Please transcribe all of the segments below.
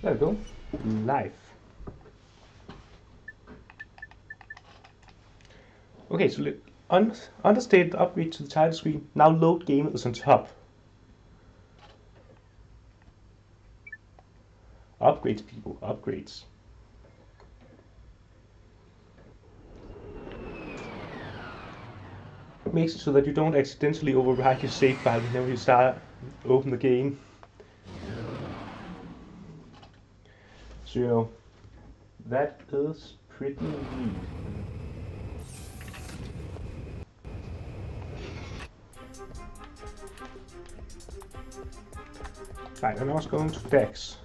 There we go. Live. Okay, so understated upgrade to the title screen. Now load game is on top. Upgrades, people. Upgrades. It makes it so that you don't accidentally overwrite your save file whenever you open the game. So, you know, that is pretty neat. Right, and I was going to decks.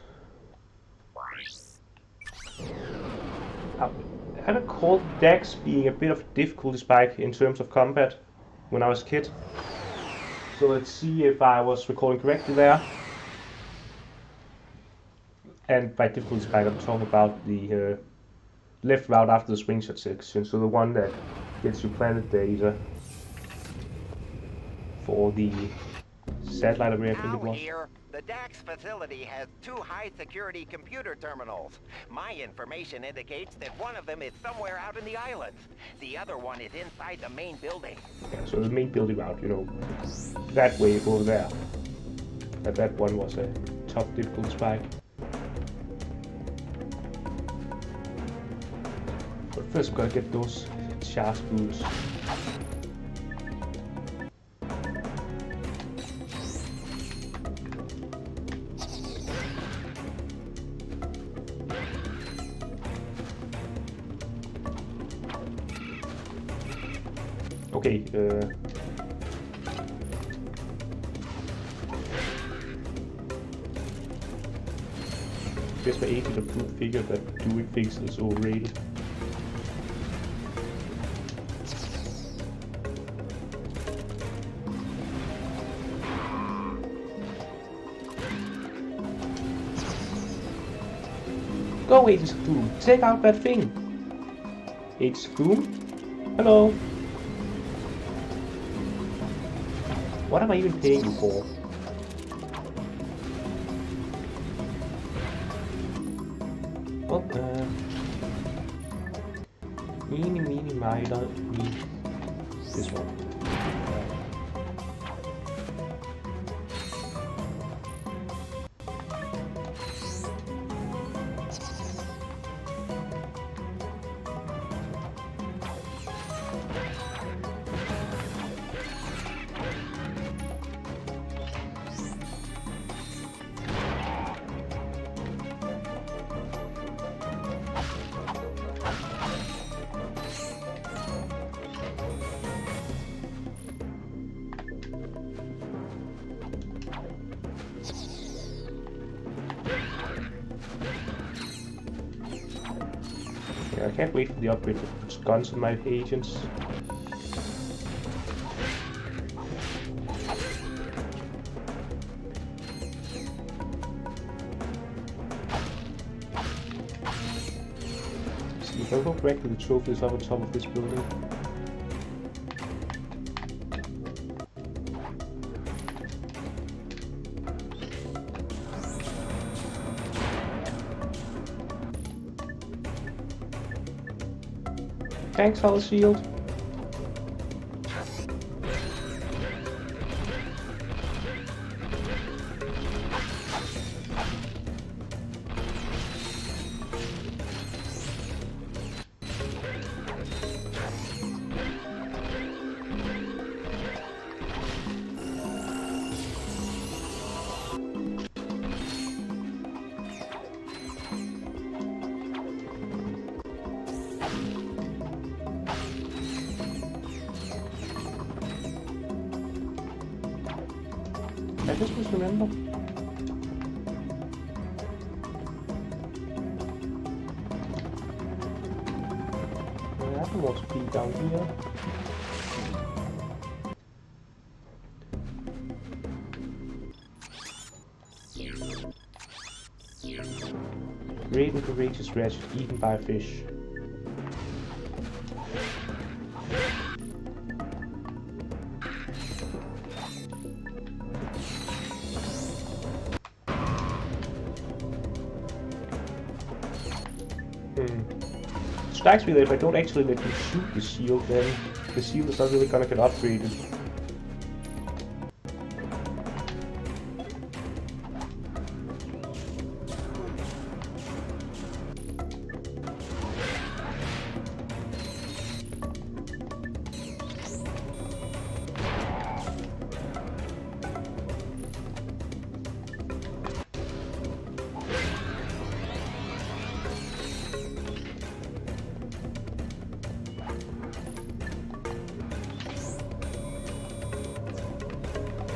I recall decks being a bit of a difficulty spike in terms of combat when I was a kid. So let's see if I was recording correctly there. And by difficulty spike, I'm talking about the left route after the swing shot section. So the one that gets you planet data for the satellite array, I think it was. Here, the DAX facility has 2 high-security computer terminals. My information indicates that one of them is somewhere out in the islands. The other one is inside the main building. Yeah, so the main building route, you know, that way over there. That one was a top difficulty spike. But first we gotta get those charge boots. Okay, guess we're able to figure that doing things is overrated. Go, Agents of Doom! Take out that thing! Agents of Doom? Hello! What am I even paying you for? Well, meeny, miny, this one. I can't wait for the upgrade that puts guns on my agents. See, if I go correctly, the trophy is up on top of this building. Thanks, Hollow Shield. I just remember. I can also be down here. Great and courageous Ratchet eaten by a fish. Strikes me that if I don't actually let you shoot the shield, then the shield is not really gonna get upgraded.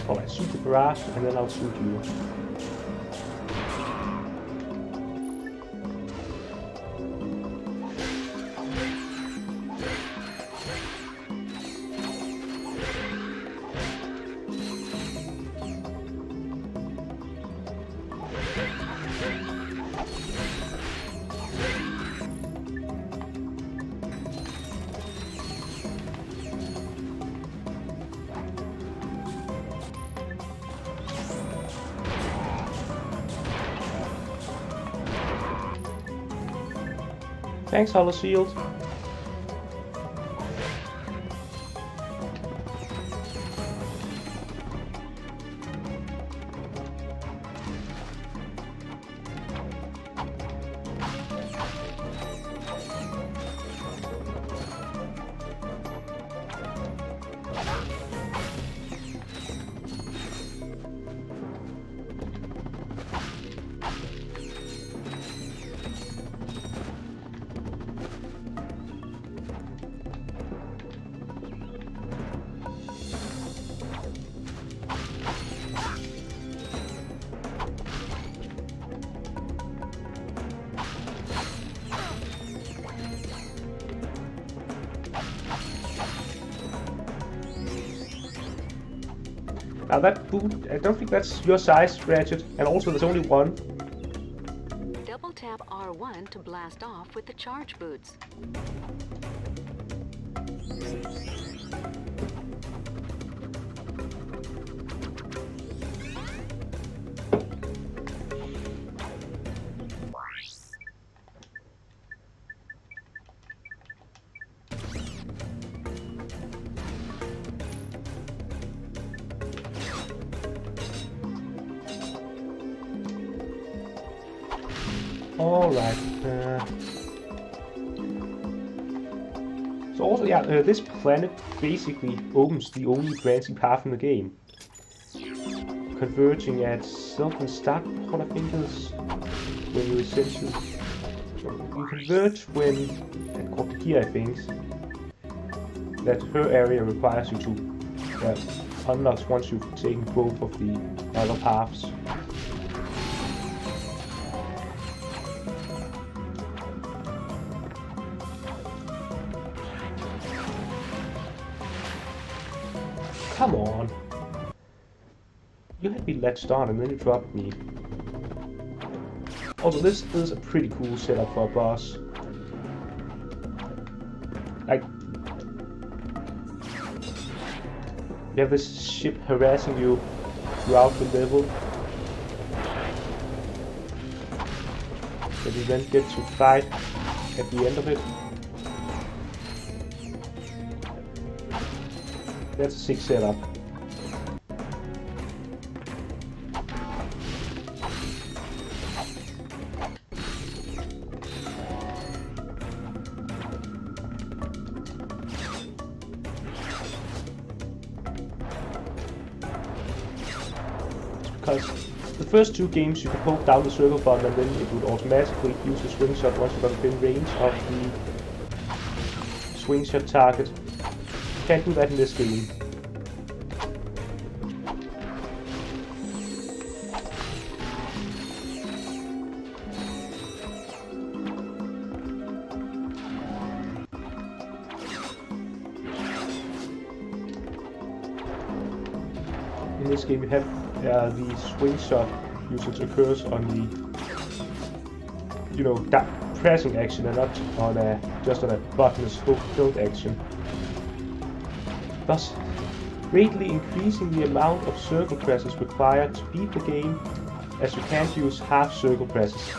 Alright, shoot the barrage, and then I'll shoot you. Thanks, Hollow Shield. Now that boot, I don't think that's your size, Ratchet, and also there's only one. Double tap R1 to blast off with the charge boots. Alright. So also, yeah, this planet basically opens the only branching path in the game. Converging at Self and Start point, I think is when you essentially... So you converge when, at called here, I think, that her area requires you to unlock once you've taken both of the other paths. Come on! You had me latched on and then you dropped me. Although this is a pretty cool setup for a boss. Like, you have this ship harassing you throughout the level. That you then get to fight at the end of it. That's a sick setup. Because the first two games you could hold down the circle button and then it would automatically use the swing shot once you got within range of the swing shot target. Can't do that in this game. In this game you have the swing shot usage occurs on the, you know, pressing action and not on just on a buttonless hold action. Thus, greatly increasing the amount of circle presses required to beat the game, as you can't use half circle presses.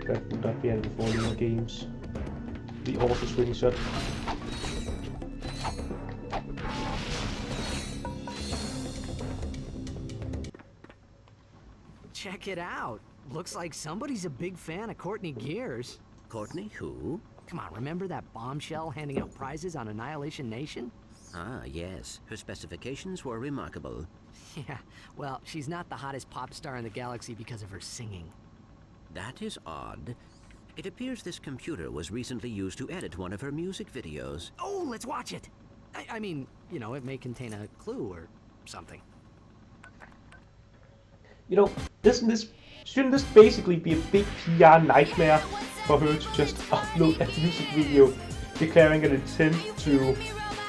that would not be added before in the games. The auto swing shot. Check it out. Looks like somebody's a big fan of Courtney Gears. Courtney who? Come on, remember that bombshell handing out prizes on Annihilation Nation? Ah, yes. Her specifications were remarkable. Yeah, well, she's not the hottest pop star in the galaxy because of her singing. That is odd. It appears this computer was recently used to edit one of her music videos. Oh, let's watch it! I mean, you know, it may contain a clue or something. You know, shouldn't this basically be a big PR nightmare for her to just upload a music video declaring an intent to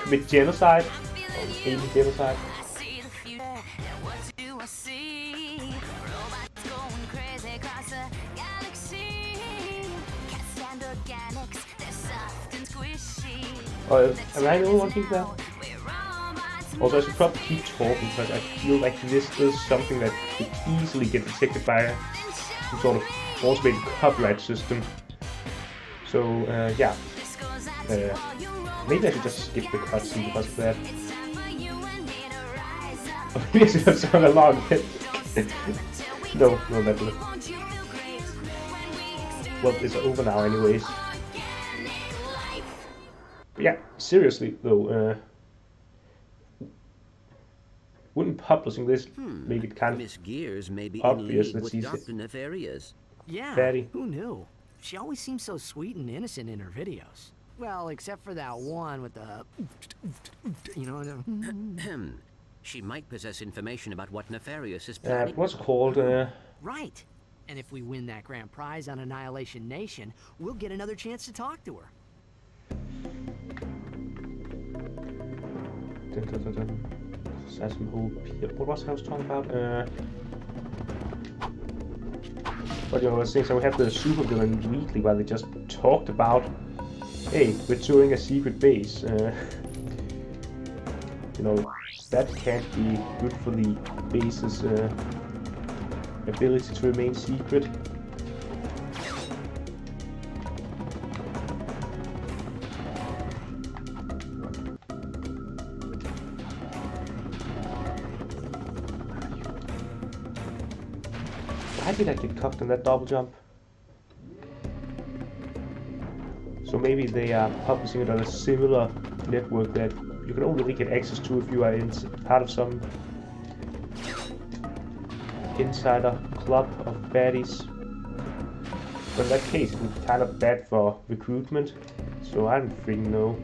commit genocide? Or aiming genocide? Am I the only one thinking that? Also, I should probably keep talking because I feel like this is something that could easily get detected by some sort of automated copyright system. So, yeah. Maybe I should just skip the cutscene because of that. Or maybe I should have sung along. No, that would. Well, it's over now anyways. But yeah, seriously though, wouldn't publishing this make it kind of Miss Gears may be obvious in that league she's with Dr. Nefarious? Yeah, fatty? who knew? She always seems so sweet and innocent in her videos. Well, except for that one with the... You know... She might possess information about what Nefarious is planning. What's it called? Right. And if we win that grand prize on Annihilation Nation, we'll get another chance to talk to her. What was I was talking about? But you know, I was saying, so we have the supervillain weekly where they just talked about, hey, we're touring a secret base. You know, that can't be good for the base's ability to remain secret. Why did I get cuffed in that double jump? So maybe they are publishing it on a similar network that you can only really get access to if you are in part of some insider club of baddies. But in that case, it would be kind of bad for recruitment, so I don't freaking know.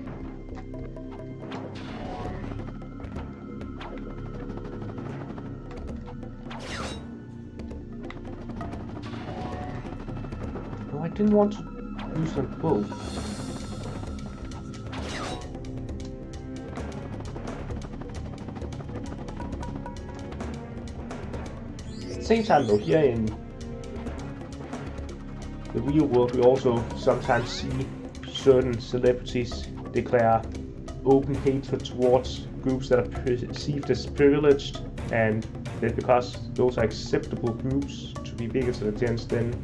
No, I didn't want to use them both. At the same time though, here in the real world we also sometimes see certain celebrities declare open hatred towards groups that are perceived as privileged, and that because those are acceptable groups to be bigoted against, then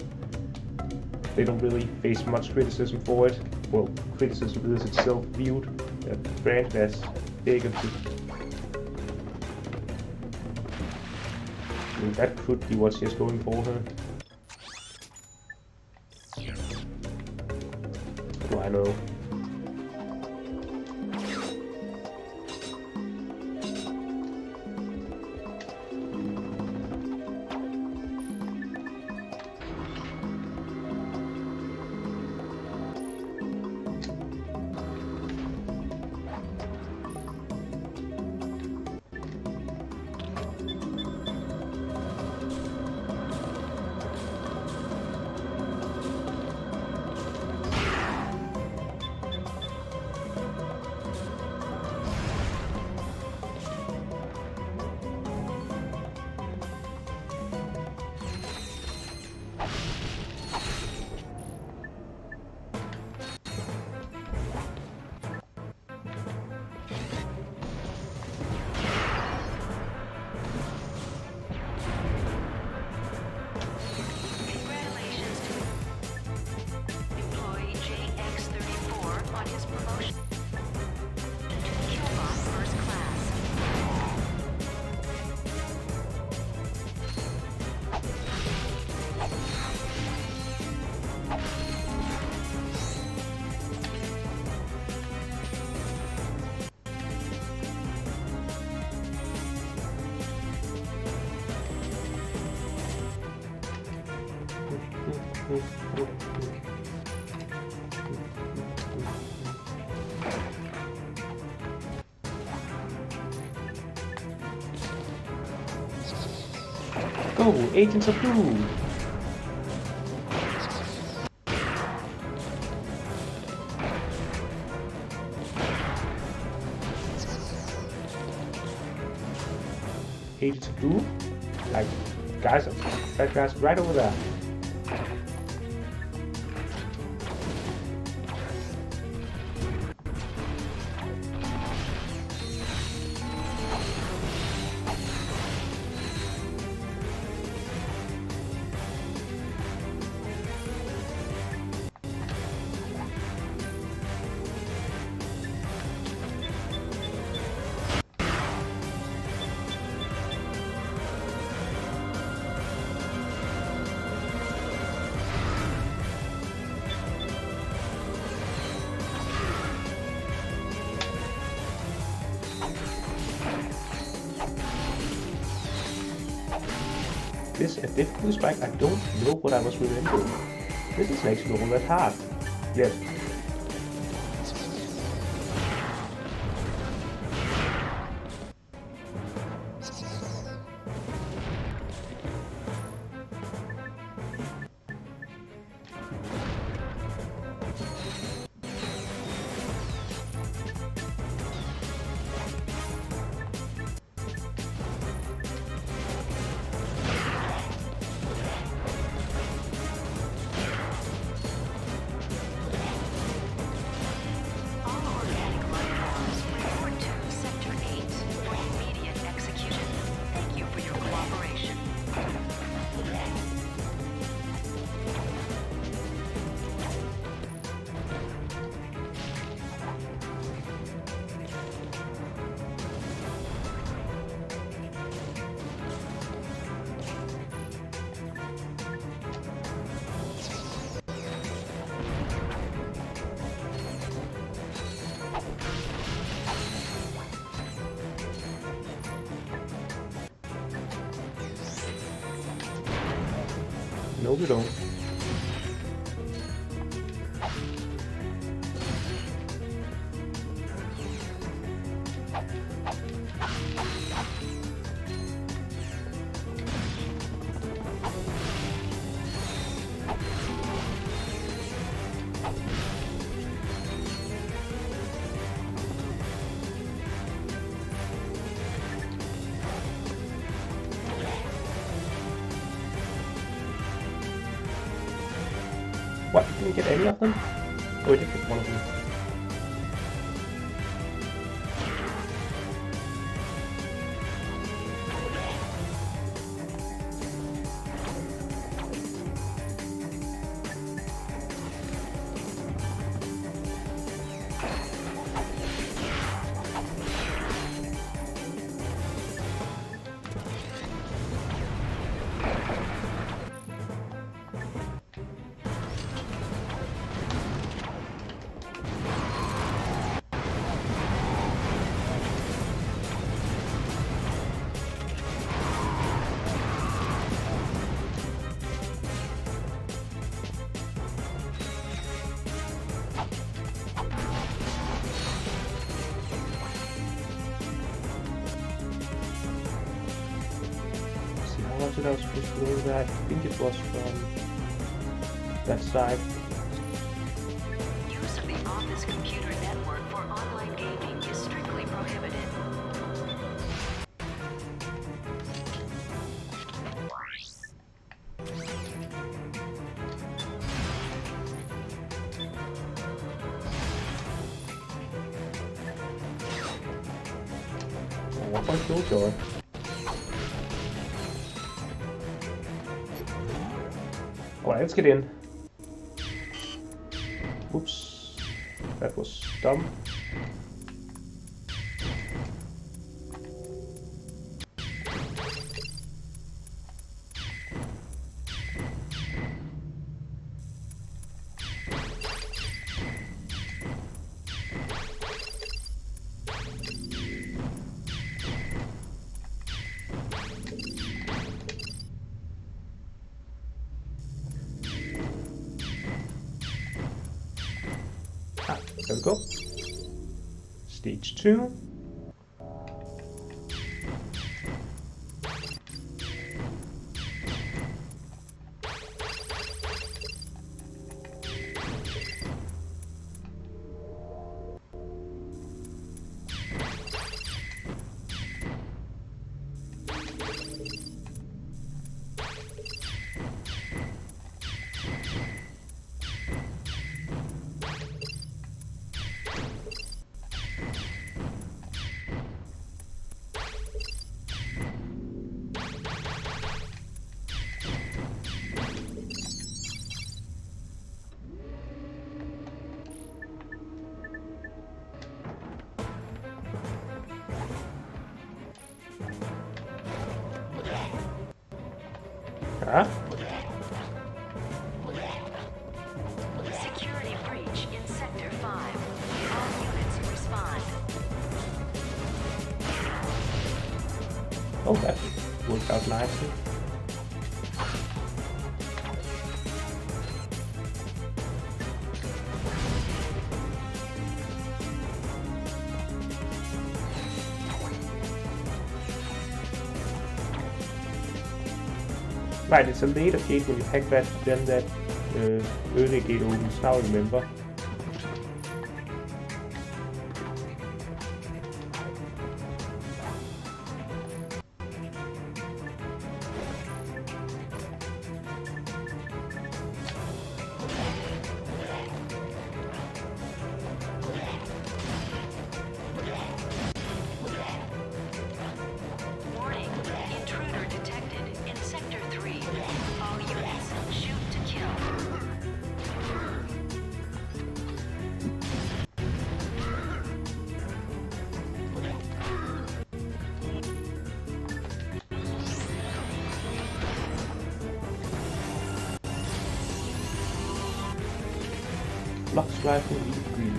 they don't really face much criticism for it. Well, criticism is itself viewed and branded as bigotry. I mean, that could be what she's going for her. What do I know? go! Agents of Doom! Agents of Doom? Like, guys, that guy's right over there. This a difficulty spike? I don't know what I was remembering. This is actually all that hard. Yes. No, we don't. What? Didn't we get any of them? Oh, we did get one of them. That I was supposed to go there. I think it was from that side. Use of the office computer network for online gaming is strictly prohibited. What about Killjoy? Alright, let's get in. Oops, that was dumb. There we go. Stage 2. Huh? Security breach in Sector 5. All units respond. Oh, that worked out nicely. Right, it's a later gate when you hack that, then that early gate opens, now I remember. Warning. Intruder detected in Sector 3. All units shoot to kill. Flux rifle E3.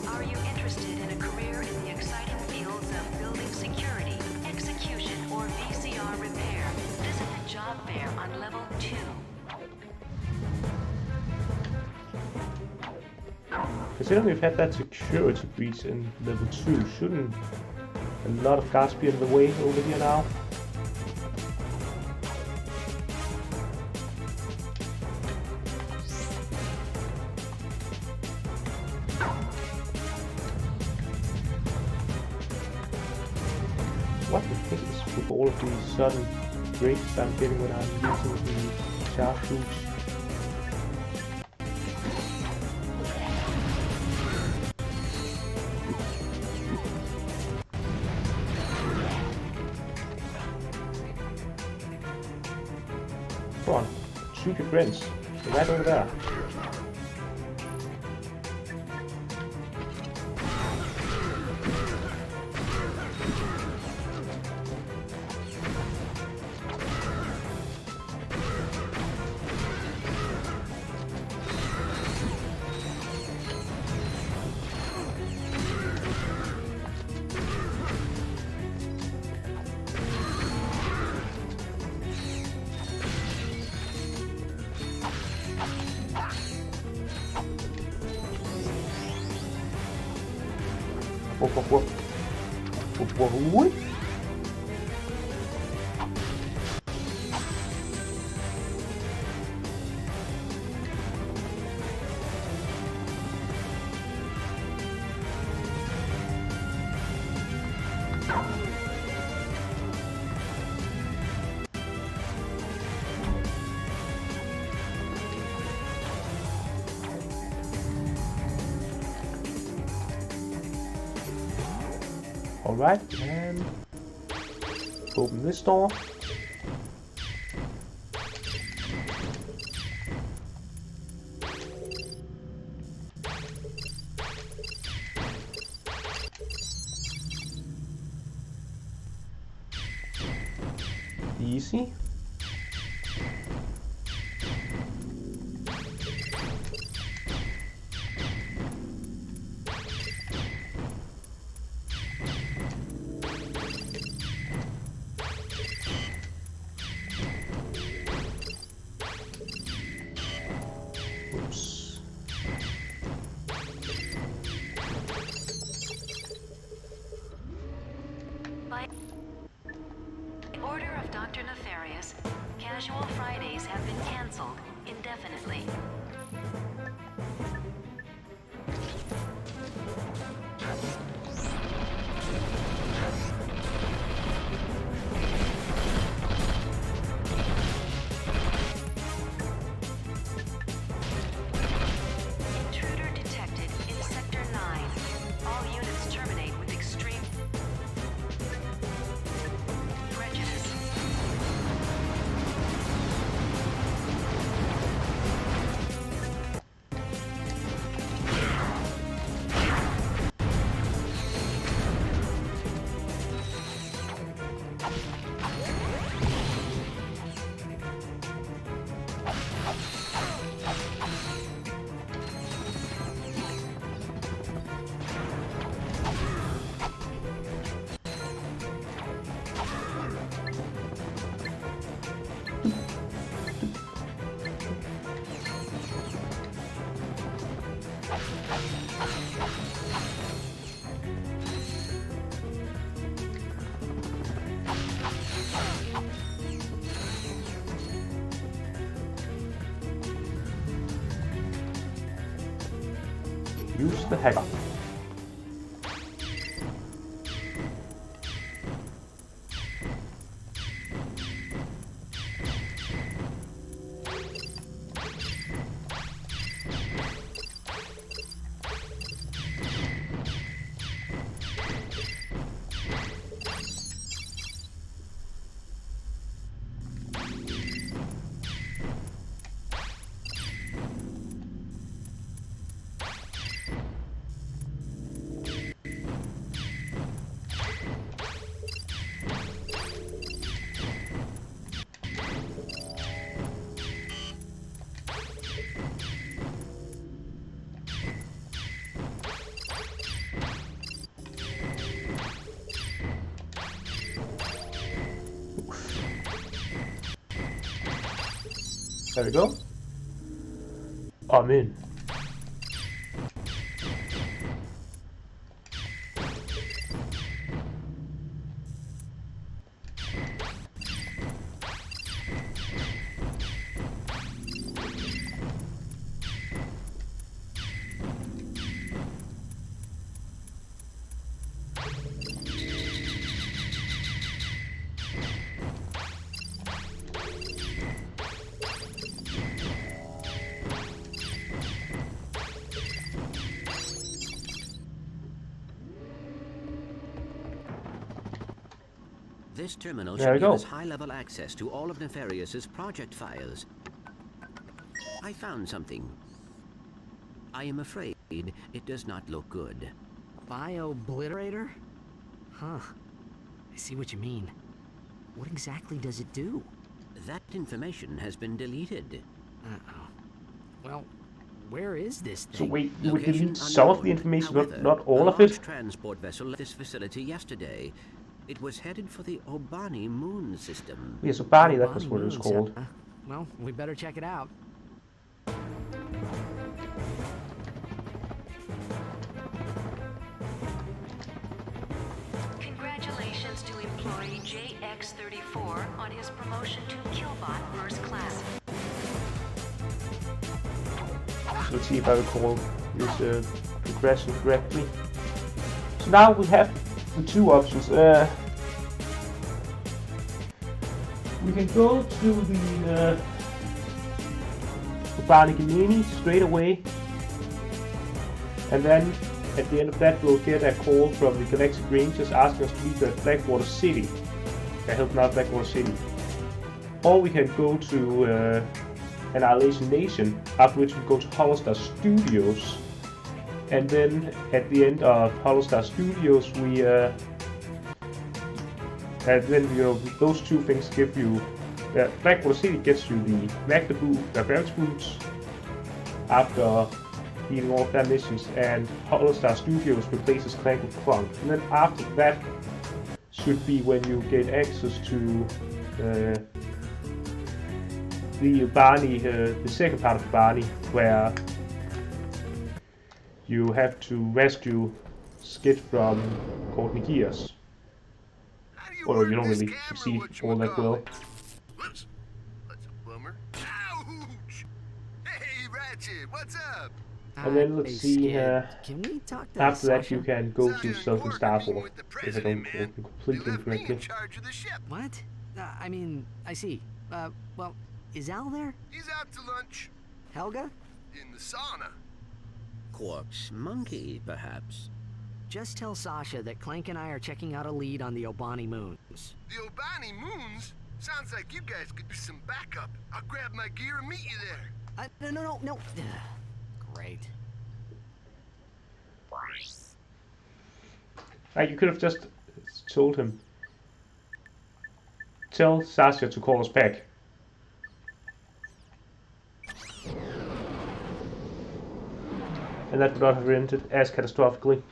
Are you interested in a career in the exciting fields of building security, execution, or VCR repair? Visit the job fair on level 2. Considering we've had that security breach in level 2, shouldn't a lot of guards be in the way over here now? What the heck is with all of these sudden breaks I'm getting when I'm using the charge boots? Come on, shoot your friends. They're right over there. What? Alright, and open this door. Easy. Oops. By order of Dr. Nefarious, casual Fridays have been canceled indefinitely. use the hacker. There we go. I'm in. This terminal There we should give go. us high-level access to all of Nefarious's project files. I found something. I am afraid it does not look good. Bio-obliterator? Huh. I see what you mean. What exactly does it do? That information has been deleted. Uh-oh. Well, where is this So thing? wait, you would Location delete some of the unknown. information, However, not all a of it? large transport vessel left this facility yesterday. It was headed for the Obani moon system. Yes, Obani, that Obani was what it was moons, called. huh? Well, we better check it out. Congratulations to employee JX34 on his promotion to Killbot First Class. So let's see if I recall this progression correctly. So now we have the two options. We can go to the Obani Gamini straight away, and then at the end of that we'll get a call from the Galactic Rangers asking us to leave the Blackwater City. They're helping out Blackwater City. Or we can go to Annihilation Nation, after which we go to Holostar Studios. And then at the end of Holostar Studios we and then those two things give you Blackwater City gets you the Magna boot, the Barracks boots after beating all of their missions, and Holostar Studios replaces Clank with Clank. And then after that should be when you get access to the Obani, the second part of Obani, where you have to rescue Skid from Courtney Gears. Or you don't really succeed all that well. Whoops. That's a bummer. Ouch! Hey, Ratchet, what's up? And then let's Hey, see, Skid, can we talk to after that Sasha? you can go to Sounded Southern important Starport, meeting with the if I president, don't man. completely They left me in incorrectly. charge of the ship. What? I mean, I see. Well, is Al there? He's out to lunch Helga? in the sauna. Quark's monkey, perhaps. Just tell Sasha that Clank and I are checking out a lead on the Obani moons. The Obani moons? Sounds like you guys could do some backup. I'll grab my gear and meet you there. No. Great. You could have just told him. Tell Sasha to call us back. And that would not have ended as catastrophically.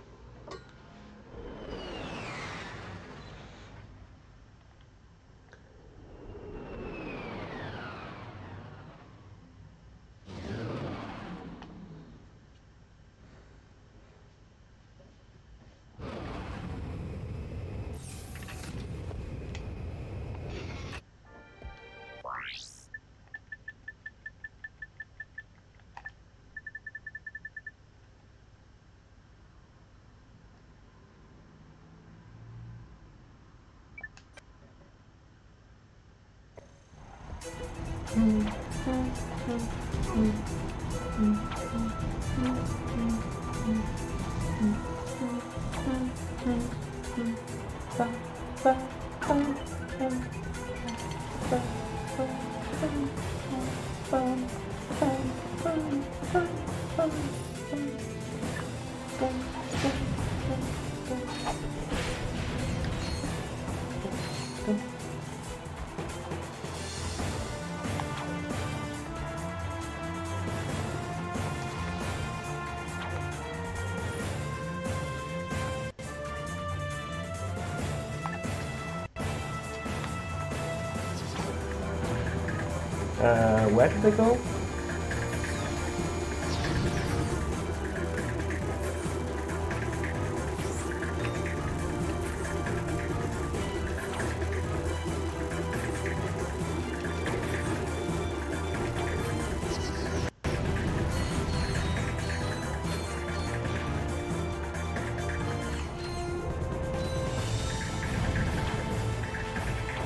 Where did they go?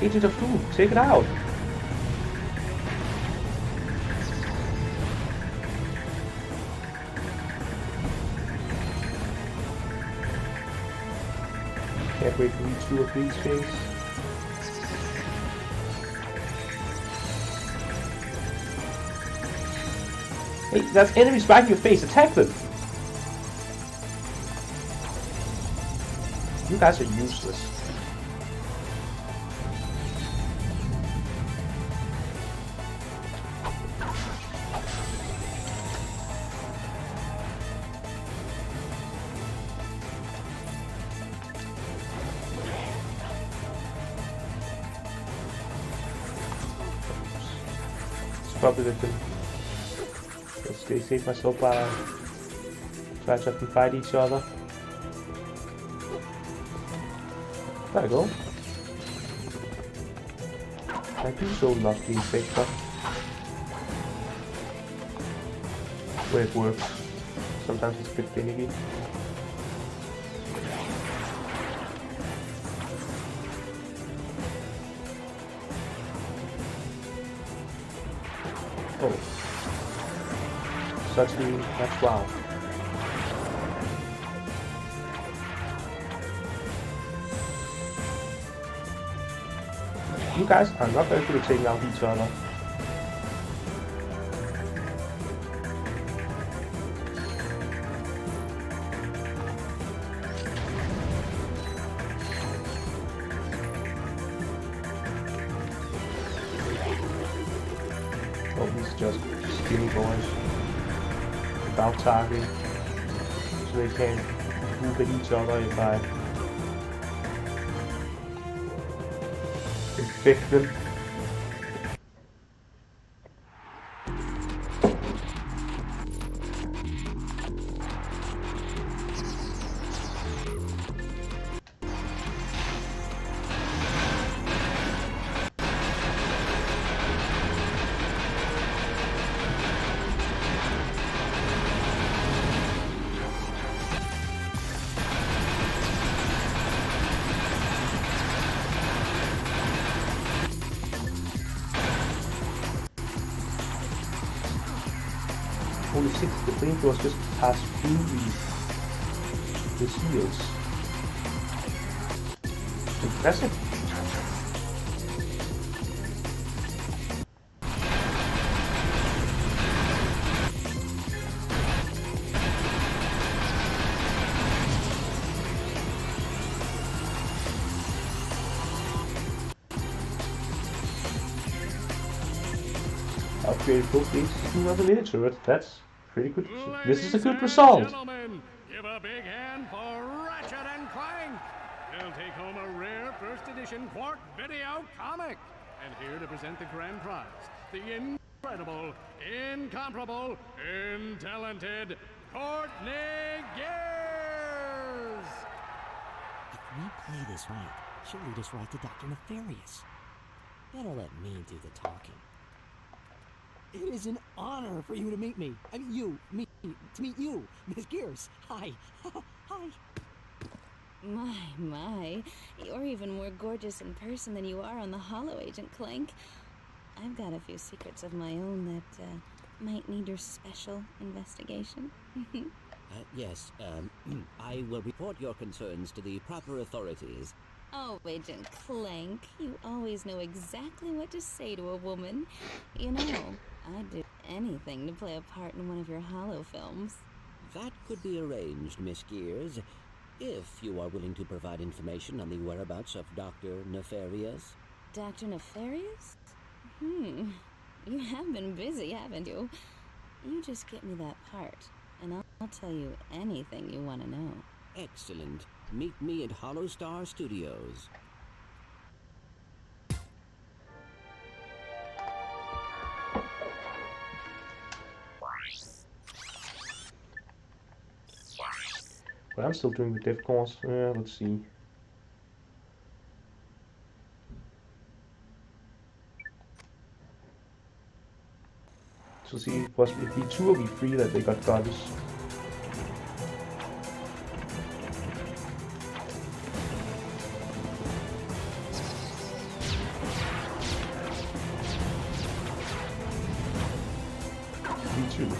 Agent of Doom, take it out! Can't wait to reach 2 of these things. Hey, that's enemies right in your face, attack them! You guys are useless. Probably the good. Let's stay safe myself while I try to fight each other. There I go. I do so love being fake stuff. Where it works. Sometimes it's a bit finicky. Oh. Such that's wow. You guys are not very good at taking out each other. Oh, these are just skinny boys without targeting, so they can move at each other if I infect them. Holy shit, the flamethrowers just passed through the shields. Impressive. Upgraded both bases to another mini turret. That's pretty good. This is a good result. Gentlemen, give a big hand for Ratchet and Clank. They'll take home a rare first edition Quark video comic. And here to present the grand prize, the incredible, incomparable, talented Courtney Gears. If we play this right, she'll lead us right to Dr. Nefarious. Better let me do the talking. It is an honor for you to meet me. I mean, to meet you, Miss Gears. Hi. Hi. My. You're even more gorgeous in person than you are on the holo, Agent Clank. I've got a few secrets of my own that might need your special investigation. Yes, I will report your concerns to the proper authorities. Oh, Agent Clank, you always know exactly what to say to a woman. You know, I'd do anything to play a part in one of your Hollow films. That could be arranged, Miss Gears, if you are willing to provide information on the whereabouts of Dr. Nefarious. Dr. Nefarious? You have been busy, haven't you? You just get me that part, and I'll tell you anything you want to know. Excellent. Meet me at Hollow Star Studios. But I'm still doing the dev course. Let's see. So see if V2 or V3 that they got goddess. V2.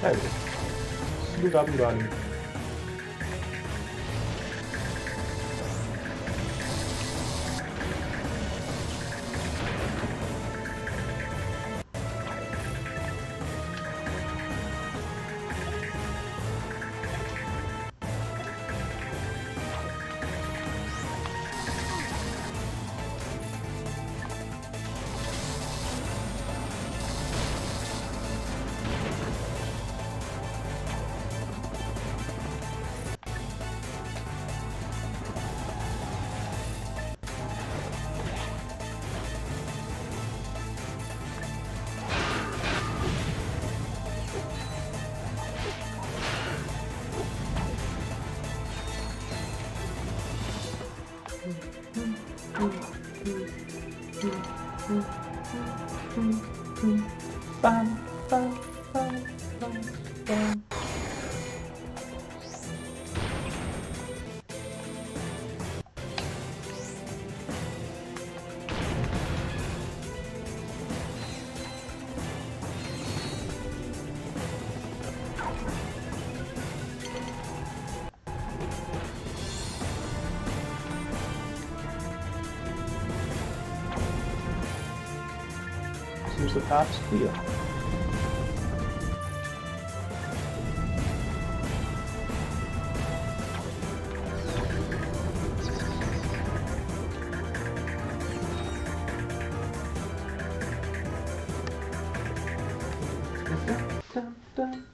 There we go. Look up and running. Bam, bam, bam, bam, bam. Seems the path's clear. Dun, dun, dun.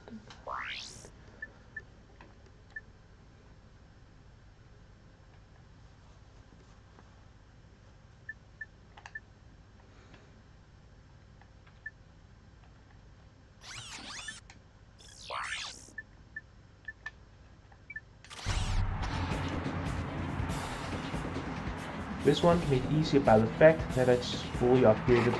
This one made easier by the fact that it's fully upgraded.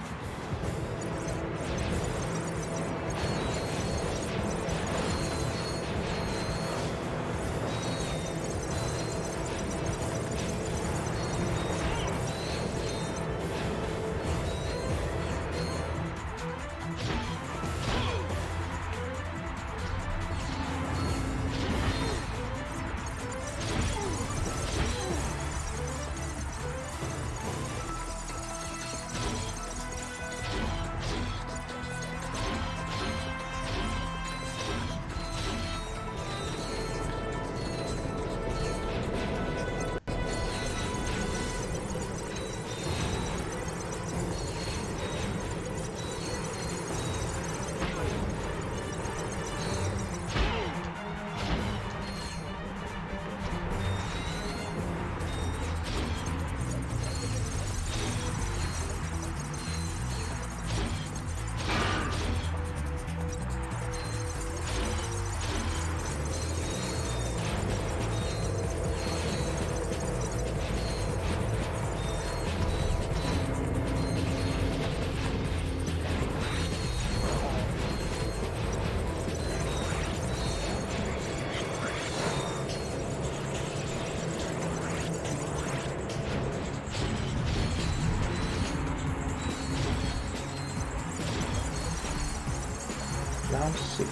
6.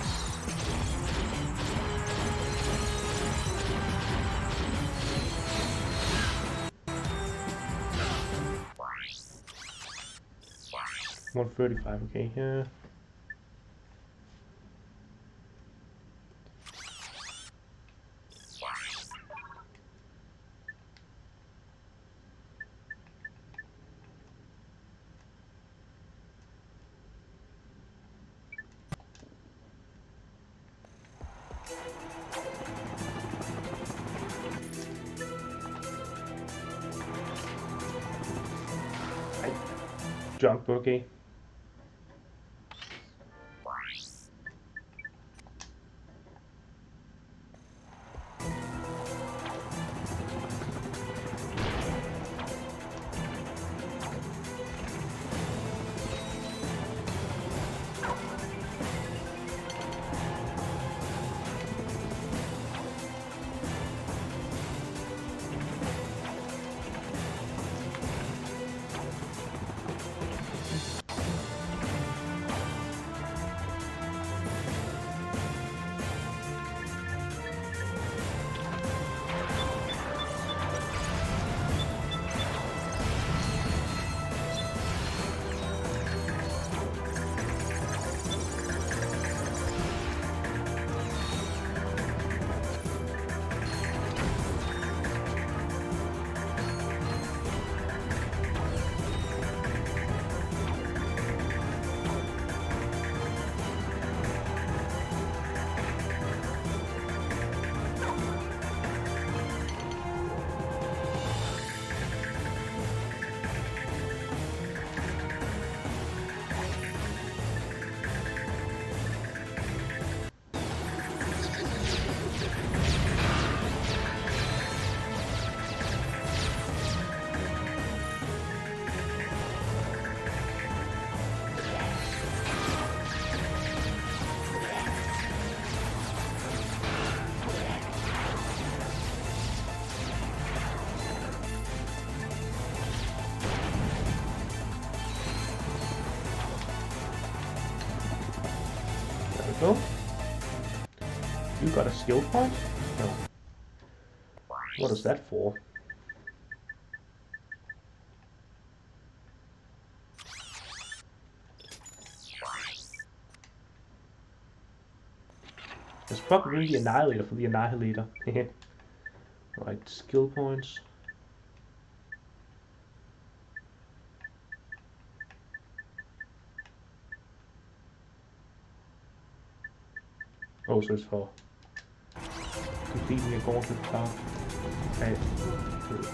$135, okay, here. Jump, okay. Go. You got a skill point? No. What is that for? There's probably the Annihilator for the Annihilator. Right, skill points. Oh, so it's for completing a gauntlet path.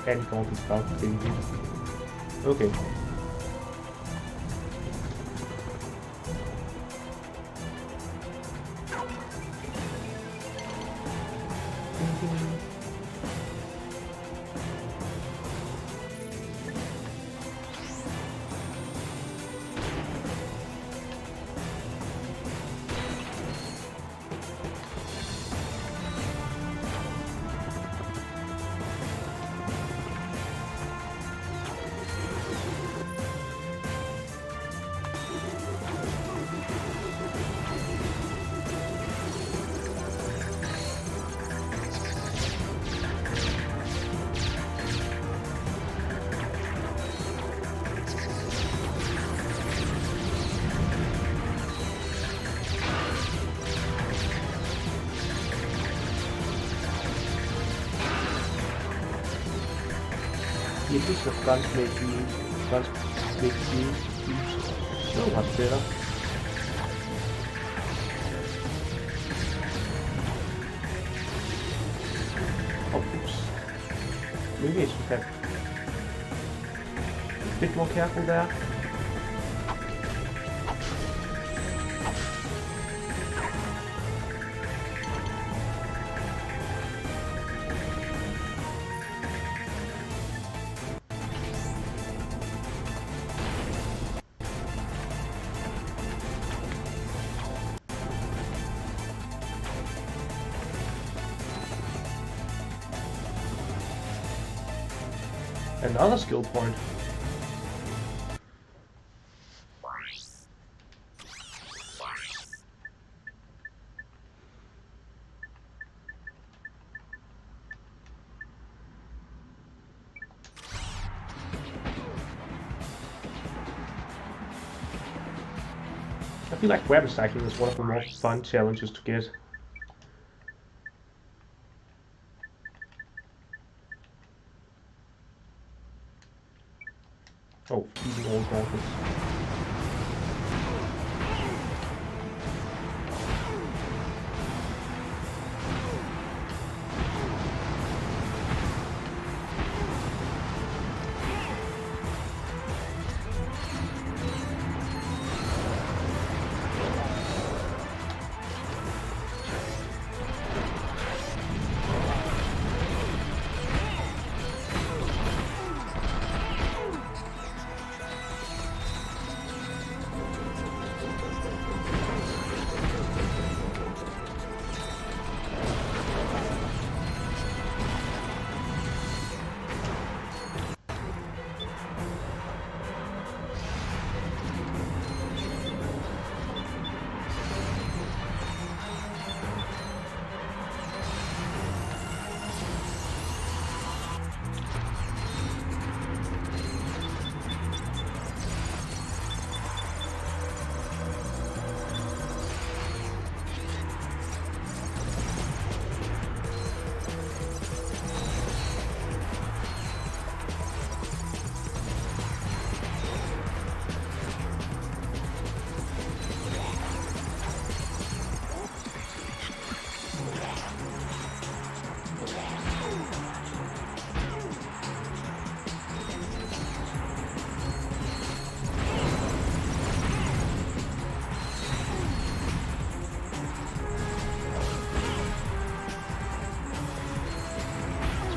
Any gauntlet path being hit. Okay. It is a guns make you so much better. Oh, oops. Maybe I should have a bit more careful there. Another skill point. feel like weapon cycling is one of the more fun challenges to get. Oh, feeding all gauntlets.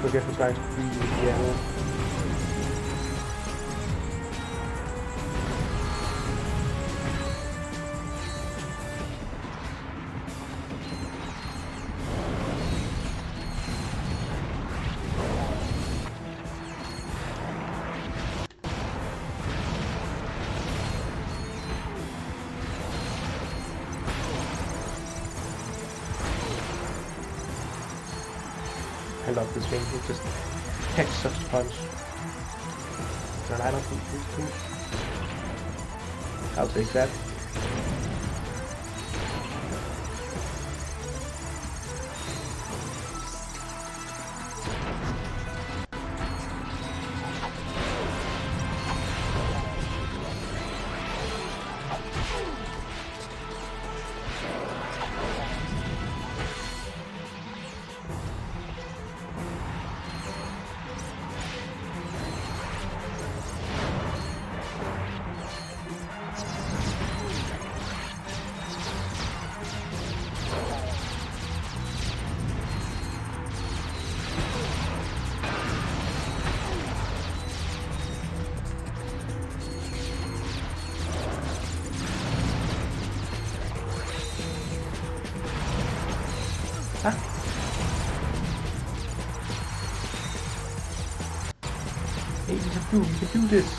Forget to try to freeze the piano. I love this thing, it just packs such a punch. And I don't think it's too. I'll take that. Hey, you can do this.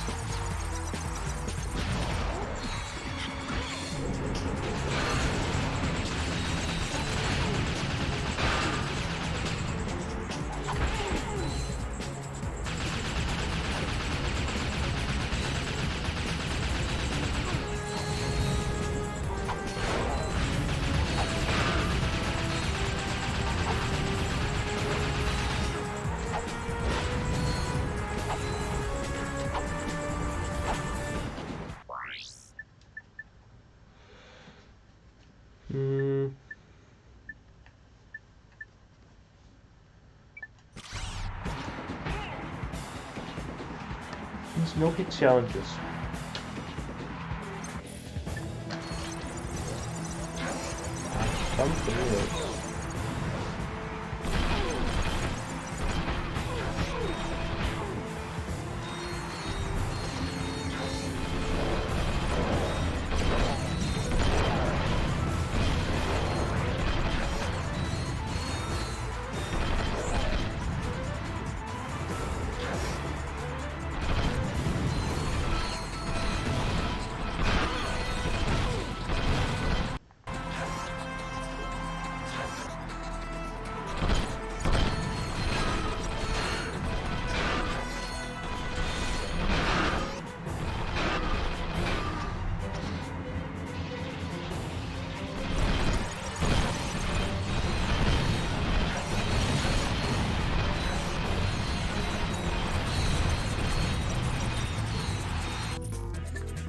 These no big challenges. Something else.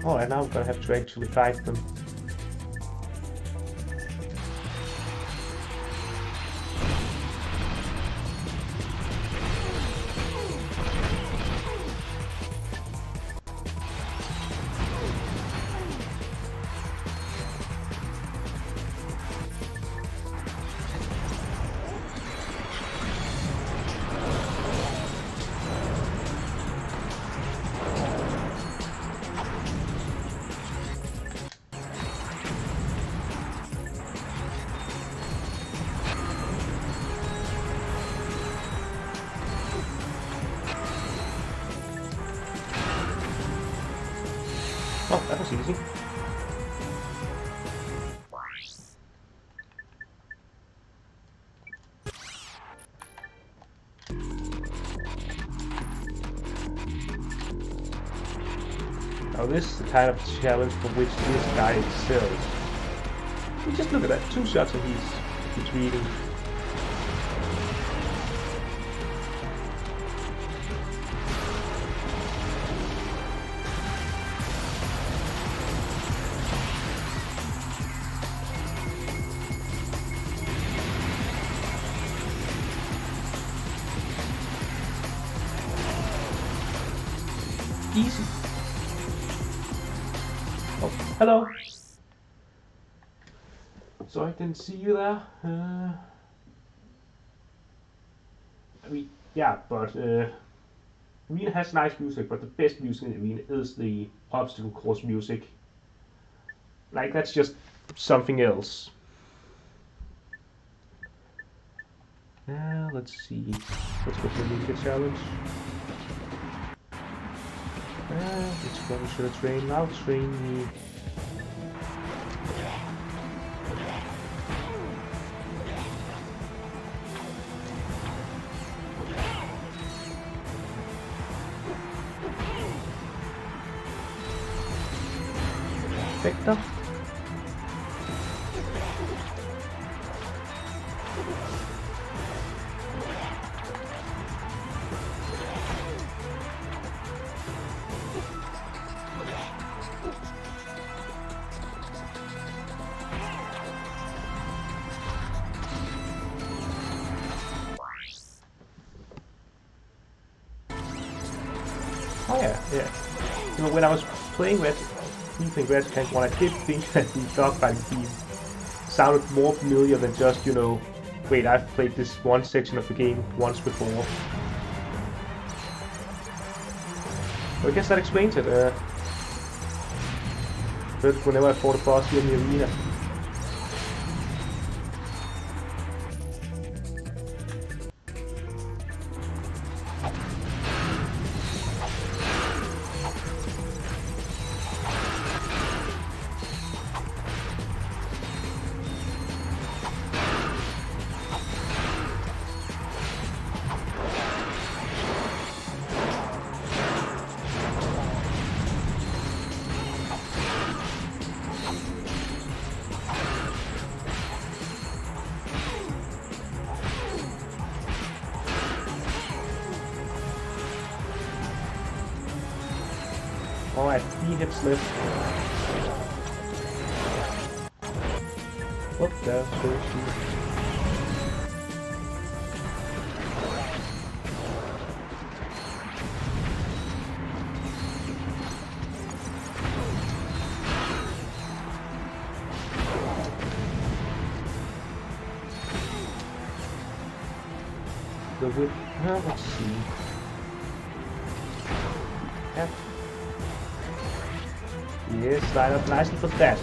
Oh, and now we're gonna have to actually fight them. Oh, that was easy. Now this is the kind of challenge for which this guy excels. You just look at that, 2 shots and he's reading. Easy. Oh, hello. Sorry, I didn't see you there. I mean, yeah, but Arena has nice music, but the best music in Arena is the obstacle course music. Like, that's just something else. Let's see. Let's go for the music challenge. Which one should I train? I'll train the... Vector. Oh yeah. You know, when I was playing Ratchet Clank 1, I did think that the dogfighting theme sounded more familiar than just, you know, wait, I've played this one section of the game once before. So I guess that explains it. But whenever I fought a boss here in the arena. Alright, 3 hits left. Whoop, there's the whip. Let's see. F. Yes, slide up nice and fast.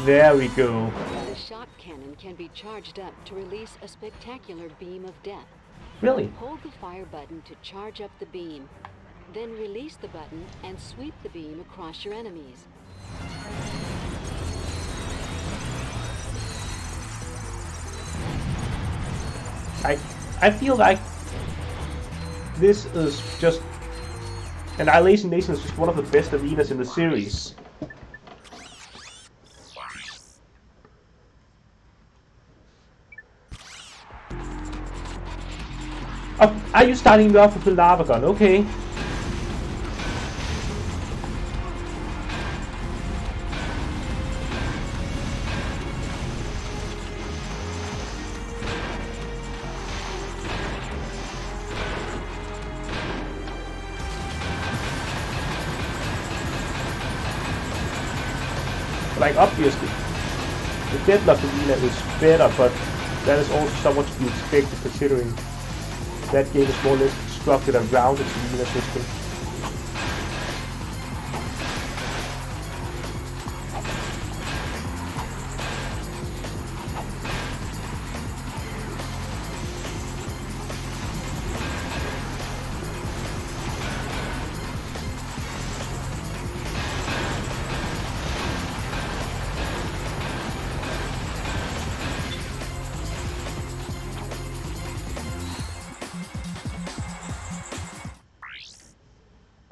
There we go. The shot cannon can be charged up to release a spectacular beam of death. Really? Hold the fire button to charge up the beam. Then release the button and sweep the beam across your enemies. I feel like this is just Annihilation Nation is just one of the best arenas in the series. Oh, are you starting me off with the lava gun? Okay. Like, obviously, the Deadlock arena is better, but that is also somewhat to be expected considering that game is more or less structured around its arena system.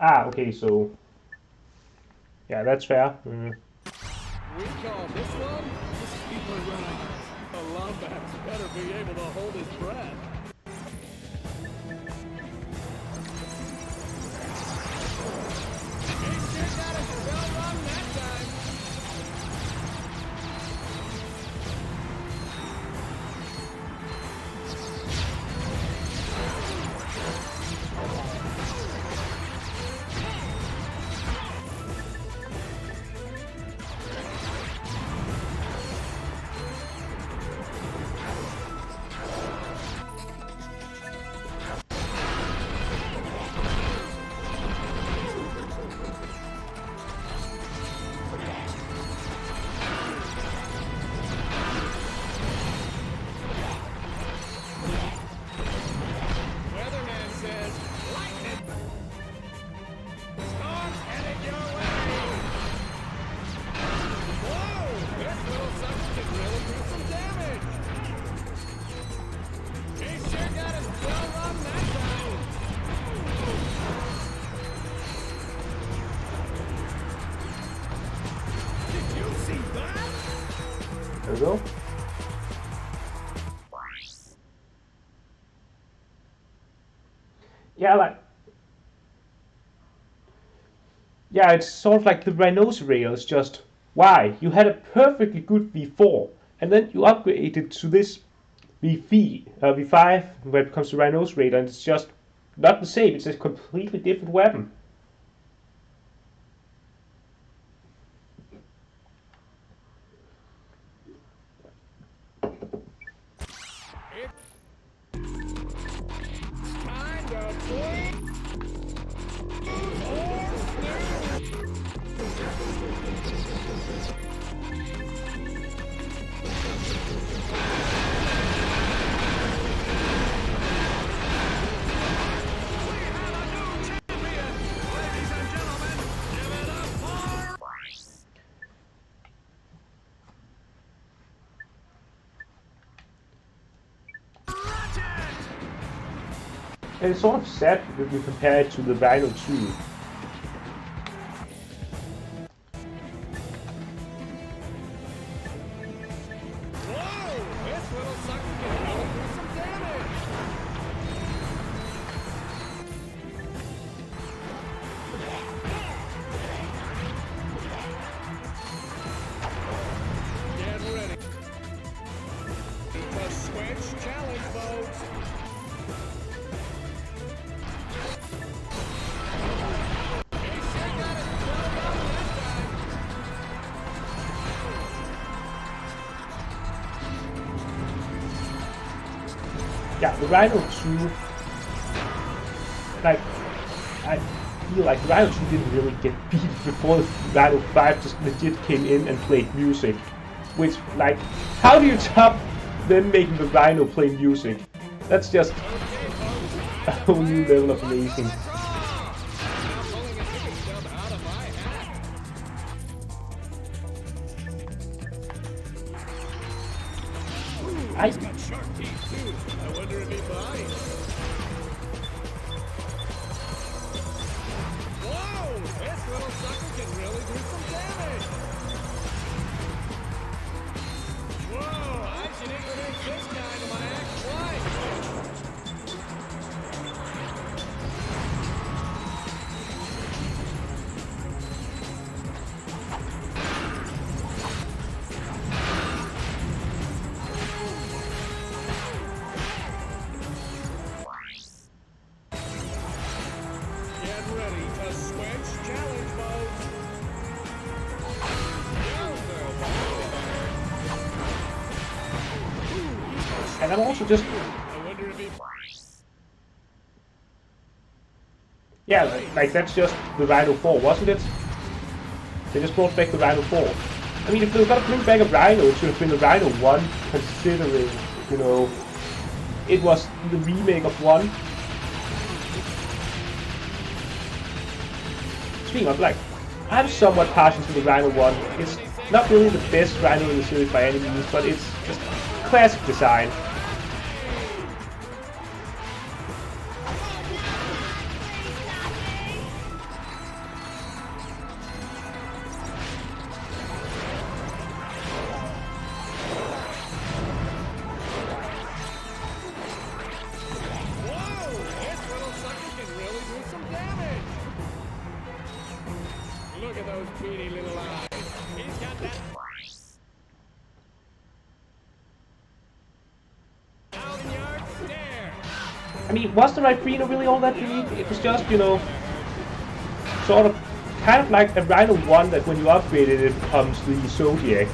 Ah, okay, so yeah, that's fair. We call this one the speed runner. A Lombax better be able to hold his breath. He sure got a spell wrong that time. There we go. Yeah, it's sort of like the Rhinoceros, just why? You had a perfectly good V4, and then you upgraded to this V5 when it comes to Rhinoceros, and it's just not the same, it's a completely different weapon. And it's sort of sad if you compare it to the Rhino 2. Yeah, the Rhino 2, like, I feel like Rhino 2 didn't really get beat before Rhino 5 just legit came in and played music. Which, like, how do you top them making the Rhino play music? That's just a whole new level of amazing. I wonder if And I'm also just... I wonder if he... Yeah, like that's just the Rhino 4, wasn't it? They just brought back the Rhino 4. I mean, if they were gonna bring back a Rhino, it should have been the Rhino 1, considering, you know, it was the remake of 1. Speaking of, like, I'm somewhat partial to the Rhino 1. It's not really the best Rhino in the series by any means, but it's just classic design. Look at those beady little eyes. He's got that... Thousand-yard stare. I mean, was the Rhino really all that unique? It was just, you know, sort of, kind of like a Rhino 1 that when you upgraded it becomes the Zodiac.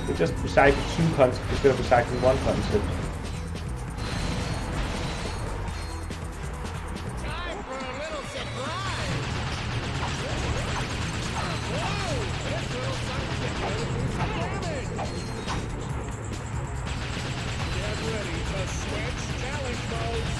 They just recycled 2 concepts instead of recycling 1 concept. Time for a little surprise. Whoa! This little sucker can really do some damage. Get ready to switch challenge modes.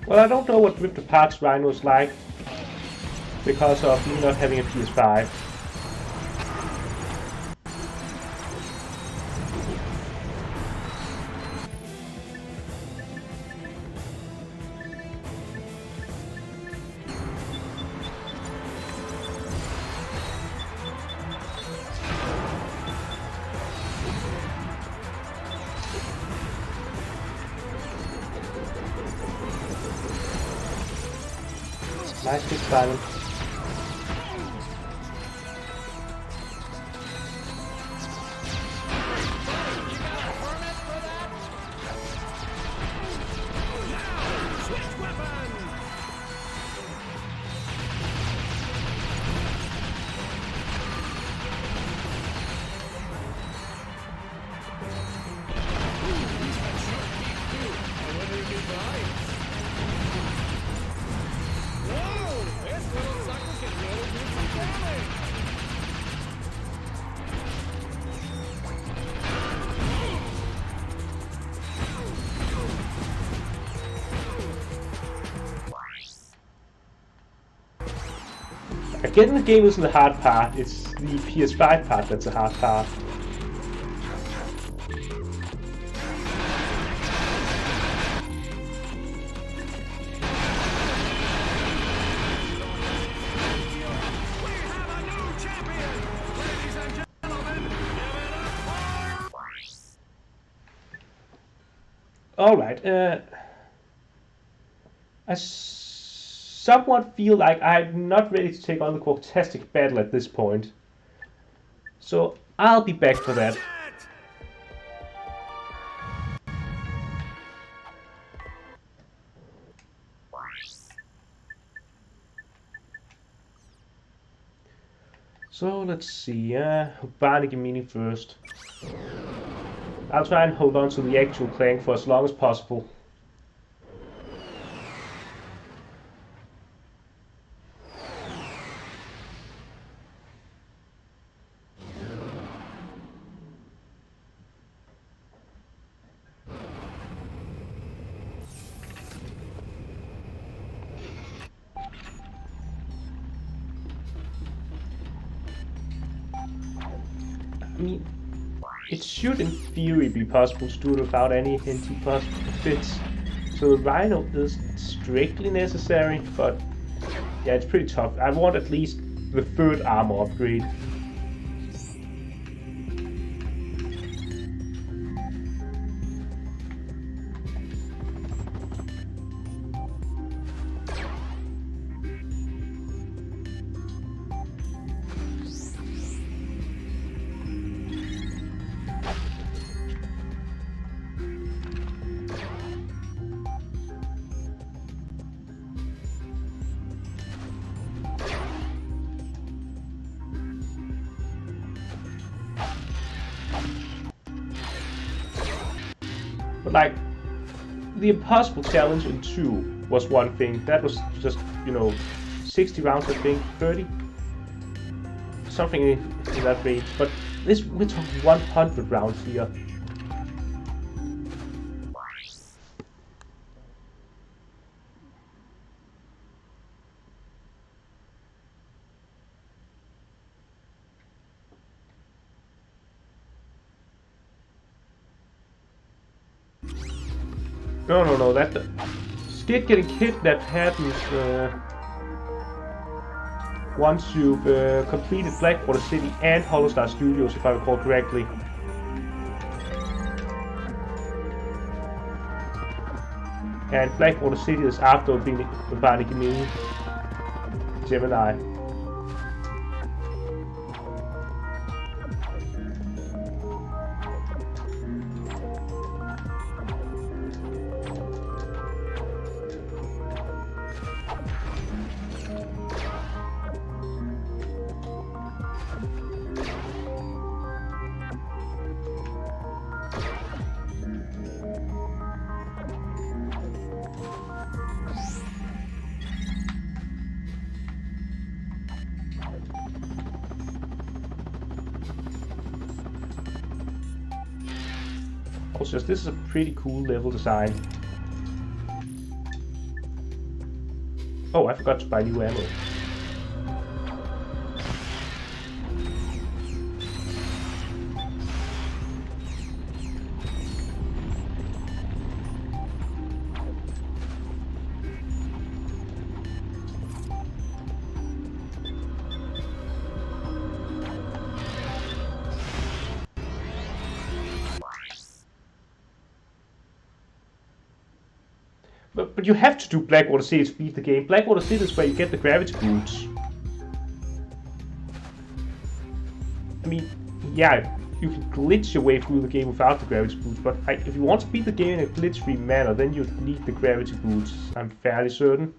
Well, I don't know what Ripped Apart's Rhino is like, because of me not having a PS5. Nice big silence. Getting the game isn't the hard part, it's the PS5 part that's the hard part. Alright, I somewhat feel like I'm not ready to take on the Quartastic battle at this point. So I'll be back for that. So let's see, Barney meaning first. I'll try and hold on to the actual Clank for as long as possible. I mean, it should in theory be possible to do it without any anti-possible fits. So the Rhino isn't strictly necessary, but yeah, it's pretty tough. I want at least the 3rd armor upgrade. But like, the impossible challenge in 2 was one thing. That was just, you know, 60 rounds, I think, 30? Something in that range. But this, we're talking 100 rounds here. No, that Skid getting kidnapped happens once you've completed Blackwater City and Hollow Star Studios, if I recall correctly. And Blackwater City is after being Barney Gemini. Also, this is a pretty cool level design. Oh, I forgot to buy new ammo. But you have to do Blackwater City to beat the game. Blackwater City is where you get the gravity boots. I mean, yeah, you can glitch your way through the game without the gravity boots, but if you want to beat the game in a glitch-free manner, then you need the gravity boots, I'm fairly certain.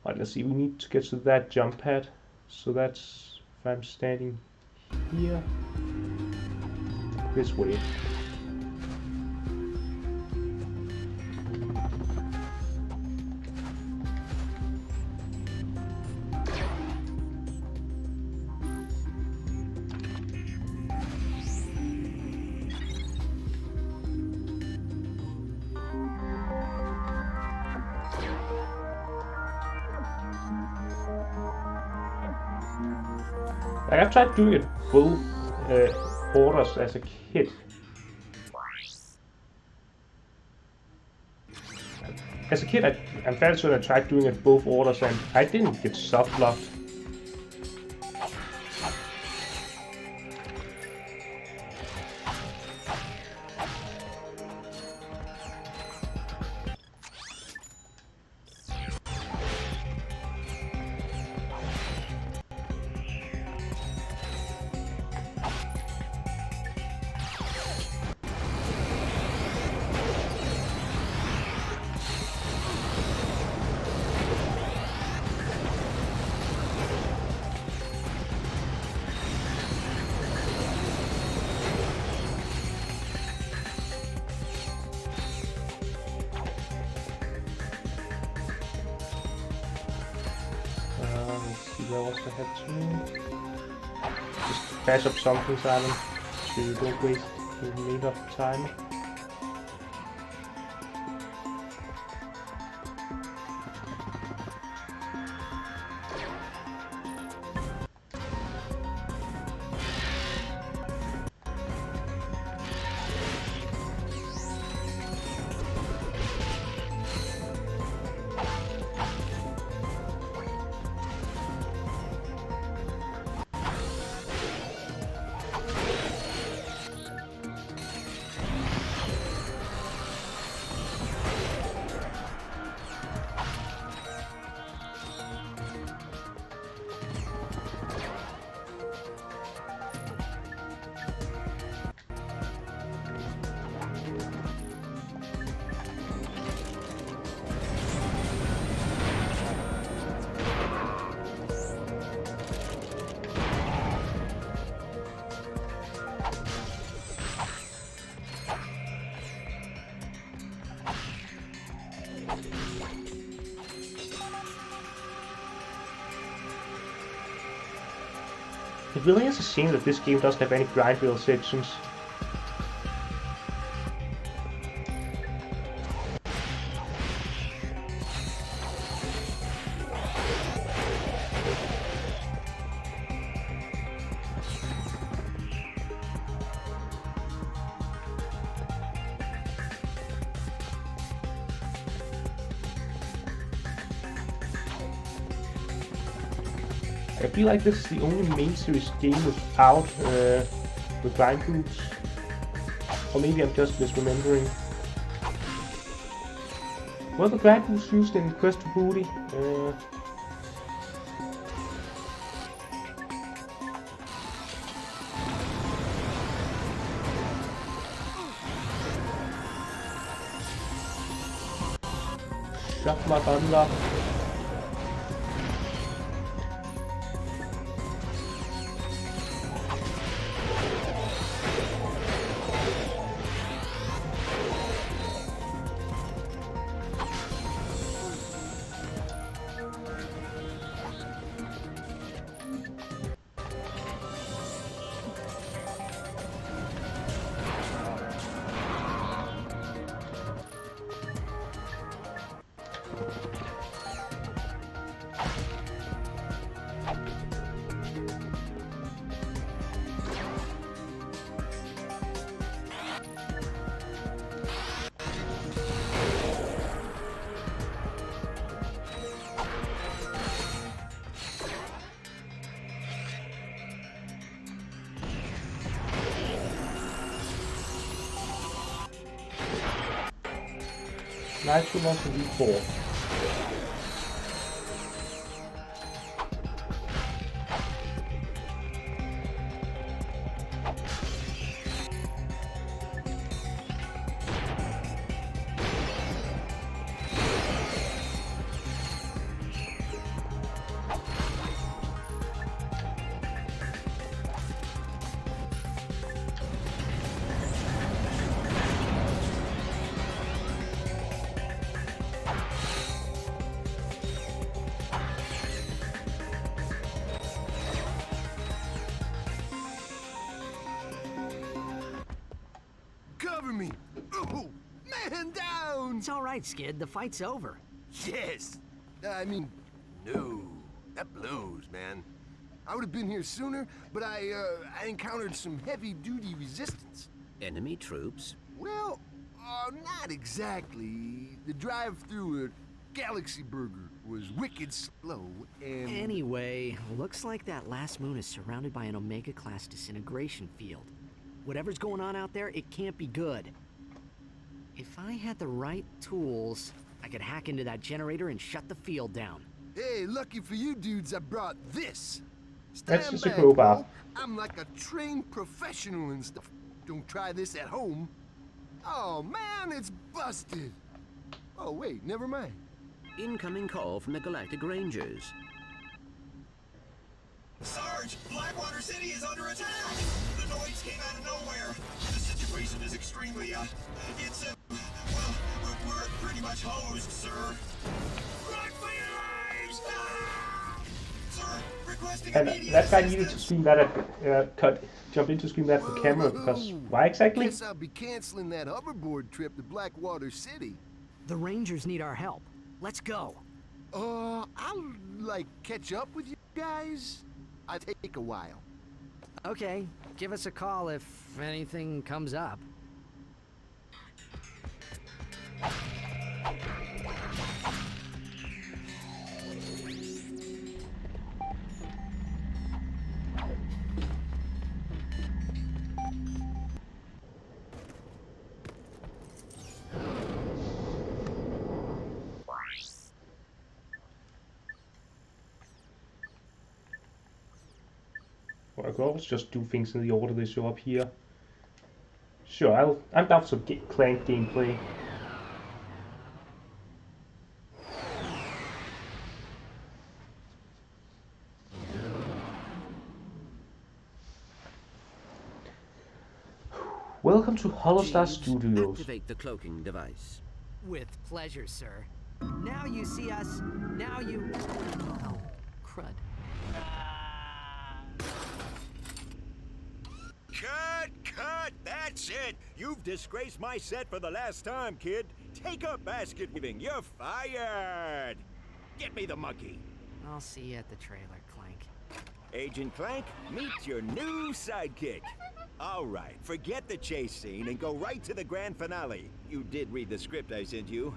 Alright, let's see, we need to get to that jump pad. So that's if I'm standing here. This way. I've tried doing it both orders as a kid. As a kid, I'm fairly sure I tried doing it both orders and I didn't get soft locked. Where else I have to just patch up something, Simon, so you don't waste the remainder of the time. It really is a shame that this game doesn't have any grind wheel sections. I feel like this is the only main series game without the grind boots. Or maybe I'm just misremembering. Were the grind boots used in Quest for Booty? Shut my bundle. Nitro wants to V4. Cover me! Oh, man down! It's all right, Skid. The fight's over. Yes! I mean, no. That blows, man. I would have been here sooner, but I encountered some heavy-duty resistance. Enemy troops? Well, not exactly. The drive through a Galaxy Burger was wicked slow, and... Anyway, looks like that last moon is surrounded by an Omega-class disintegration field. Whatever's going on out there, it can't be good. If I had the right tools, I could hack into that generator and shut the field down. Hey, lucky for you dudes, I brought this. That's Stand just a back, crowbar. Bo. I'm like a trained professional and stuff. Don't try this at home. Oh man, it's busted. Oh wait, never mind. Incoming call from the Galactic Rangers. Sarge, Blackwater City is under attack! The noise came out of nowhere. The situation is extremely, it's, well, we're pretty much hosed, sir. Run for your lives! Ah! Sir, requesting And immediate that guy needed to assistance. scream that at jump in to scream that for camera, because why exactly? Guess I'll be canceling that hoverboard trip to Blackwater City. The Rangers need our help. Let's go. I'll, like, catch up with you guys. I take a while. Okay, give us a call if anything comes up. Well, I could always just do things in the order they show up here. Sure, I'm down for some Clank gameplay. Welcome to Holostar Studios. Activate the cloaking device. With pleasure, sir. Now you see us, now you... Oh, crud. Cut! That's it! You've disgraced my set for the last time, kid. Take up basket weaving. You're fired! Get me the monkey. I'll see you at the trailer, Clank. Agent Clank, meet your new sidekick. All right, forget the chase scene and go right to the grand finale. You did read the script I sent you.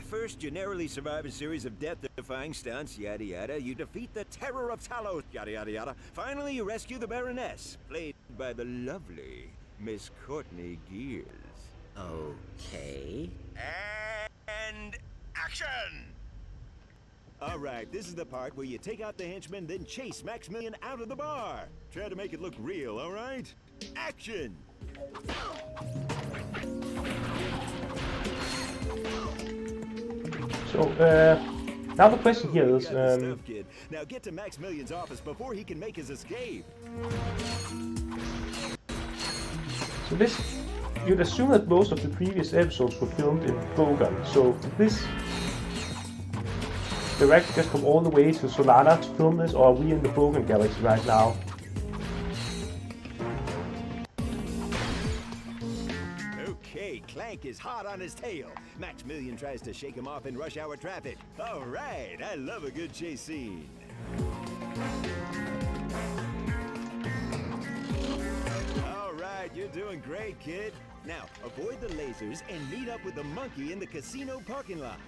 First, you narrowly survive a series of death-defying stunts, yada yada. You defeat the Terror of Talos, yada yada yada. Finally, you rescue the Baroness, played by the lovely Miss Courtney Gears. Okay. And action! All right, this is the part where you take out the henchman, then chase Maximilian out of the bar. Try to make it look real, all right? Action! So, now the question here is, now get to Maximilian's office before he can make his escape. So this, you'd assume that most of the previous episodes were filmed in Bogan. So did this director just come all the way to Solana to film this, or are we in the Bogan galaxy right now? Okay, Clank is hot on his tail. Maximilian tries to shake him off in rush hour traffic. All right, I love a good chase scene. All right, you're doing great, kid. Now, avoid the lasers and meet up with the monkey in the casino parking lot.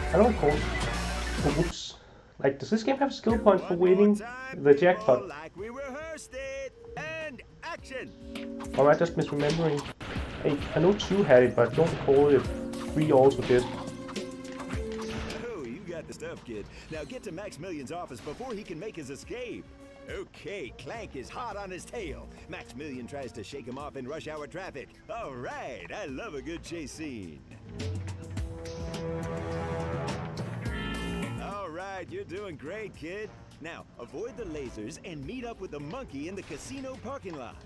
I don't recall. Oops. Like, does this game have skill points for winning the jackpot? Like we rehearsed it. And action. Or am I just misremembering? Hey, I know 2 had it, but I don't recall if 3 also did. Oh, you got the stuff, kid. Now get to Maximilian's office before he can make his escape. Okay, Clank is hot on his tail. Maximilian tries to shake him off in rush hour traffic. All right, I love a good chase scene. All right, you're doing great, kid. Now, avoid the lasers and meet up with the monkey in the casino parking lot.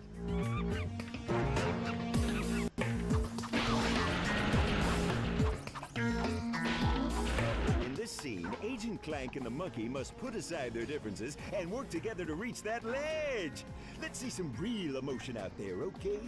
In this scene, Agent Clank and the monkey must put aside their differences and work together to reach that ledge. Let's see some real emotion out there, okay?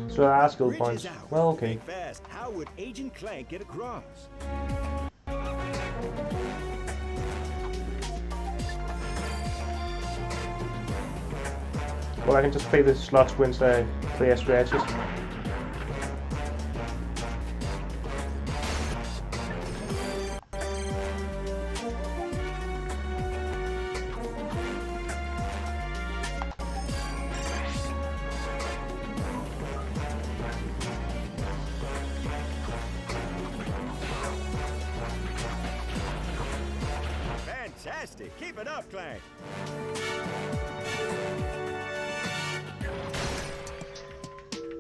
So I ask skill points. Well, okay. Think fast. How would Agent Clank get across? Well, I can just play the slots once I play as Ratchet. Fantastic! Keep it up, Clank!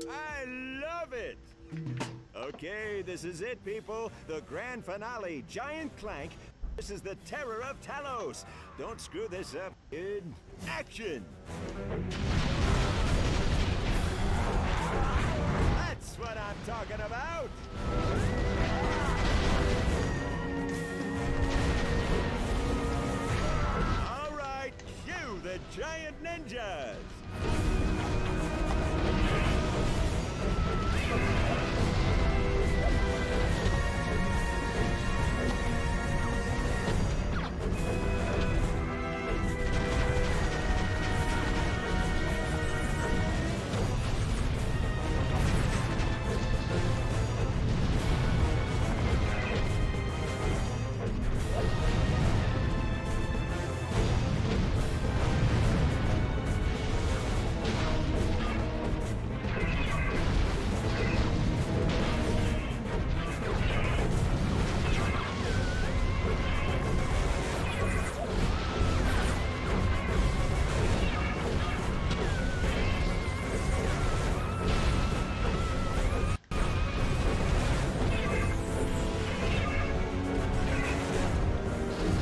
I love it! Okay, this is it, people. The grand finale. Giant Clank. This is the Terror of Talos. Don't screw this up, kid. Action! That's what I'm talking about! All right, cue the giant ninjas!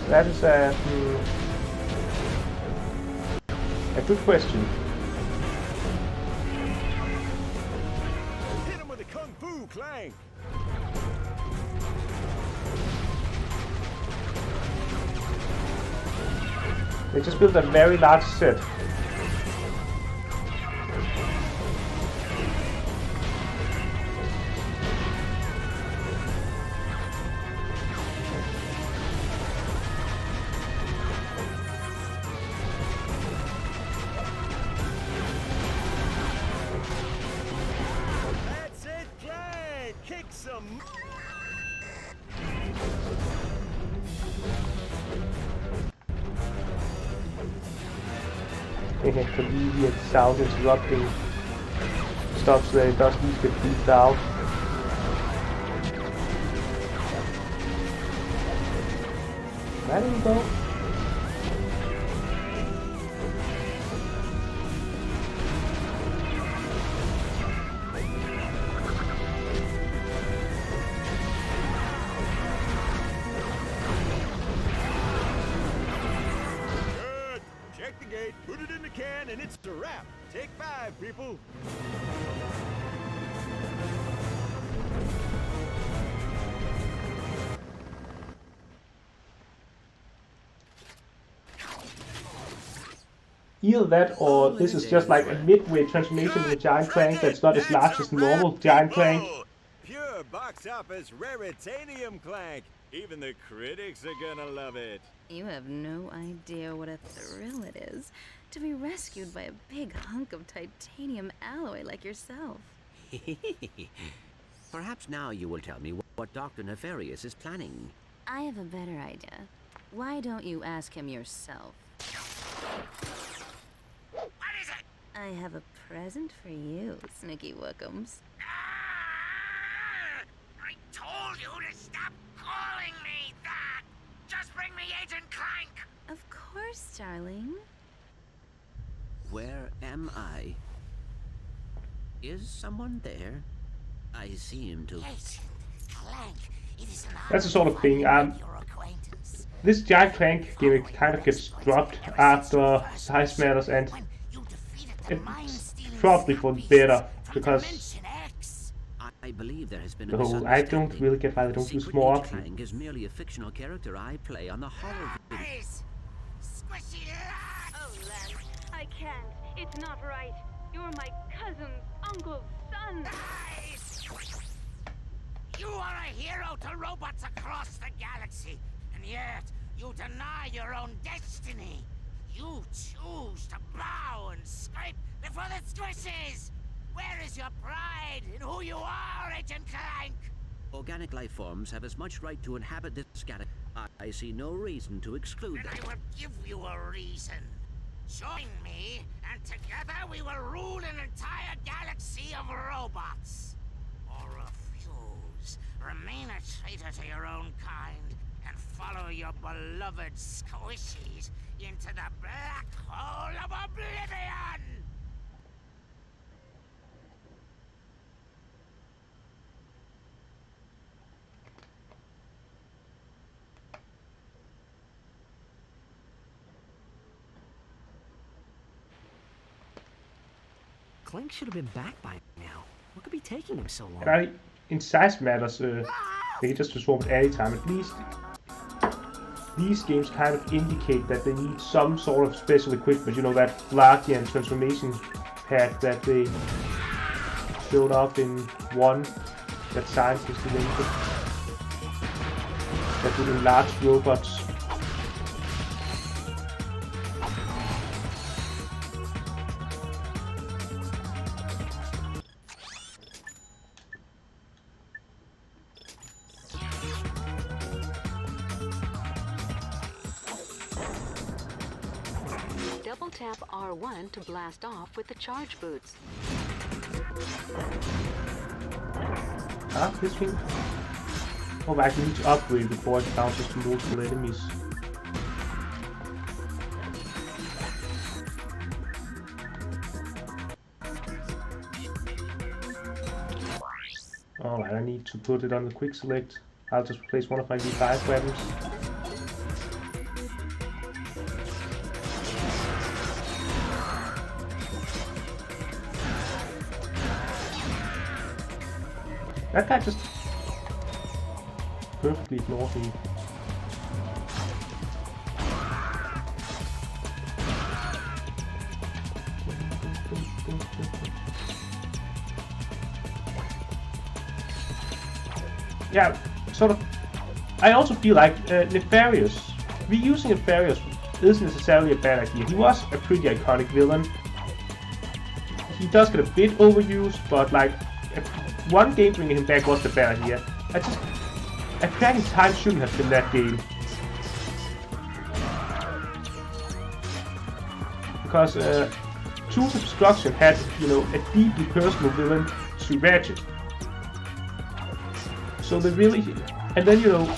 That is a good question. Hit him with a kung fu, Clank! They just built a very large set. That's it, Clank! Kick some... Convenient sound interrupting stuff so that it doesn't get beeped out. There we go. Good! Check the gate, put it in the can, and it's a wrap. Take 5, people. Either that or this is just like a midway transformation of a giant Clank that's not as large as normal giant Clank. Pure box office raritanium, Clank. Even the critics are gonna love it. You have no idea what a thrill it is to be rescued by a big hunk of titanium alloy like yourself. Perhaps now you will tell me what Dr. Nefarious is planning. I have a better idea. Why don't you ask him yourself? What is it? I have a present for you, Snicky Wookums. I told you to stop calling me that! Just bring me Agent Clank! Of course, darling. Where am I? Is someone there? I seem to... Agent Clank, it is an That's the sort of thing. your acquaintance. This giant Clank gimmick kind of gets dropped after Size Matters, and it's probably for the better, because I believe there has been the whole, I don't really get why they don't use more often. Clank is merely a fictional character I play on the horror video. Squishy Oh, Len, I can't. It's not right. You're my cousin's uncle's son. You are a hero to robots across the galaxy, and yet you deny your own destiny. You choose to bow and scrape before the squishies. Where is your pride in who you are, Agent Clank? Organic life forms have as much right to inhabit this galaxy. I see no reason to exclude them. Then I will give you a reason. Join me, and together we will rule an entire galaxy of robots. Or refuse. Remain a traitor to your own kind, and follow your beloved squishies into the black hole of oblivion! Clank should have been back by now. What could be taking him so long? And in Size Matters, they can just transform at any time. At least these games kind of indicate that they need some sort of special equipment. You know, that Largian transformation pack that they showed off in 1, that scientist invented, that would enlarge robots. Double tap R1 to blast off with the charge boots. Ah, this thing. Oh, I actually need to upgrade before it bounces to multiple enemies. Alright, I need to put it on the quick select. I'll just replace one of my V5 weapons. That guy just perfectly ignored me. Yeah, sort of. I also feel like Nefarious, reusing Nefarious isn't necessarily a bad idea. He was a pretty iconic villain. He does get a bit overused, but like one game bringing him back was the bad idea. A Clank in Time shouldn't have been that game. Because Tools of Destruction had, you know, a deeply personal villain to Ratchet. So they really, and then, you know,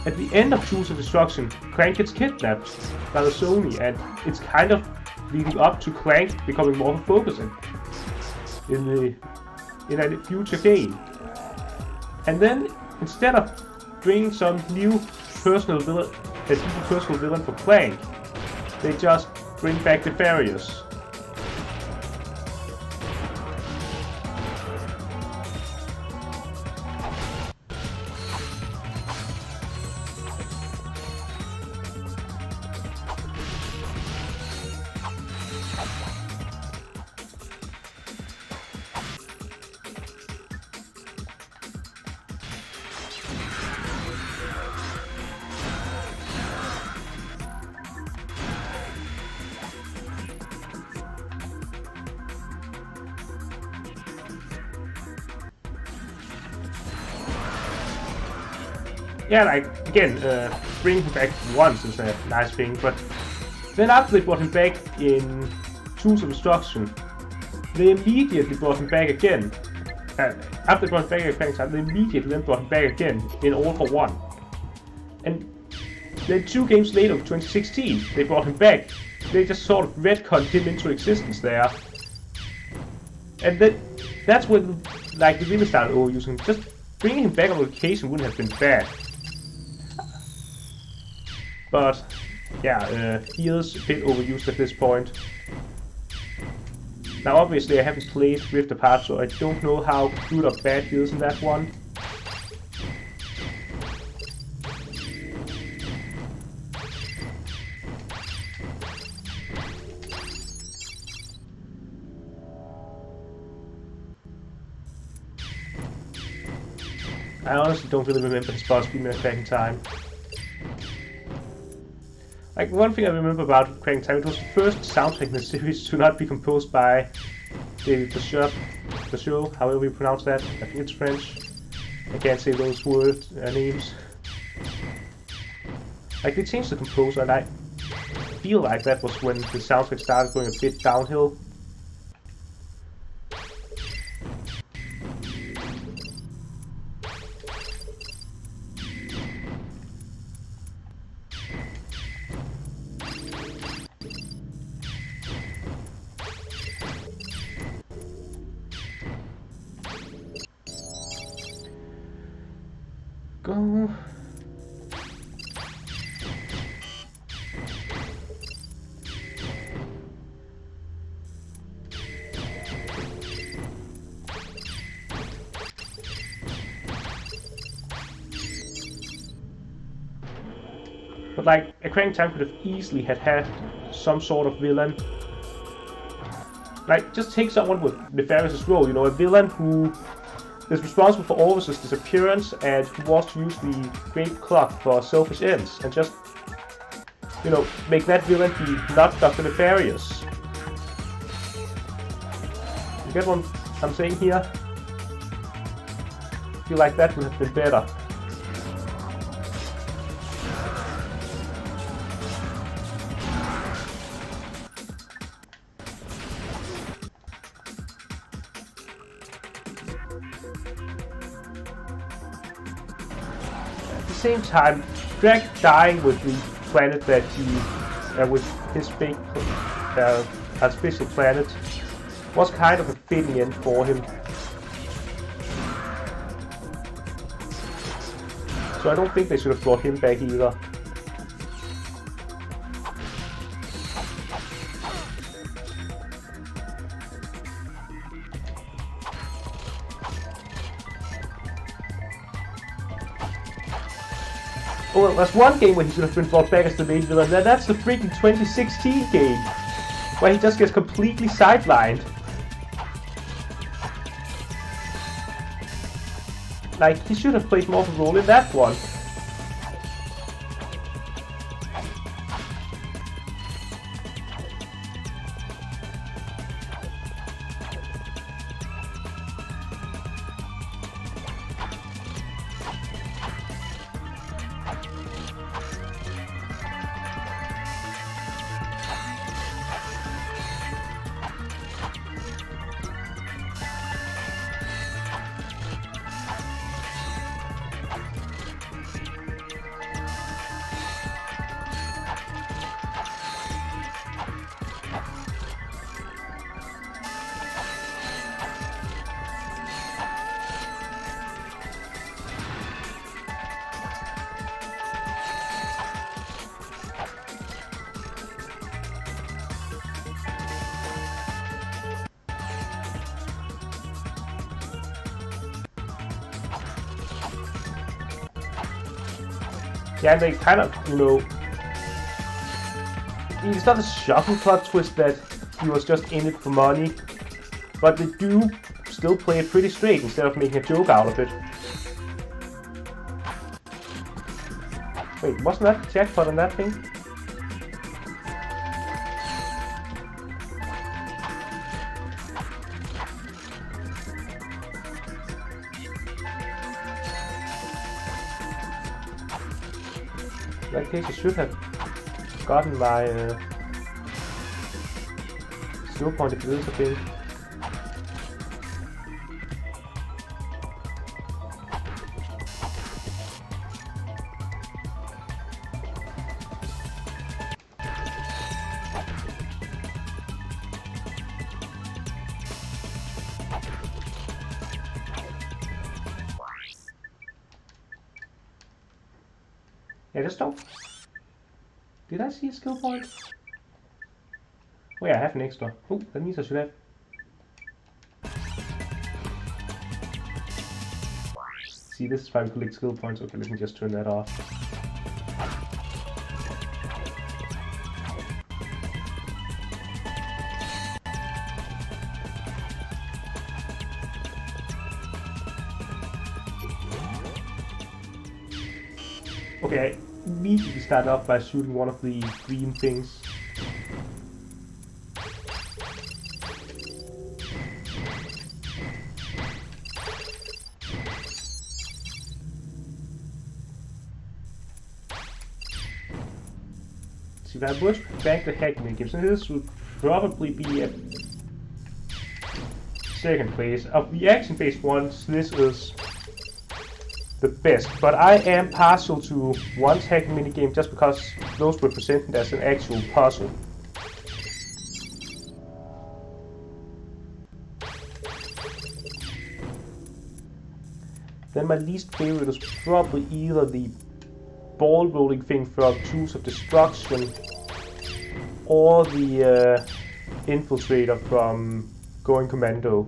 at the end of Tools of Destruction, Clank gets kidnapped by the Sony, and it's kind of leading up to Clank becoming more of a focus in a future game. And then, instead of bringing some new personal villain for Clank, they just bring back Nefarious. Yeah, like, again, bringing him back once is a nice thing, but then after they brought him back in Tools of Destruction, they immediately brought him back again. After they brought him back again, they immediately then brought him back again in All for One. And then 2 games later, 2016, they brought him back. They just sort of retconned him into existence there. And then that's when, like, the villain started overusing him. Just bringing him back on location wouldn't have been bad. But, yeah, he is a bit overused at this point. Now, obviously, I haven't played Rift Apart, so I don't know how good or bad he is in that one. I honestly don't really remember his boss being back in time. Like, one thing I remember about Clank Time, it was the first soundtrack in the series to not be composed by David Bashir, however you pronounce that. I think it's French. I can't say those words, names. Like, they changed the composer, and I feel like that was when the soundtrack started going a bit downhill. Go. But like, a Clank Time could have easily had some sort of villain. Like, just take someone with Nefarious' role, you know, a villain who is responsible for Orvis's disappearance and who wants to use the Great Clock for selfish ends, and just, you know, make that villain be not Dr. Nefarious. You get what I'm saying here? I feel like that would have been better. Same time, Drag dying with the planet that he, with his big artificial planet, was kind of a fitting end for him. So I don't think they should have brought him back either. Well, there's one game where he should have been brought back as the main villain, and that's the freaking 2016 game, where he just gets completely sidelined. Like, he should have played more of a role in that one. Yeah, they kind of, you know, it's not a shocking plot twist that he was just in it for money, but they do still play it pretty straight instead of making a joke out of it. Wait, wasn't that the jackpot on that thing? In that case, I should have gotten my skill point if it is a thing. Yeah, just don't. Did I see a skill point? Oh yeah, I have an extra. Oh, that means I should have. See, this is why we collect skill points. Okay, let me just turn that off. Okay, I immediately start off by shooting one of the green things. See, if I was back the hack games, and this would probably be at second place. Of the action-based ones, this is the best, but I am partial to one tag minigame just because those were presented as an actual puzzle. Then my least favorite is probably either the ball rolling thing from Tools of Destruction or the infiltrator from Going Commando.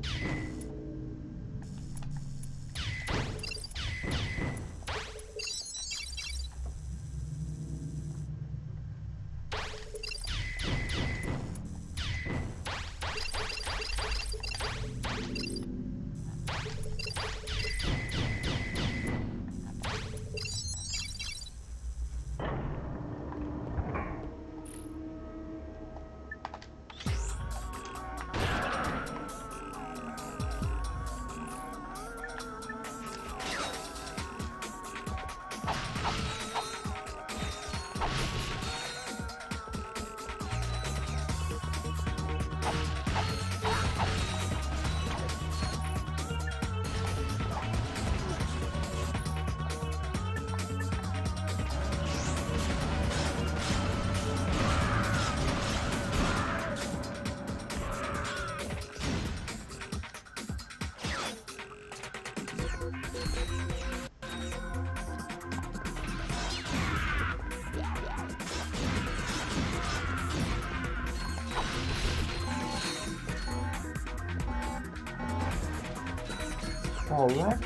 Alright,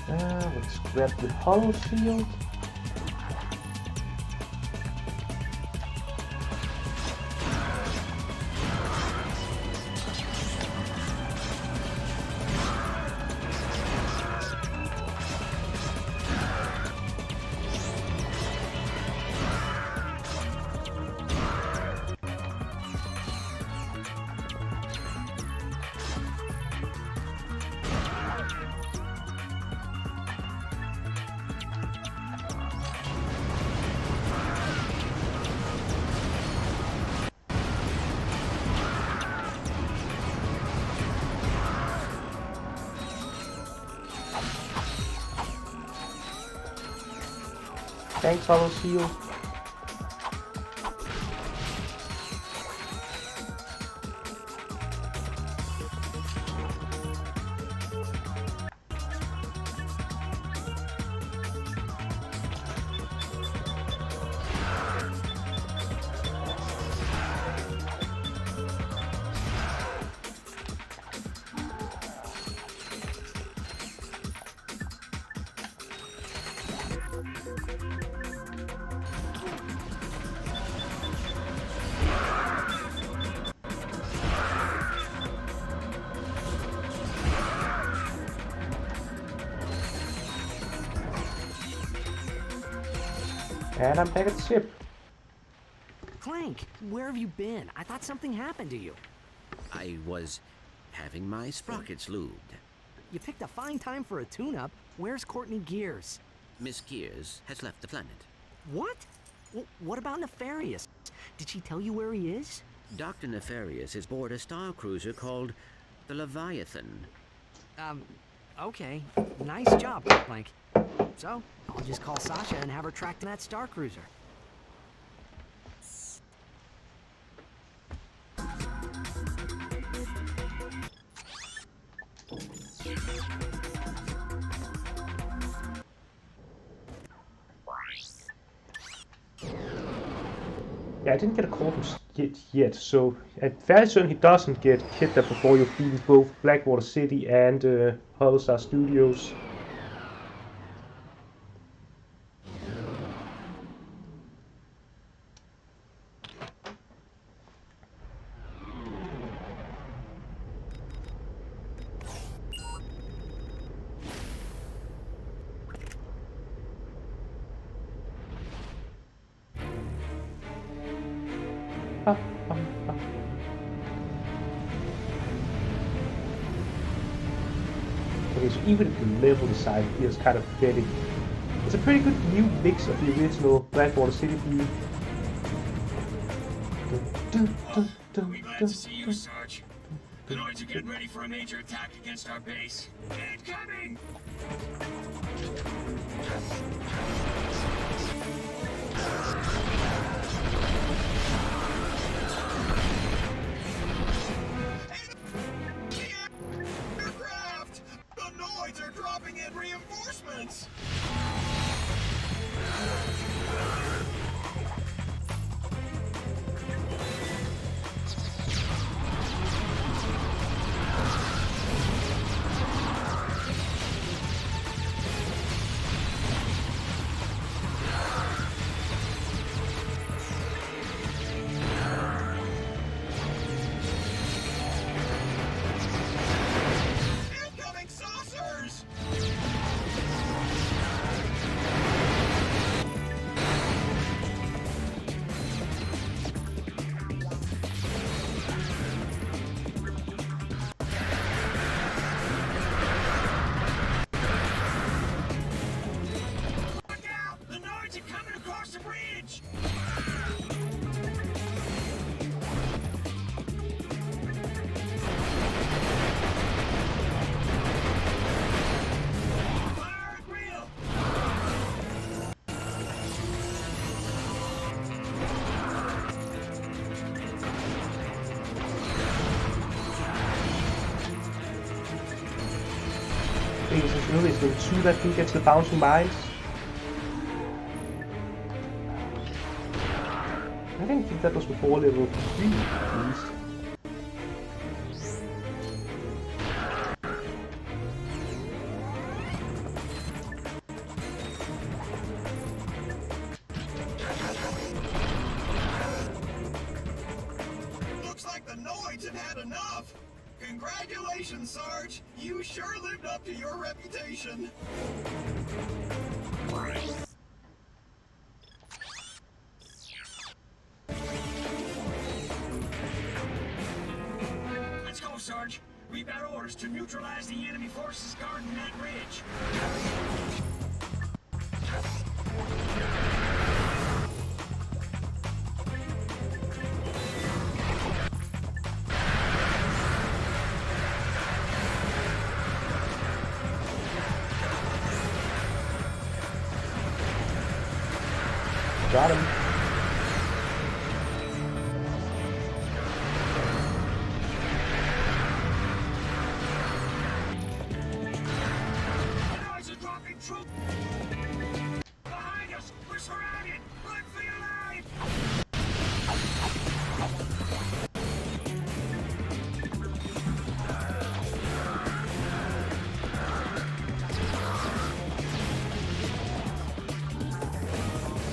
Let's grab the hull shield. Thanks, Hollow Shield. And I'm back at the ship. Clank, where have you been? I thought something happened to you. I was having my sprockets lubed. You picked a fine time for a tune-up. Where's Courtney Gears? Miss Gears has left the planet. What? What about Nefarious? Did she tell you where he is? Dr. Nefarious is aboard a star cruiser called the Leviathan. Okay. Nice job, Clank. So, I'll just call Sasha and have her track to that star cruiser. Yeah, I didn't get a call from Skid yet, so I'm fairly certain he doesn't get kidnapped before you've beaten both Blackwater City and Holostar Studios. Okay, so even if the level design feels kind of pathetic, it's a pretty good new mix of the original Blackwater City theme. We're glad to see you, Sarge. The Noids are getting ready for a major attack against our base. Incoming! Aircraft! The Noids are dropping in reinforcements! Is the 2 that can get the bouncing mines? I didn't think that was before level 3 at least. I've had enough. Congratulations, Sarge. You sure lived up to your reputation. Let's go, Sarge. We've got orders to neutralize the enemy forces guarding that ridge. Got him. Allies are dropping troops. Behind us, we're surrounded. Run for your life.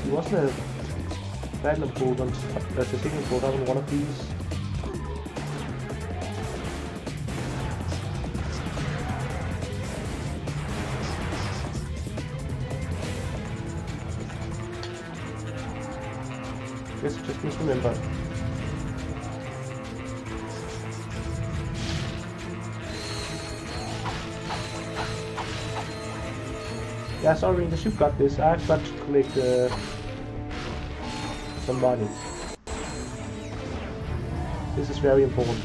There wasn't a platinum boat on a single boat on one of these. Guess just misremembered. Yeah, sorry, the ship got this. I've got to collect some money. This is very important.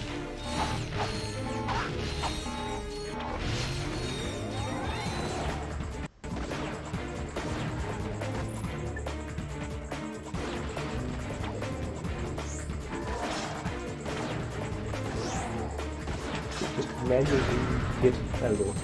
Just manually hit. There we go.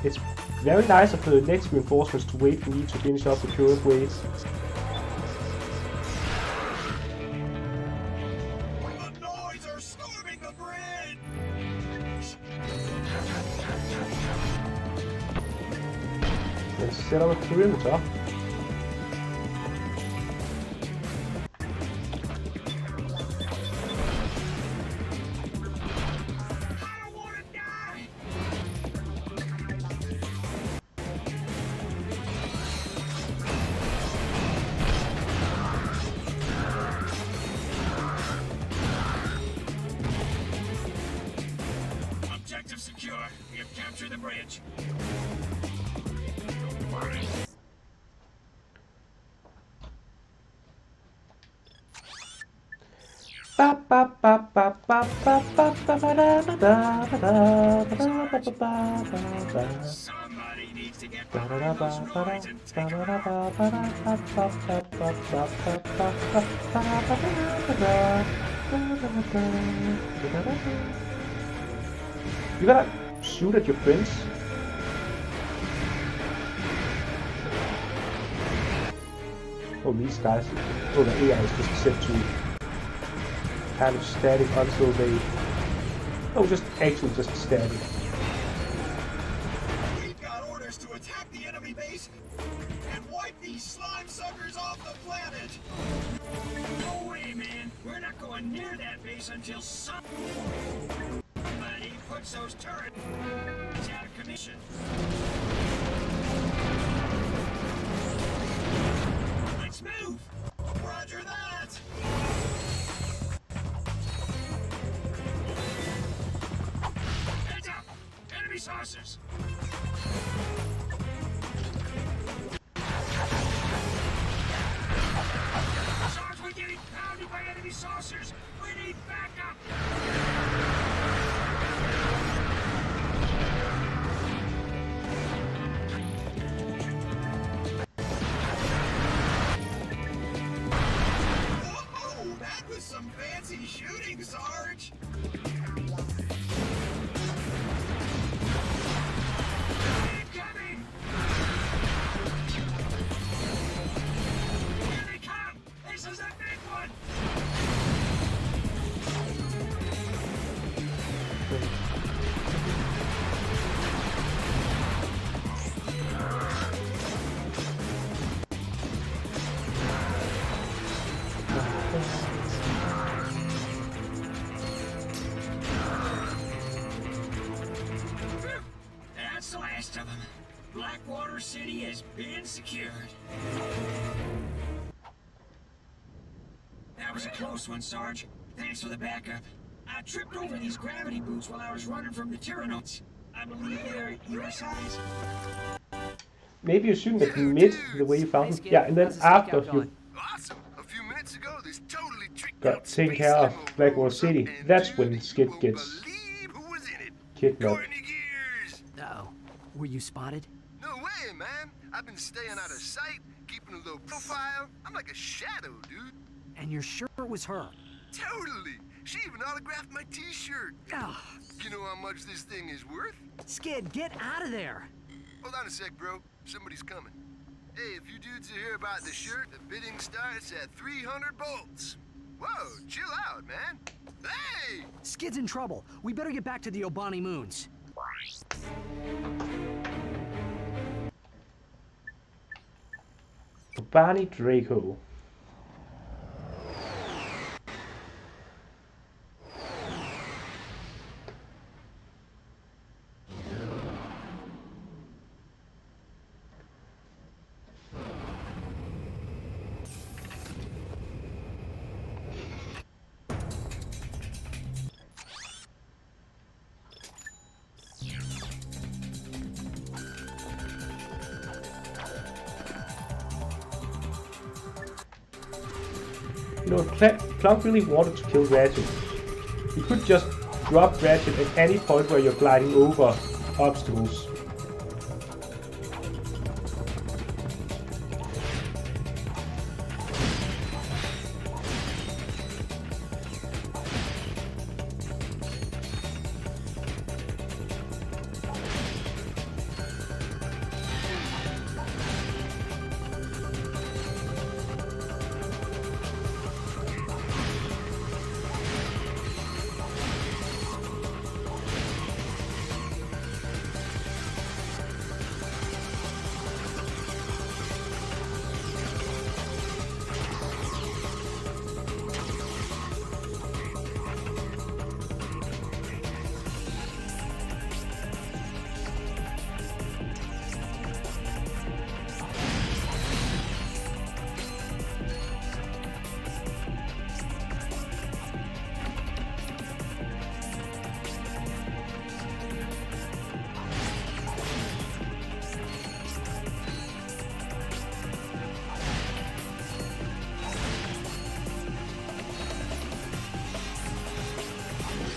It's very nice of the next reinforcements to wait for me to finish up the current wave. The Noids are storming the bridge. Let's set up a perimeter. Objective secure. We have captured the bridge. Somebody needs to get behind those Noids and take them out. You gotta shoot at your friends. Oh, these guys. Oh, the AI is just set to kind of static until they... Oh, just actually just static. We've got orders to attack the enemy base and wipe these slime suckers off the planet. No way, man. We're not going near that base until somebody puts those turrets out of commission. Let's move. Roger that. Heads up. Enemy saucers. Sarge, we're getting pounded by enemy saucers. We need backup. Whoa, that was some fancy shooting, Sarge. Blackwater City has been secured. That was a close one, Sarge. Thanks for the backup. I tripped over these gravity boots while I was running from the Tyrannosaurs. I believe they're your size. Maybe you shouldn't admit the way you found them. Yeah, and then after you Awesome. A few minutes ago, this totally tricked got taken care of Blackwater City, that's when Skid gets kidnapped. Uh-oh. Were you spotted? No way, man. I've been staying out of sight, keeping a low profile. I'm like a shadow, dude. And you're sure it was her? Totally. She even autographed my t-shirt. Ugh. You know how much this thing is worth? Skid, get out of there. Hold on a sec, bro. Somebody's coming. Hey, if you dudes are here about the shirt, the bidding starts at 300 bolts. Whoa, chill out, man. Hey! Skid's in trouble. We better get back to the Obani Moons. Barney Draco. You know, Clank really wanted to kill Ratchet. You could just drop Ratchet at any point where you're gliding over obstacles.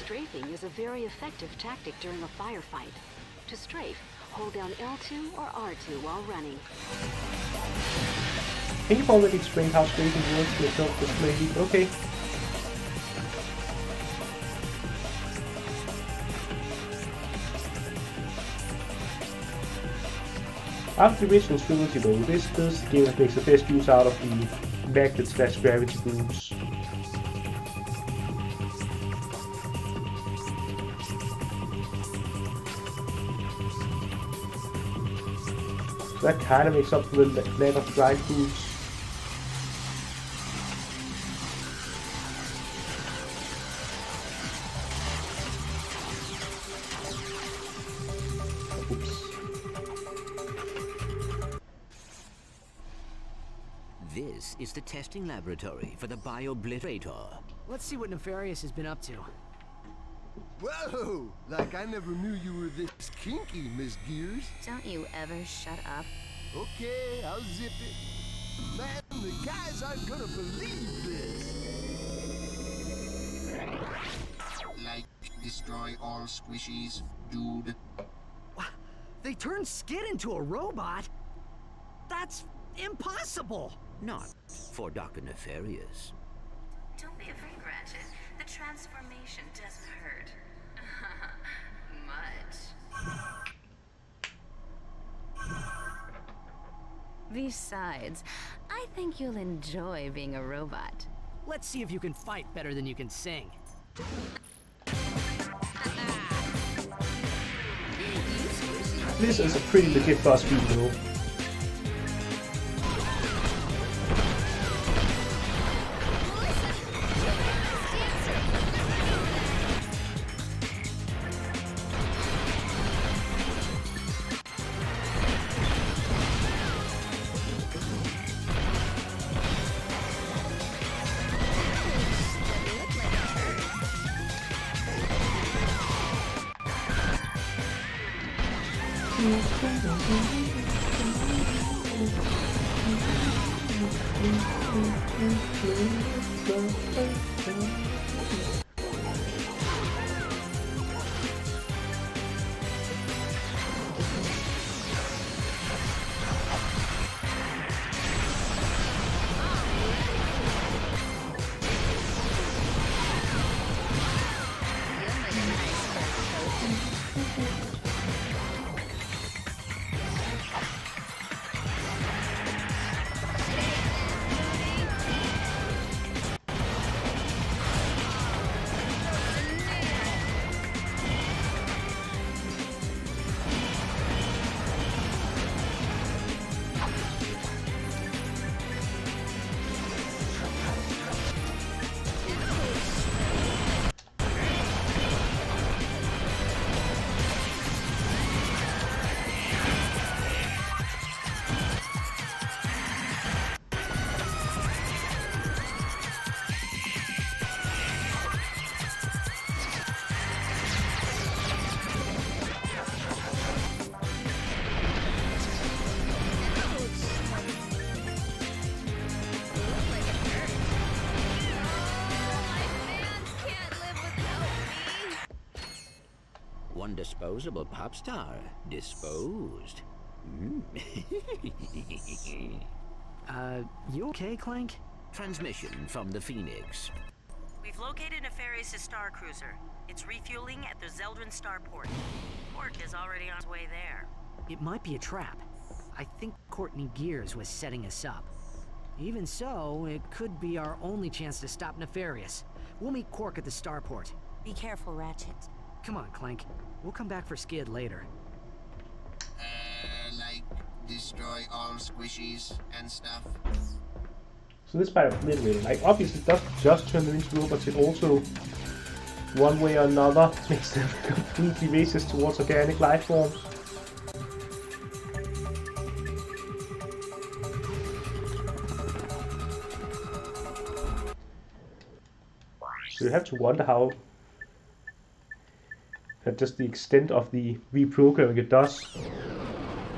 Strafing is a very effective tactic during a firefight. To strafe, hold down L2 or R2 while running. I think you've already explained how strafing works yourself, just maybe. Okay. After the original trilogy though, this is the game that makes the best use out of the magnet/gravity boots. So that kind of makes up for the lack of glide boots. This is the testing laboratory for the Biobliterator. Let's see what Nefarious has been up to. Whoa! Like I never knew you were this kinky, Miss Gears. Don't you ever shut up. Okay, I'll zip it. Man, the guys aren't gonna believe this. Like, destroy all squishies, dude. They turned Skid into a robot? That's impossible! Not for Dr. Nefarious. Don't be afraid, Ratchet. The transformation doesn't hurt. Much. Besides, I think you'll enjoy being a robot. Let's see if you can fight better than you can sing. This is a pretty legit boss beat though. One disposable pop star disposed. You okay, Clank? Transmission from the Phoenix. We've located Nefarious' star cruiser. It's refueling at the Zeldrin starport. Quark is already on his way there. It might be a trap. I think Courtney Gears was setting us up. Even so, it could be our only chance to stop Nefarious. We'll meet Quark at the starport. Be careful, Ratchet. Come on, Clank. We'll come back for Skid later. Like destroy all squishies and stuff. So this by obliterating, like obviously it doesn't just turn them into robots, it also, one way or another, makes them completely racist towards organic life forms. So you have to wonder how, just the extent of the reprogramming it does.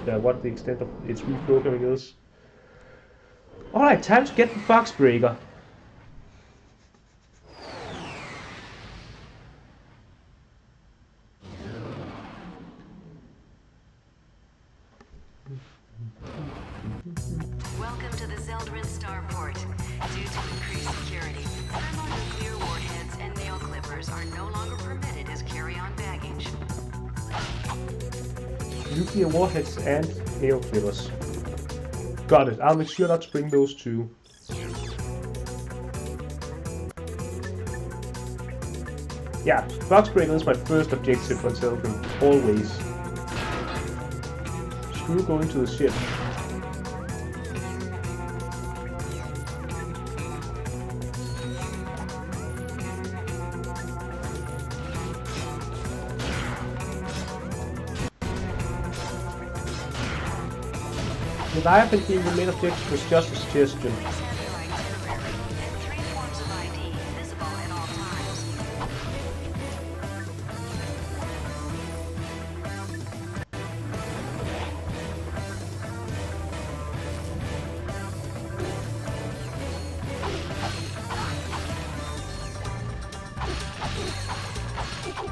Yeah, what the extent of its reprogramming is. Alright, time to get the box breaker. Welcome to the Zeldrin starport. Due to increased security, thermonuclear warheads and nail clippers are no longer permitted as carry-on baggage. Nuclear warheads and nail clippers. Got it. I'll make sure not to bring those two. Yeah, box breaker is my first objective on Zeldrin. Always. Screw going to the ship. I have been being the main objective was just a suggestion.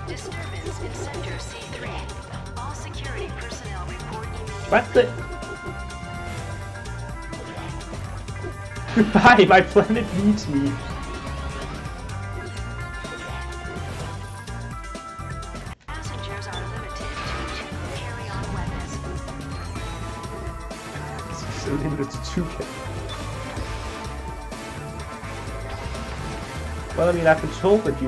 Disturbance in Sector C3. All security personnel report immediately. What the? Goodbye, my planet needs me. Passengers are limited to 2 carry-on weapons. So limited to 2 Well, I mean, I've been told that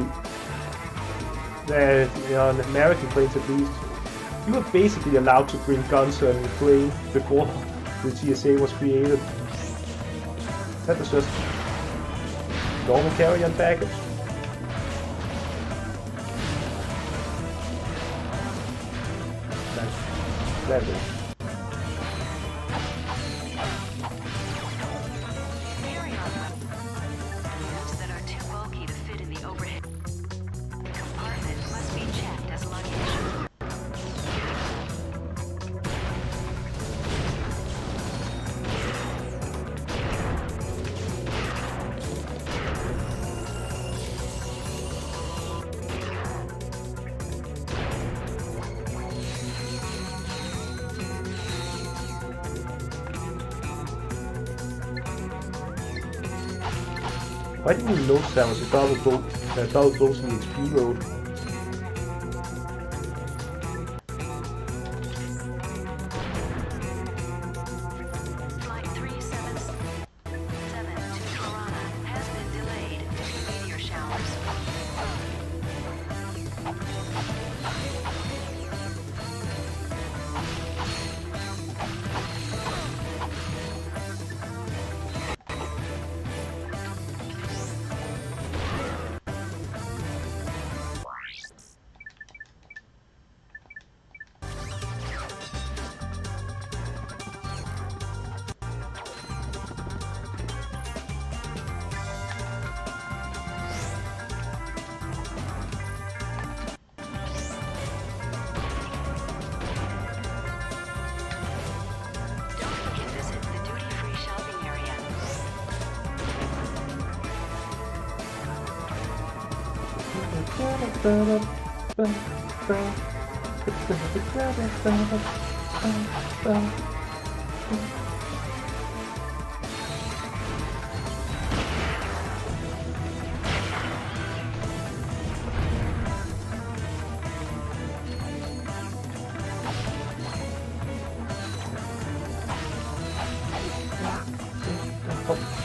on American planes at least, you were basically allowed to bring guns on the plane before the TSA was created. That was just normal carry-on baggage. Nice. That is. Items that are too bulky to fit in the overhead compartment must be checked as luggage. I didn't even notice there was a double boost in the XP road. Flight 377 to Tirana has been delayed due to meteor showers.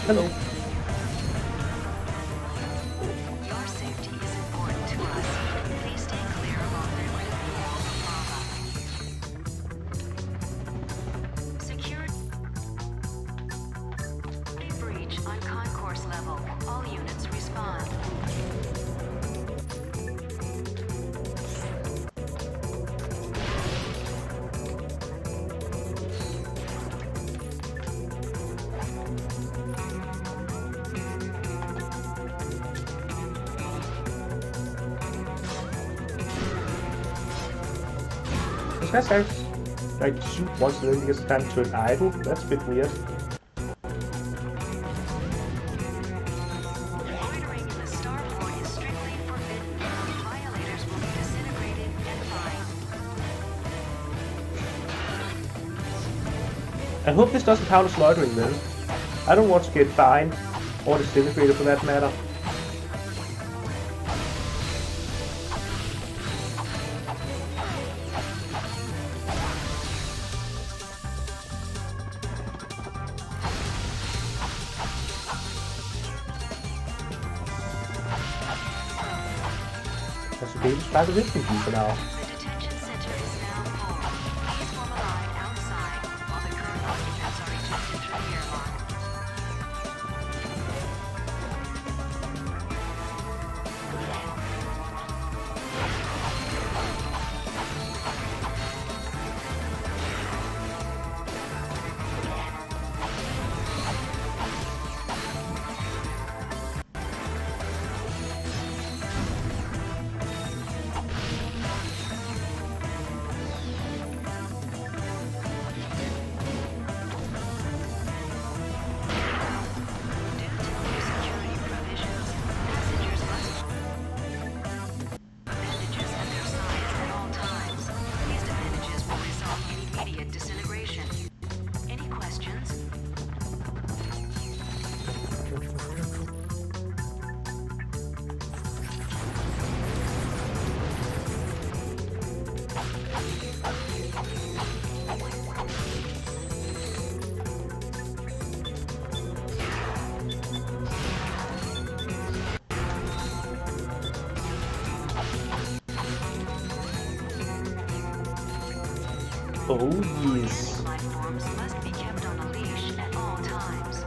Hello. Your safety is important to us. Please stay clear along the critical walls of lava. Security breach on concourse level. All units respond. This guy's like shoot once and then he gets time to an idle. That's a bit weird. Loitering in the starport is strictly forbidden. Violators will be disintegrated and fined. I hope this doesn't count as loitering then. I don't want to get fined or disintegrated for that matter. That's a baby try the lifting key for now. The detention center is now full. Please form a line outside while the current occupants are ejected through the airlock. Oh yes. Platforms must be kept on a leash at all times.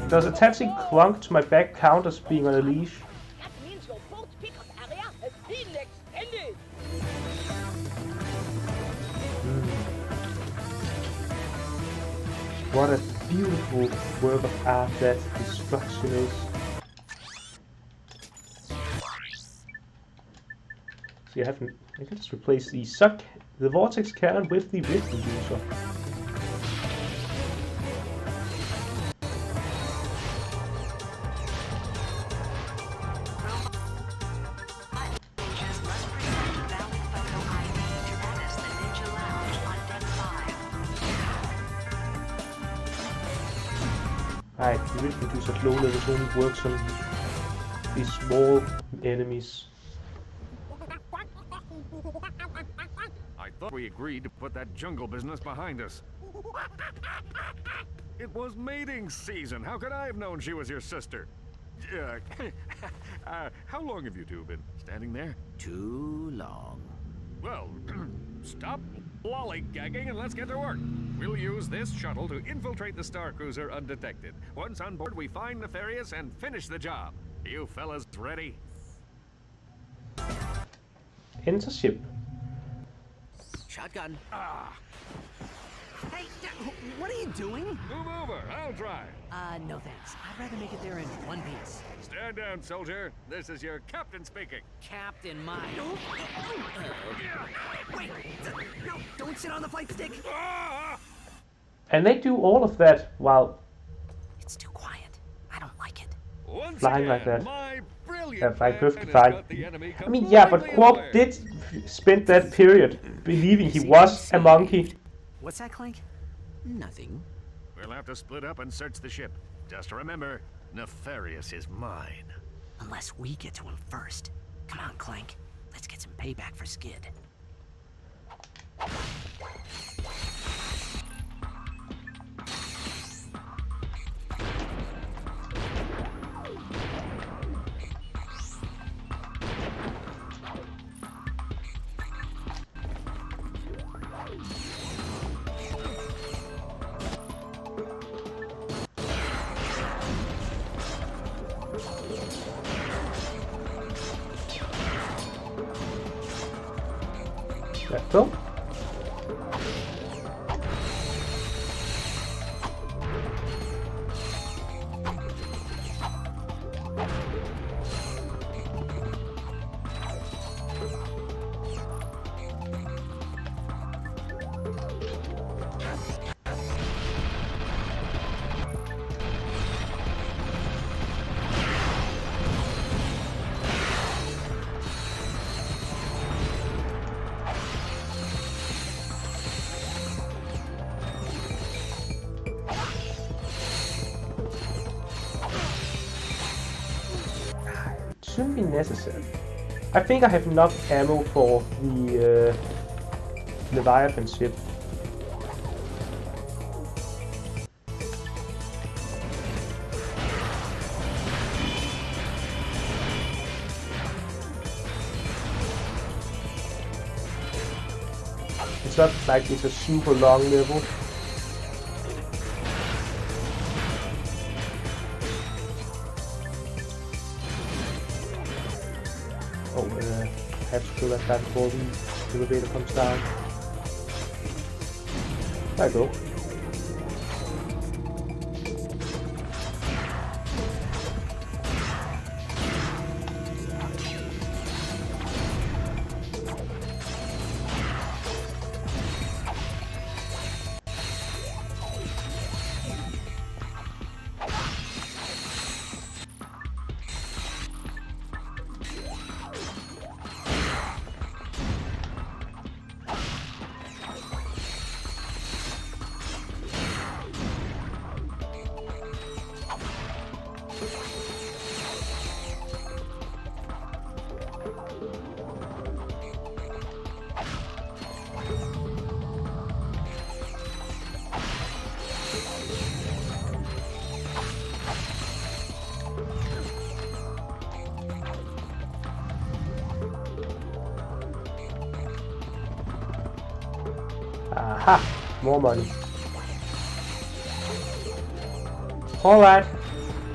Does attaching Clank to my back count as being on a leash? That means your boat's pickup area has been extended. What a beautiful work of art that destruction is. See, I can just replace the vortex cannon with the rift inducer. Alright, you really can do such low levels only works on these small enemies. I thought we agreed to put that jungle business behind us. It was mating season. How could I have known she was your sister? How long have you two been standing there? Too long. Well, stop lollygagging and let's get to work. We'll use this shuttle to infiltrate the Star Cruiser undetected. Once on board, we find Nefarious and finish the job. You fellas ready? Enter ship. Shotgun. Hey, what are you doing? Move over, I'll drive. No thanks. I'd rather make it there in one piece. Stand down, soldier. This is your captain speaking. Captain, my... Wait! No, don't sit on the flight stick! And they do all of that while... It's too quiet. I don't like it. Once flying again, like that. my brilliant Yeah, flying plan perfectly has fine. got the enemy I mean, yeah, but completely Quark away. did spend that period believing he was a monkey. What's that, Clank? Nothing. We'll have to split up and search the ship. Just remember, Nefarious is mine. Unless we get to him first. Come on, Clank. Let's get some payback for Skid. Let's go. Shouldn't be necessary. I think I have enough ammo for the Leviathan ship. It's not like it's a super long level. I have to kill that guy before the elevator comes down. There I go. Aha! More money. Alright,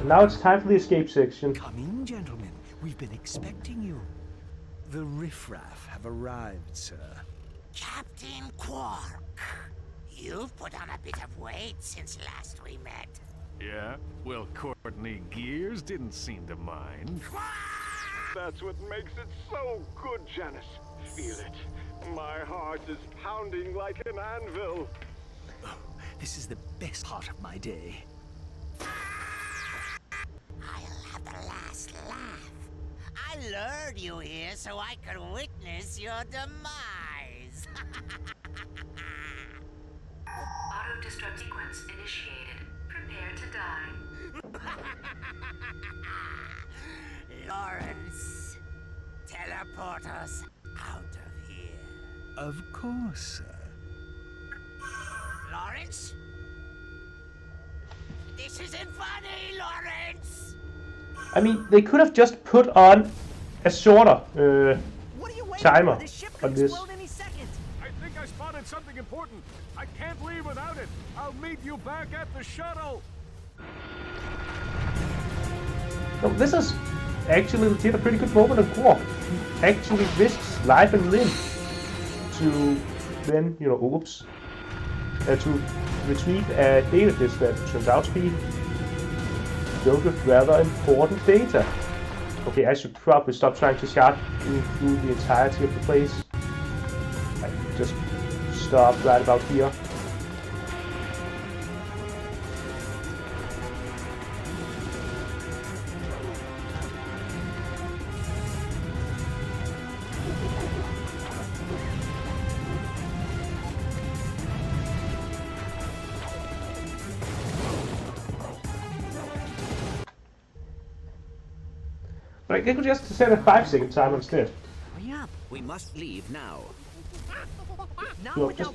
now it's time for the escape section. Come in, gentlemen. We've been expecting you. The riffraff have arrived, sir. Captain Quark, you've put on a bit of weight since last we met. Yeah? Well, Courtney Gears didn't seem to mind. That's what makes it so good, Janice. Feel it. My heart is pounding like an anvil. Oh, this is the best part of my day. I'll have the last laugh. I lured you here so I could witness your demise. Auto-destruct sequence initiated. Prepare to die. Lawrence, teleport us out of here. Of course, sir. Lawrence? This isn't funny, Lawrence! I mean, they could have just put on a shorter timer on this. I think I spotted something important. I can't leave without it. I'll meet you back at the shuttle. No, this is actually legit a pretty good moment of Quark. He actually risks life and limb to then, you know, to retrieve a data disk that turns out to be filled with rather important data. Okay, I should probably stop trying to shard through the entirety of the place. I just stop right about here. Like, they could just set a 5-second timer instead. Hurry up. We must leave now. So just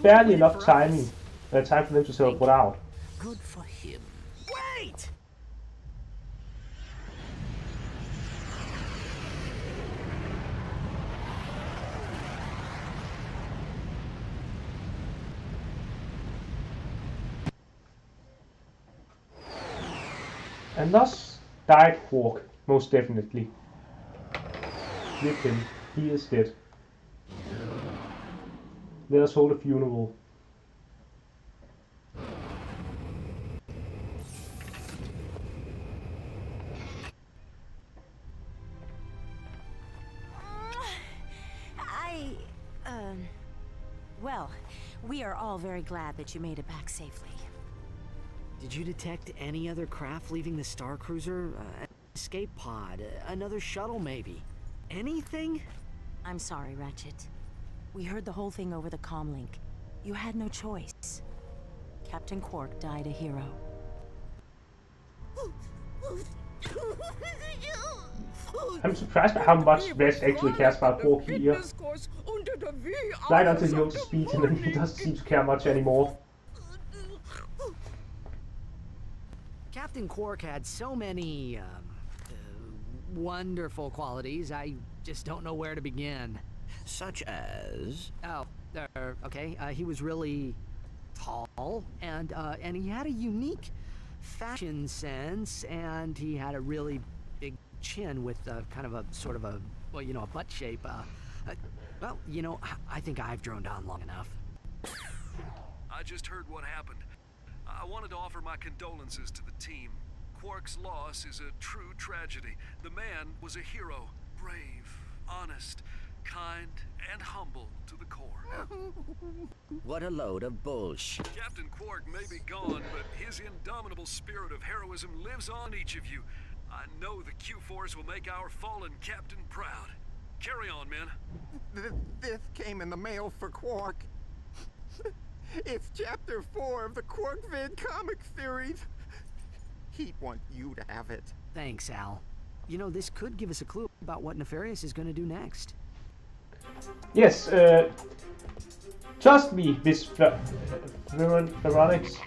barely enough time for them to teleport out. Good for him. Wait! And thus died Quark, most definitely. Rip him, he is dead. Let us hold a funeral. Well, we are all very glad that you made it back safely. Did you detect any other craft leaving the Star Cruiser? An escape pod? Another shuttle, maybe? Anything? I'm sorry, Ratchet. We heard the whole thing over the comlink. You had no choice. Captain Quark died a hero. I'm surprised by how much Rex actually cares about Quark here. Right until he goes to speed and then he doesn't seem to care much anymore. Captain Quark had so many, wonderful qualities, I just don't know where to begin. Such as? Oh, okay, he was really tall, and he had a unique fashion sense, and he had a really big chin with kind of a sort of a, well, you know, a butt shape. Well, you know, I think I've droned on long enough. I just heard what happened. I wanted to offer my condolences to the team. Quark's loss is a true tragedy. The man was a hero, brave, honest, kind, and humble to the core. What a load of bullshit. Captain Quark may be gone, but his indomitable spirit of heroism lives on each of you. I know the Q-Force will make our fallen captain proud. Carry on, men. This came in the mail for Quark. It's Chapter 4 of the Quarkvid comic series. He'd want you to have it. Thanks, Al. You know, this could give us a clue about what Nefarious is going to do next. Yes, trust me, Miss Veronix.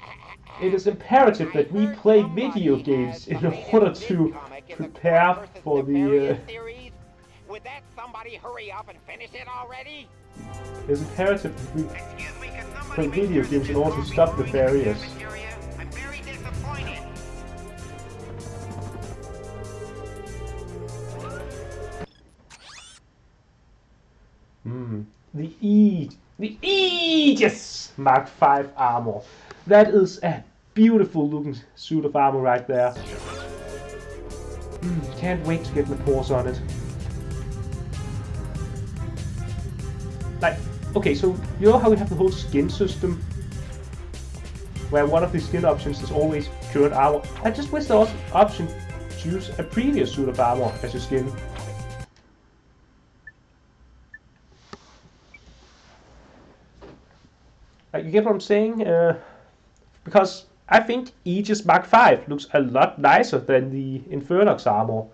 It is imperative that we play video games in order to prepare for the... Would that somebody hurry up and finish it already? It's imperative that we play video games in order to stop the barriers. I'm very disappointed. The Aegis Mark V armor. That is a beautiful looking suit of armor right there. Can't wait to get my paws on it. Like, okay, so you know how we have the whole skin system? Where one of the skin options is always current armor. I just wish there was an option to use a previous suit of armor as your skin. Like, you get what I'm saying? Because I think Aegis Mark V looks a lot nicer than the Infernox armor,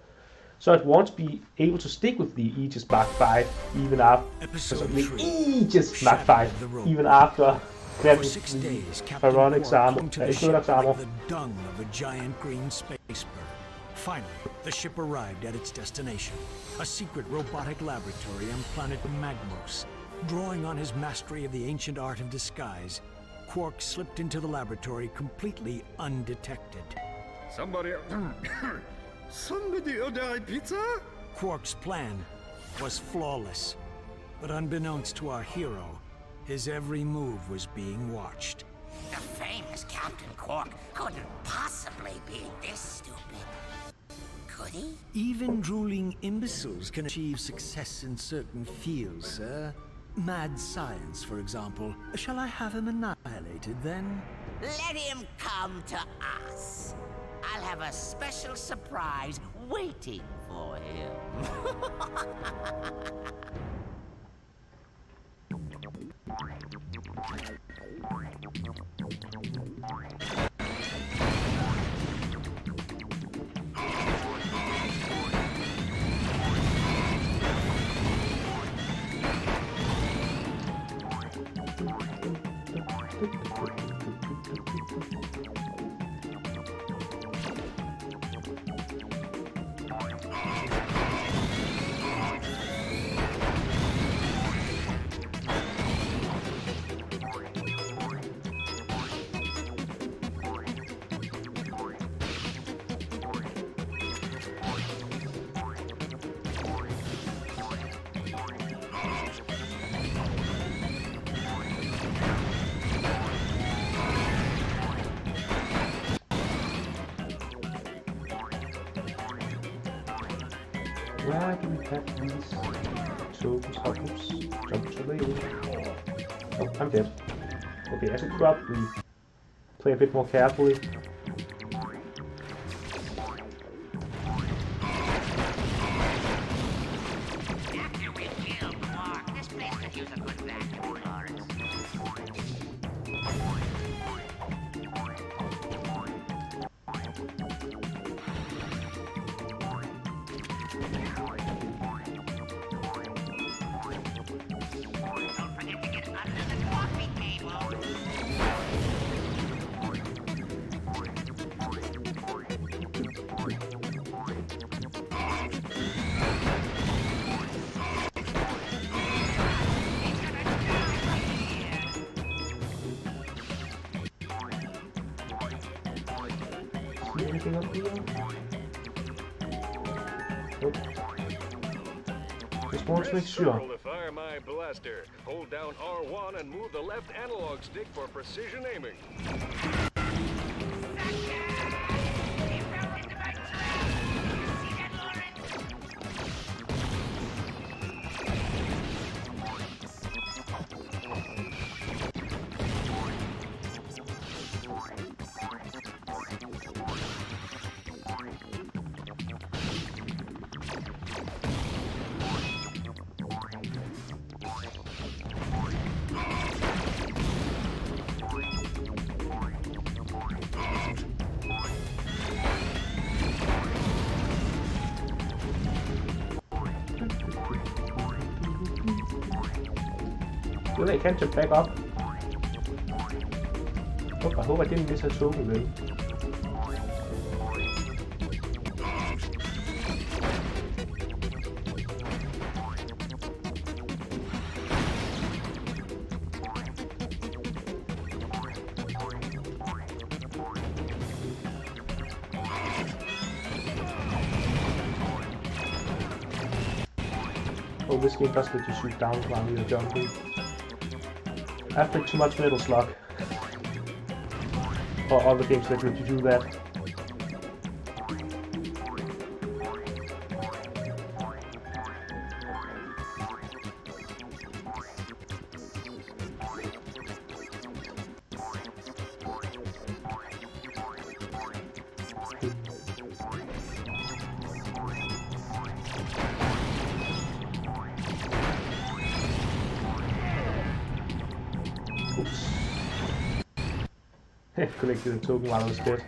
so it won't be able to stick with the Aegis Mark V even after the Aegis Mark V even after getting the Infernox armor. Infernox armor. The dung of a giant green space bird. Finally, the ship arrived at its destination, a secret robotic laboratory on planet Magmos. Drawing on his mastery of the ancient art of disguise, Quark slipped into the laboratory completely undetected. Somebody order pizza? Quark's plan was flawless, but unbeknownst to our hero, his every move was being watched. The famous Captain Quark couldn't possibly be this stupid. Could he? Even drooling imbeciles can achieve success in certain fields, sir. Mad science, for example. Shall I have him annihilated, then? Let him come to us. I'll have a special surprise waiting for him. Where do we have these tokens? Oops, jump too late. Oh, I'm dead. Okay, I should probably play a bit more carefully. Anything up here? Nope. Just want to make sure. To fire my blaster, hold down R1 and move the left analog stick for precision aiming. Well, I can't jump back up. Oh, I hope I didn't miss a token then. Oh, this game does let you shoot down while you're jumping. I've played too much Metal Slug. Or other games that let you do that. Collected a token while I was dead.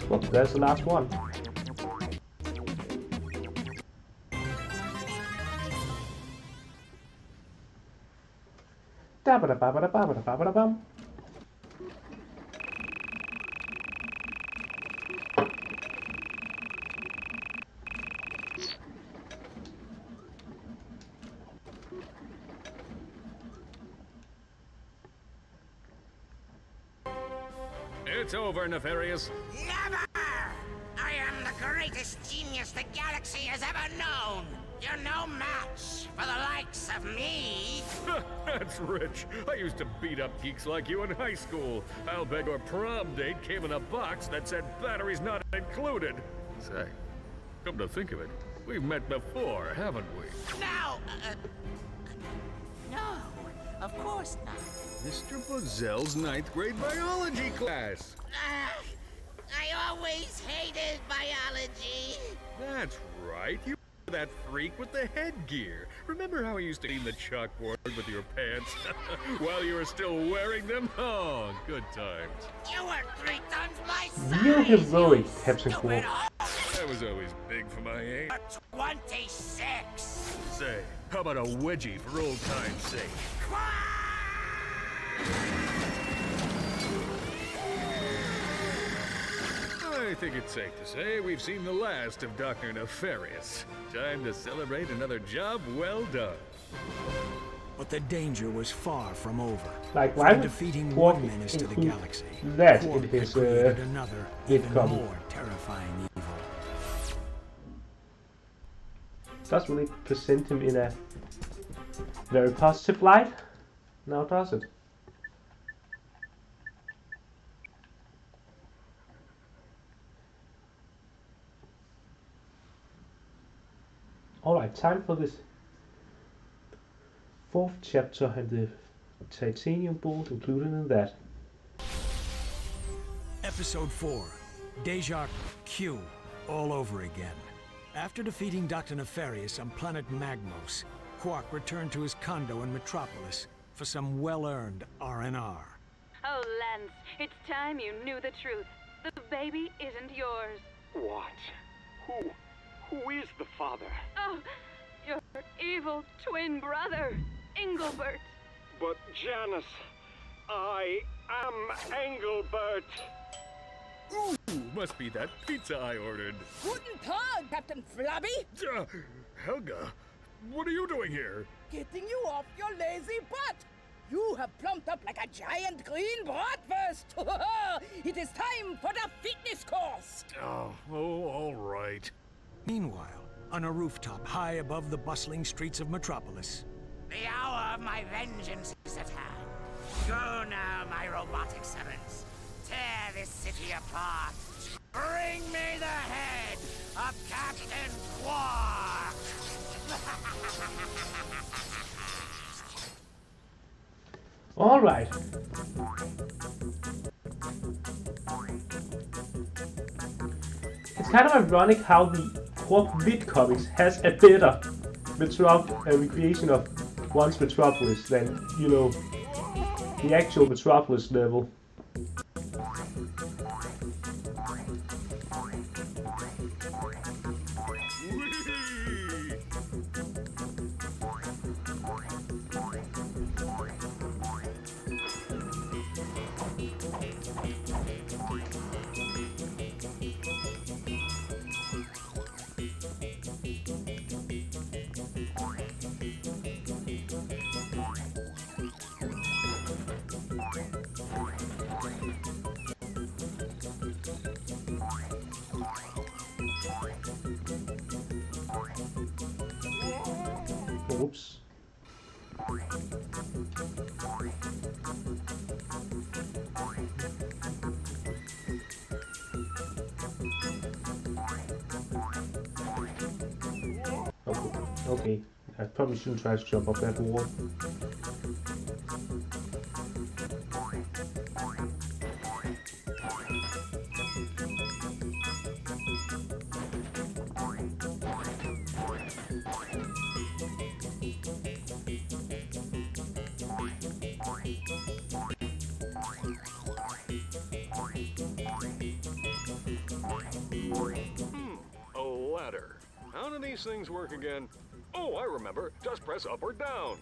Well, there's the last one. Da-ba-da-ba-ba-da-ba-ba-da-ba-da-bum. It's over, Nefarious. Never! I am the greatest genius the galaxy has ever known. You're no match for the likes of me. That's rich. I used to beat up geeks like you in high school. I'll bet your prom date came in a box that said batteries not included. Say, come to think of it, we've met before, haven't we? No, of course not. Mr. Buzzell's 9th grade biology class. I always hated biology. That's right. You were that freak with the headgear. Remember how you used to clean the chalkboard with your pants while you were still wearing them? Oh, good times. You were 3 times my size. Real heroic, Captain Quark. I was always big for my age. 26. Say, how about a wedgie for old time's sake? I think it's safe to say we've seen the last of Dr. Nefarious. Time to celebrate another job well done. But the danger was far from over. Like, why From would defeating Quark one menace to the include galaxy, that Quark in his had created another, even comic? more terrifying evil. Does really present him in a very positive light? Now does it? Alright, time for this 4th chapter and the titanium bolt included in that. Episode 4, Deja Q, all over again. After defeating Dr. Nefarious on planet Magmos, Quark returned to his condo in Metropolis for some well-earned R&R. Oh, Lance, it's time you knew the truth. The baby isn't yours. What? Who is the father? Oh, your evil twin brother, Engelbert. But Janice, I am Engelbert. Ooh, must be that pizza I ordered. Guten Tag, Captain Flabby. Helga, what are you doing here? Getting you off your lazy butt. You have plumped up like a giant green bratwurst. It is time for the fitness course. Oh, all right. Meanwhile, on a rooftop high above the bustling streets of Metropolis, The hour of my vengeance is at hand. Go now, my robotic servants. Tear this city apart. Bring me the head of Captain Quark. Alright. It's kind of ironic how the Quark Vid comics has a better recreation of one's Metropolis than, you know, the actual Metropolis level. Oops. Okay, I probably shouldn't try to jump up that wall. A ladder. How do these things work again? Oh, I remember. Just press up or down.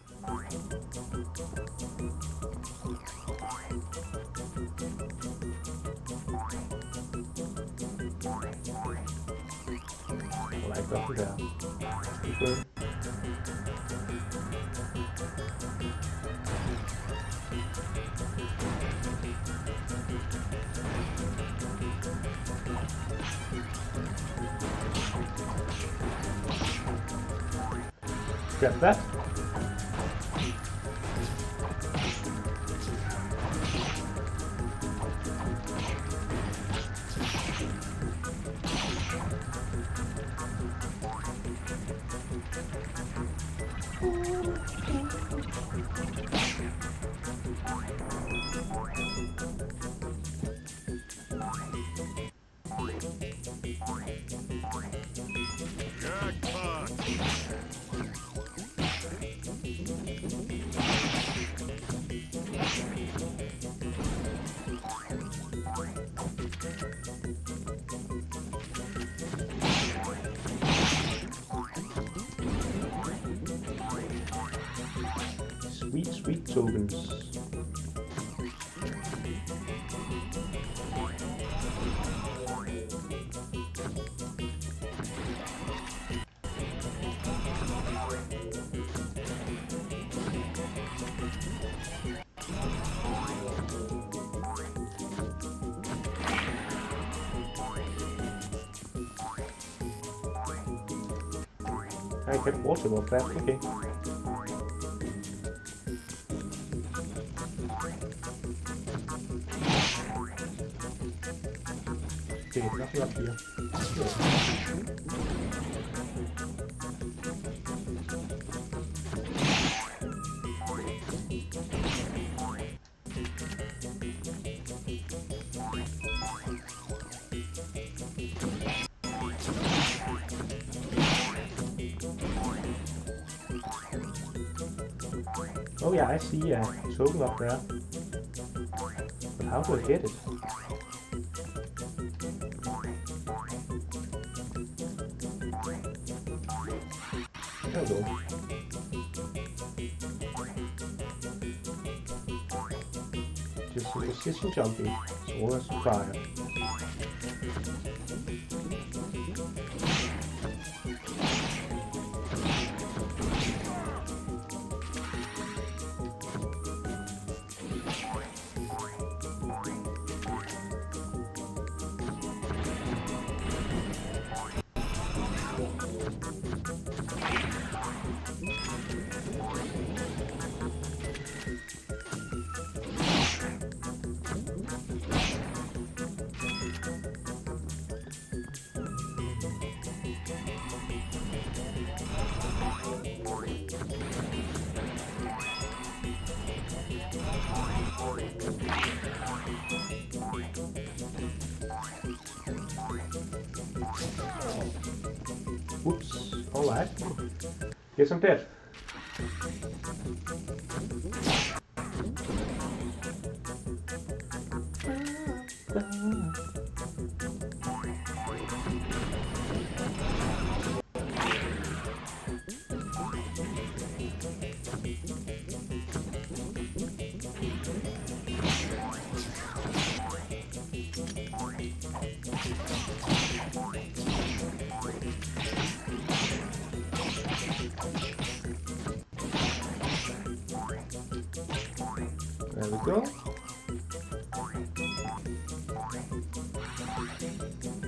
Like up or down. Super. Grab that. Jackpot! Sweet, sweet tokens. I get water off that, okay. Okay, nothing up here. Oh yeah, I see a token up there. But how do I get it? There we go. Just some precision jumping. That's all that's required. Whoops. Alright. Guess I'm dead. There we go.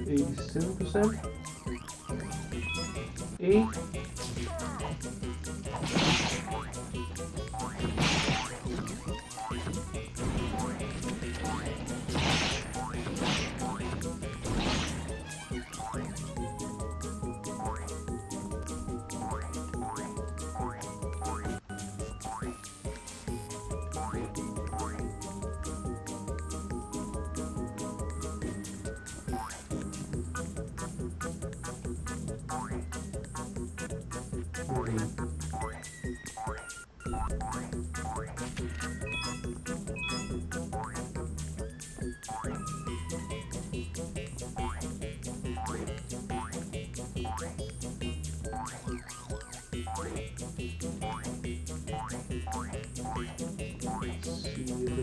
87%. 8.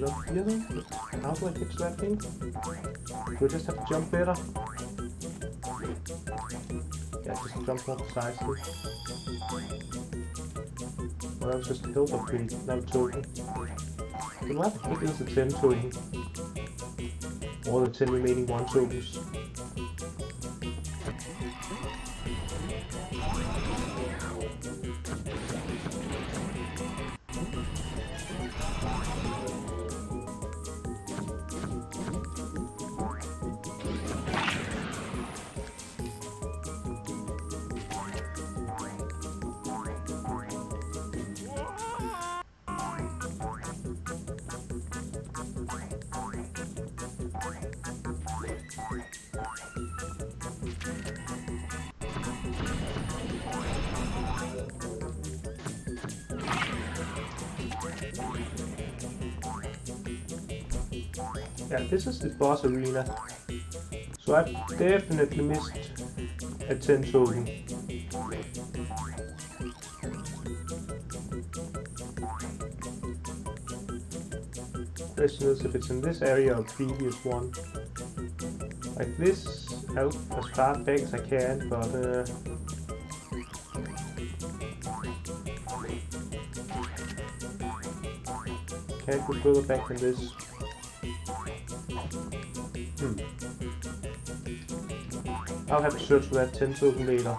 it up here then? How do I get to that thing? Do I just have to jump better? Yeah, just jump more precisely. Well, that was just a hill upgrade, not a token. Then what the heck is the 10 token? Or the 10 remaining 1 tokens? Yeah, this is the boss arena. So I've definitely missed a 10 token. Question is if it's in this area or previous one. Like this, out as far back as I can, but can't go further back than this. I'll have to search for that 10 token later.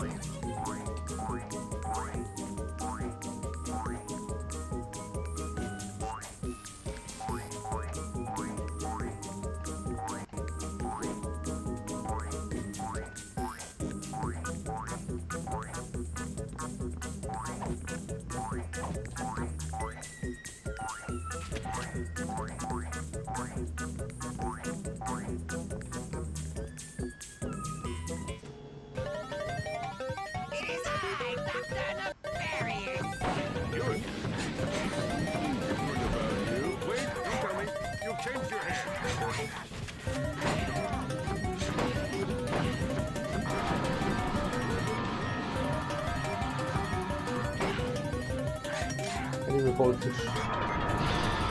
Any voltage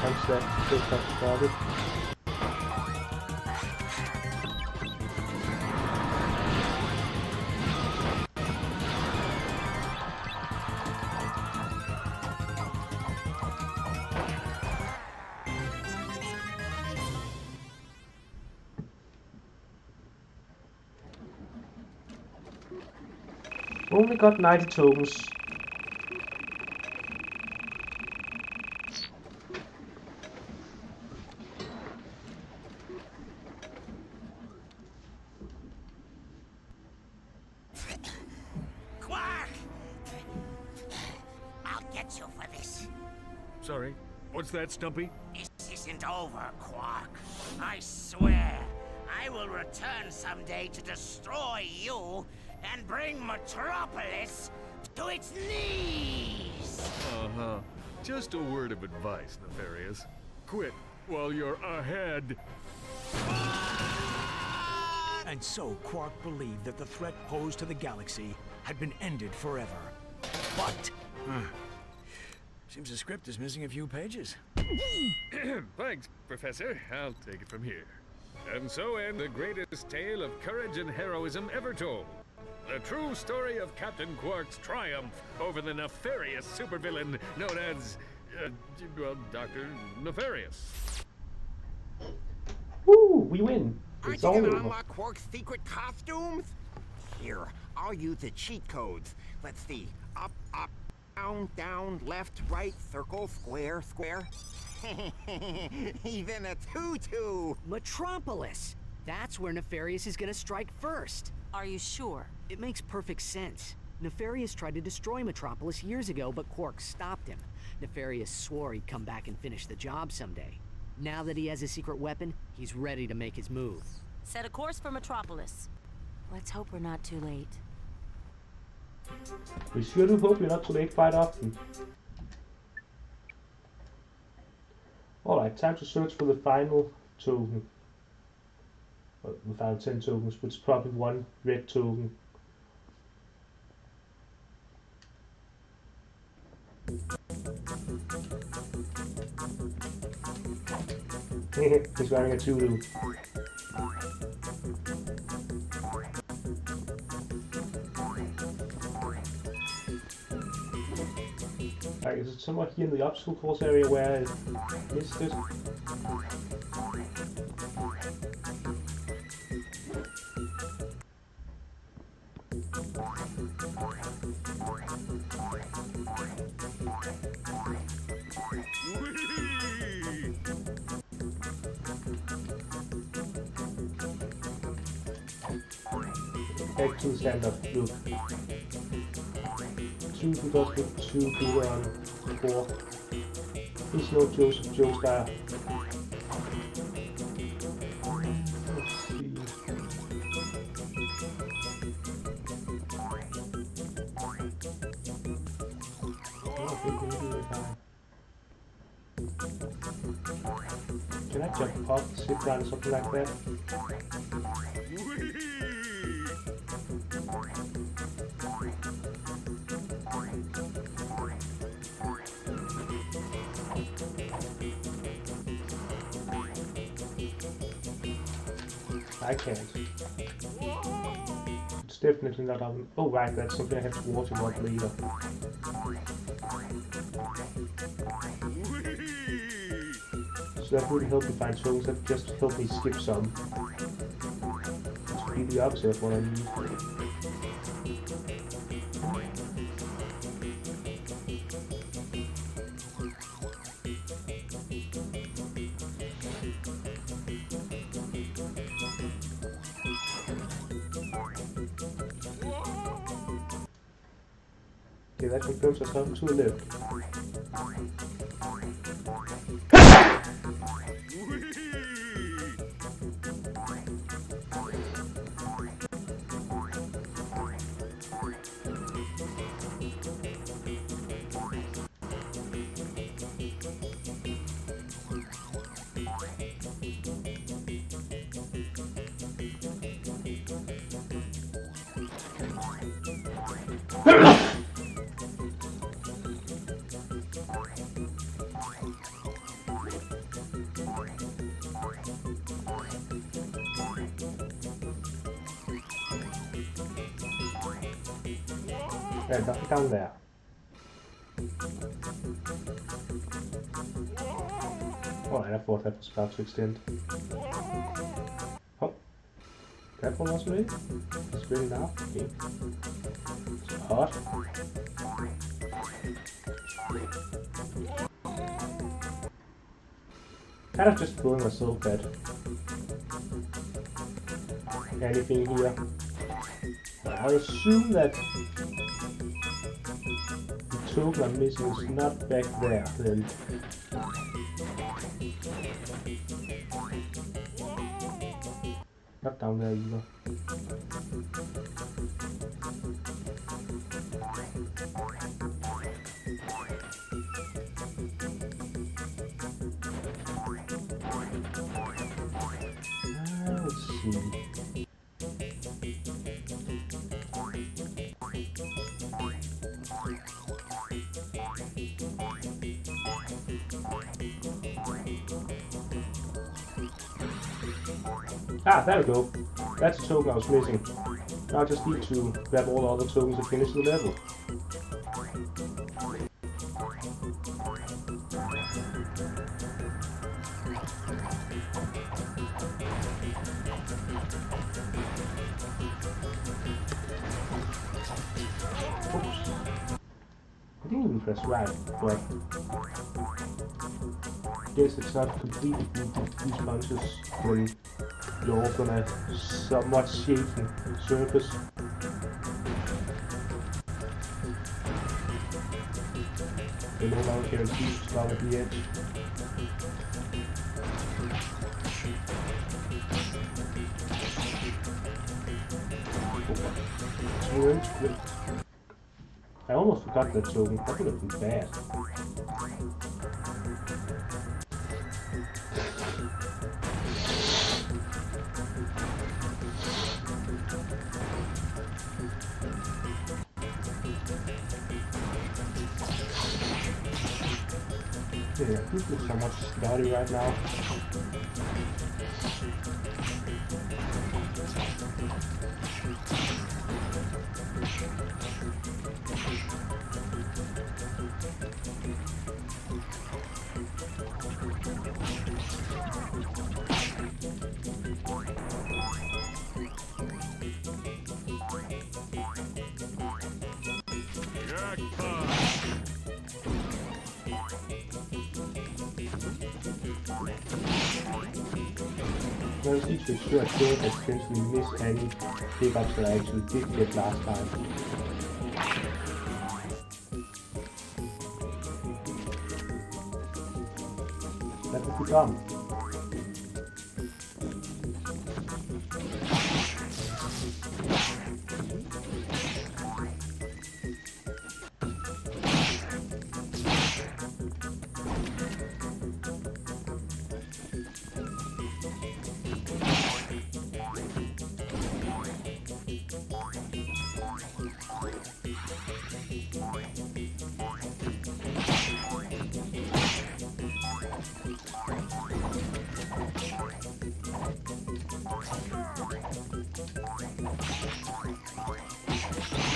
once that just got started. Only got 90 tokens. Quark! I'll get you for this. Sorry, what's that, Stumpy? This isn't over, Quark. I swear, I will return someday to destroy you and bring Metropolis to its knees! Uh-huh. Just a word of advice, Nefarious. Quit while you're ahead. And so Quark believed that the threat posed to the galaxy had been ended forever. But... seems the script is missing a few pages. Thanks, Professor. I'll take it from here. And so ends the greatest tale of courage and heroism ever told. The true story of Captain Quark's triumph over the nefarious supervillain known as, well, Dr. Nefarious. Woo! We win! Aren't It's you all gonna over. unlock Quark's secret costumes? Here, I'll use the cheat codes. Let's see. Up, up, down, down, left, right, circle, square, square. Even a tutu! Metropolis! That's where Nefarious is gonna strike first. Are you sure? It makes perfect sense. Nefarious tried to destroy Metropolis years ago, but Quark stopped him. Nefarious swore he'd come back and finish the job someday. Now that he has a secret weapon, he's ready to make his move. Set a course for Metropolis. Let's hope we're not too late. We sure do hope you're not too late quite often. Alright, time to search for the final token. Well, the final 10 tokens, which is probably one red token. He's wearing a Tulu. Like, is it somewhere here in the obstacle course area where I missed it? Back to the standard look. 2 does look 2 good on 4. He's no Joseph Joestar. Let's see. Oh, I think maybe if can I jump up, zip down or something like that? I can't. It's definitely not on. Oh right, that's something I have to watch about later. So that wouldn't help me find songs, that just help me skip some. Which would be the opposite of what I need. Okay, that confirms us not to live. There's nothing down there. Oh, and I thought that was about to extend. Oh, that one was me? It's really now? Okay. It's hot. Kind of just blowing myself bad. Anything here? I assume that the token I'm missing is not back there then. Not down there either. Let's see. Ah, there we go. That's the token I was missing. Now I just need to grab all the other tokens to finish the level. Oops. I didn't even press right, but I guess it's not completely these punches when you're also on a somewhat shaky surface. They no longer guarantee to start at the edge. I almost forgot that token. That would have been bad. This looks so much slutty right now. Now just need to make sure I don't accidentally miss any pickups that I actually did get last time. That would be dumb.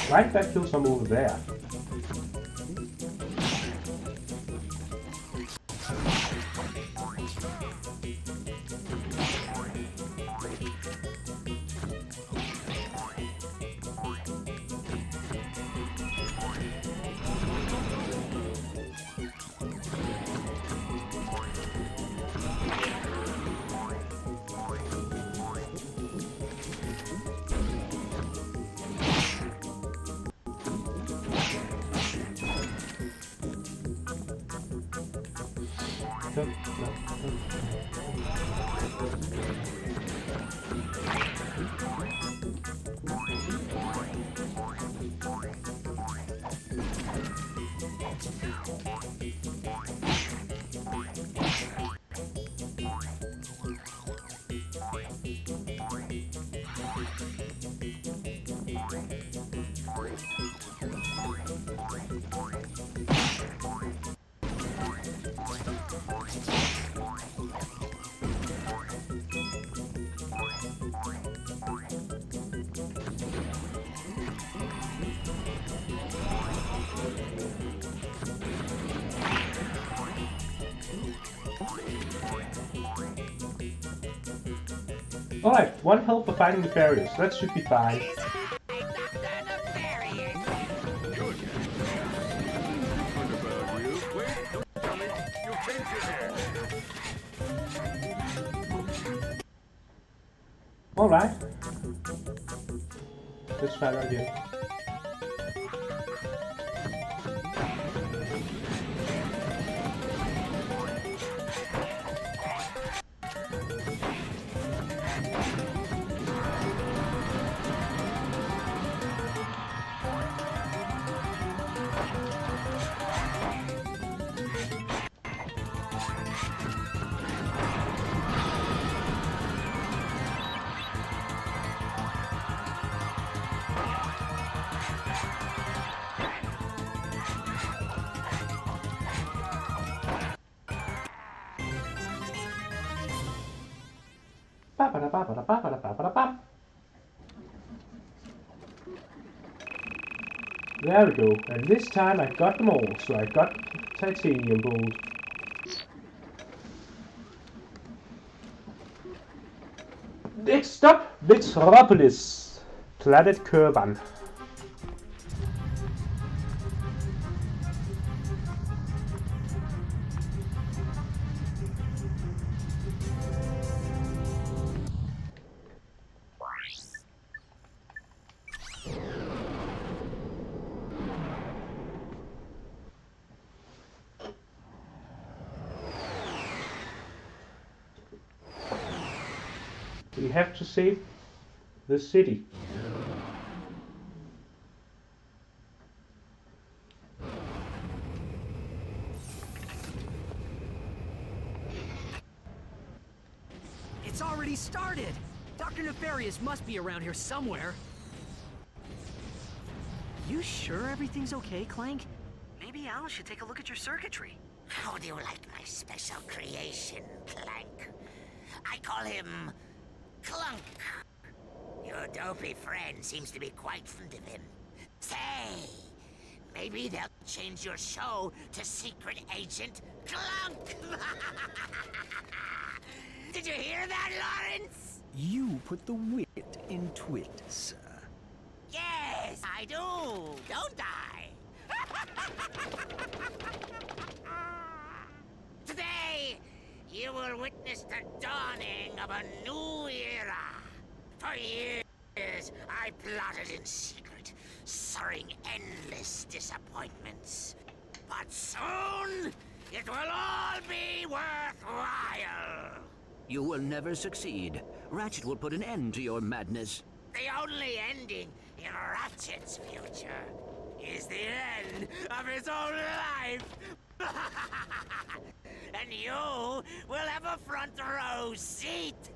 Why did that kill some over there? Alright, one health for fighting the barriers. That should be fine. Alright. Let's try that again. There we go, and this time I got them all, so I got titanium gold. Next up, Metropolis, Planet Kurban. We have to save the city. It's already started! Dr. Nefarious must be around here somewhere. You sure everything's okay, Clank? Maybe Al should take a look at your circuitry. How do you like my special creation, Clank? I call him Clunk. Your dopey friend seems to be quite fond of him. Say, maybe they'll change your show to Secret Agent Clunk. Did you hear that, Lawrence? You put the wit into it, sir. Yes, I do, don't I? Today, you will witness the dawning of a new era. For years, I plotted in secret, sowing endless disappointments. But soon, it will all be worthwhile. You will never succeed. Ratchet will put an end to your madness. The only ending in Ratchet's future is the end of his own life. And you will have a front row seat.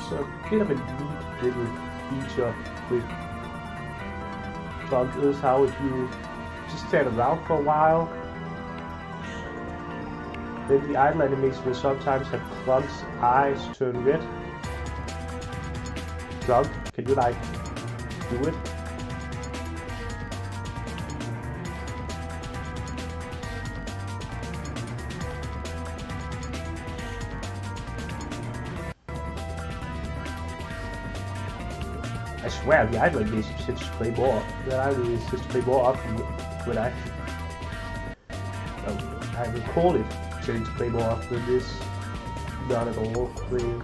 So a bit of a neat little feature with Clunk is how if you just stand around for a while, then the idle animation will sometimes have Clunk's eyes turn red. Clunk, can you like do it? I swear the idle animation seems to play more. The idle animation seems to play more often when I recall it tending to play more often than this. Not at all playing.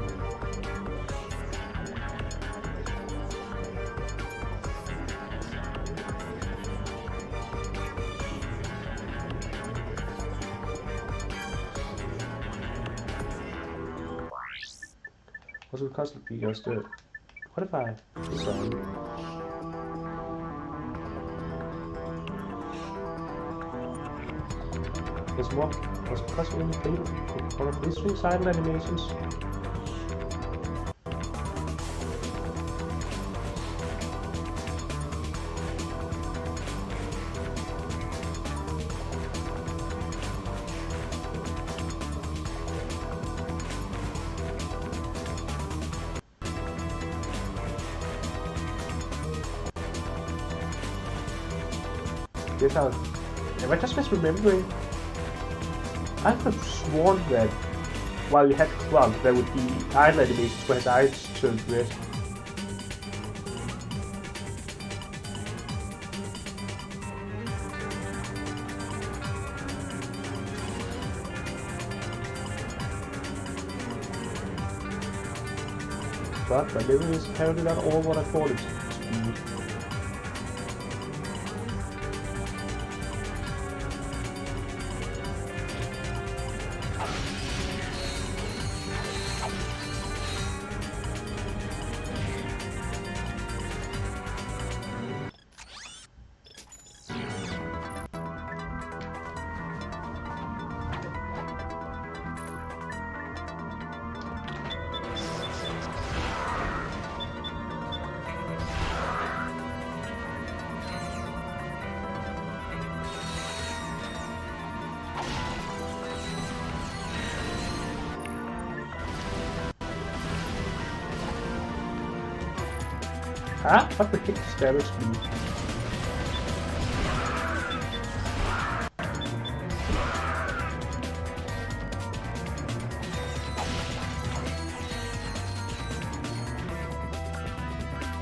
What's it constantly just do it? What if I put this on? There's more. What's possibly in the table? One of these three side animations. Guess am I just misremembering? I could have sworn that while you had Clunk, there would be idle animations where his eyes turned red. But my memory is apparently not all what I thought it to be. Ah, what the heck damage me?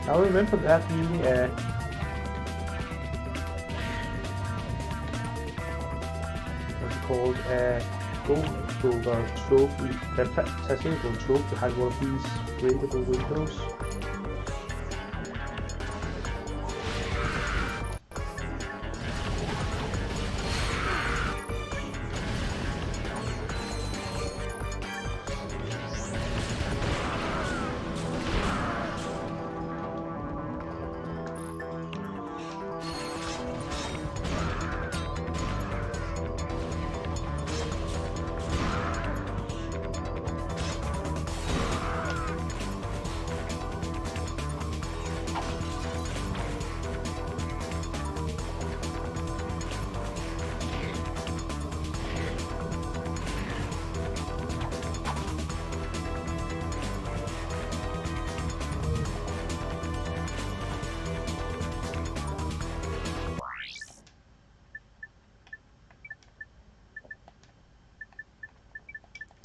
I remember that being a what's it called, a gold trophy, a fantastic gold trophy behind one of these breakable windows.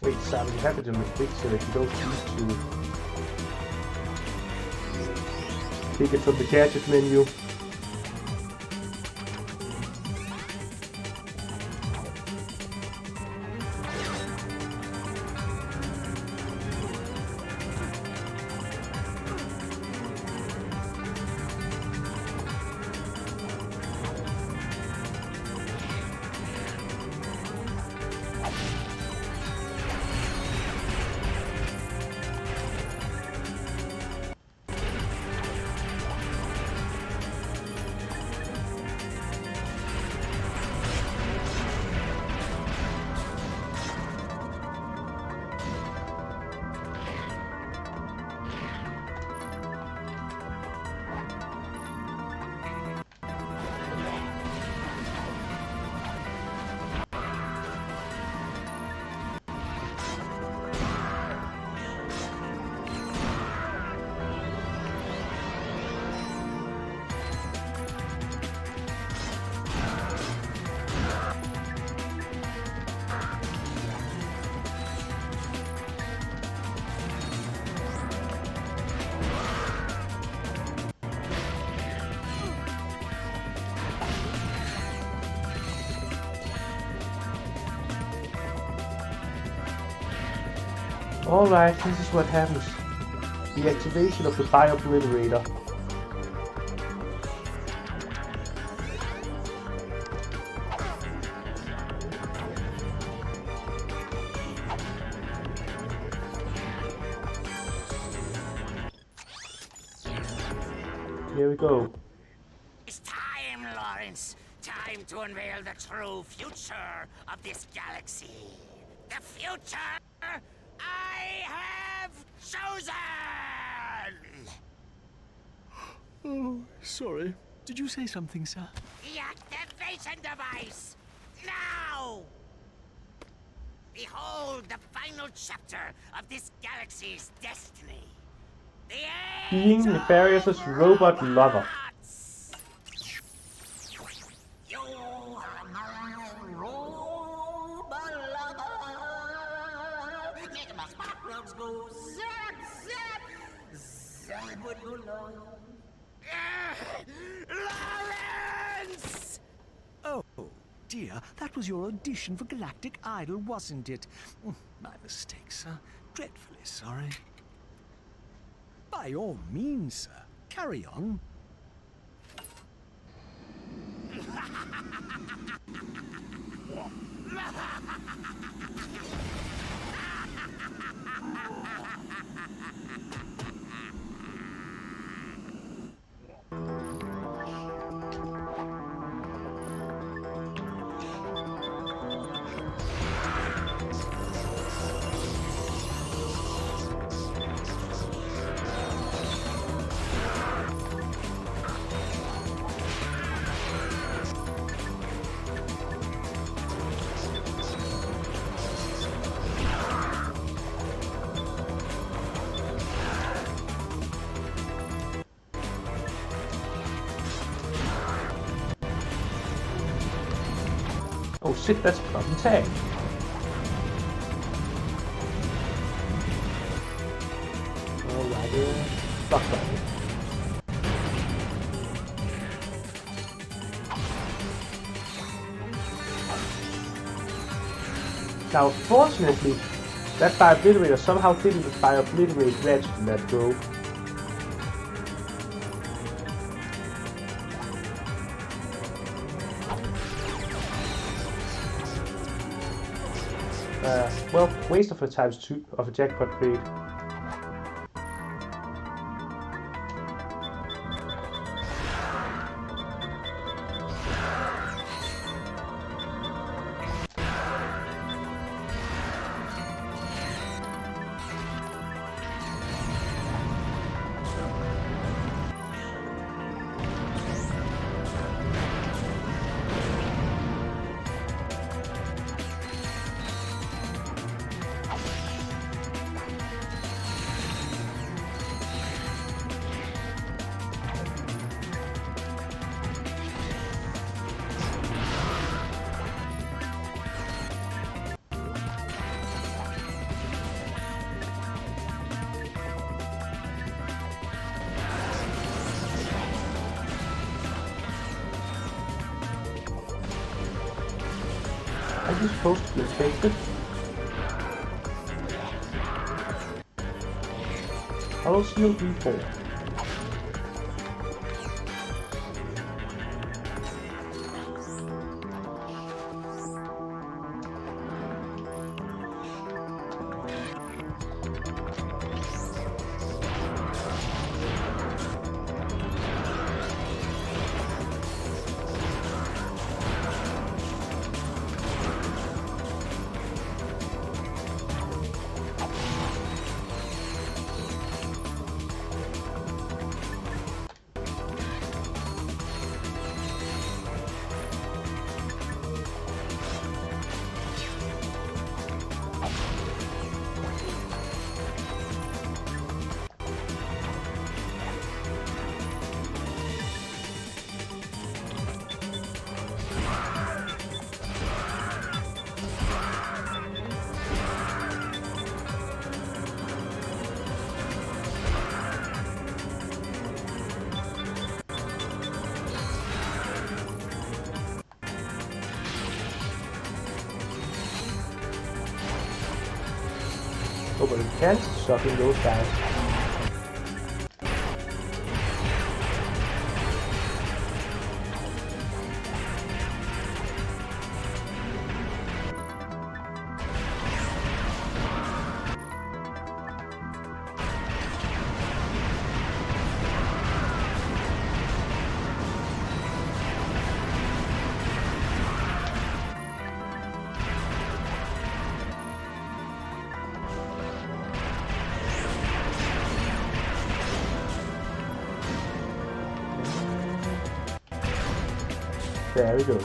Wait, Simon, you have it in the picture that you don't need to pick it from the gadget menu. Alright, this is what happens. The activation of the Fire Obliterator. Here we go. It's time, Lawrence. Time to unveil the true future of this galaxy. The future I have chosen! Oh, sorry. Did you say something, sir? The activation device! Now! Behold the final chapter of this galaxy's destiny. The Being Nefarious' robot lover. You are my robot lover. Making my spark plugs go zap, zap, zap with your love. Lawrence! Oh, dear. That was your audition for Galactic Idol, wasn't it? My mistake, sir. Dreadfully sorry. By all means, sir. Carry on. Oh shit, that's a fucking tag. Alright, fuck that. Now, fortunately, that Fire Obliterator somehow didn't Fire Obliterate Ratchet in that go. Well, waste of a times 2 of a jackpot crate. this supposed to be infected? Hull shield V4. Oh, but we can't suck in those guys. There we go.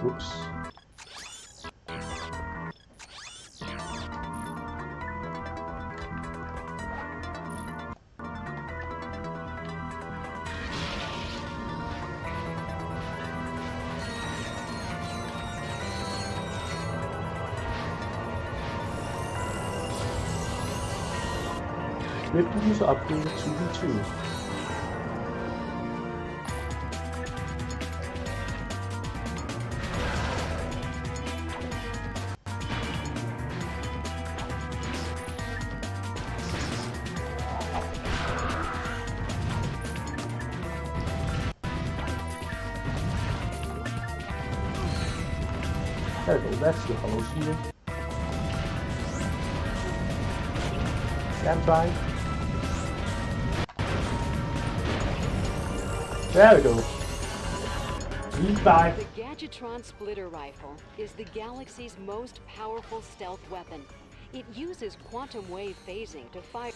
Oops. With the user upgraded to V2. There we go, that's the hollow shield. Stand by. There we go. V5. The Gadgetron Splitter Rifle is the galaxy's most powerful stealth weapon. It uses quantum wave phasing to fire.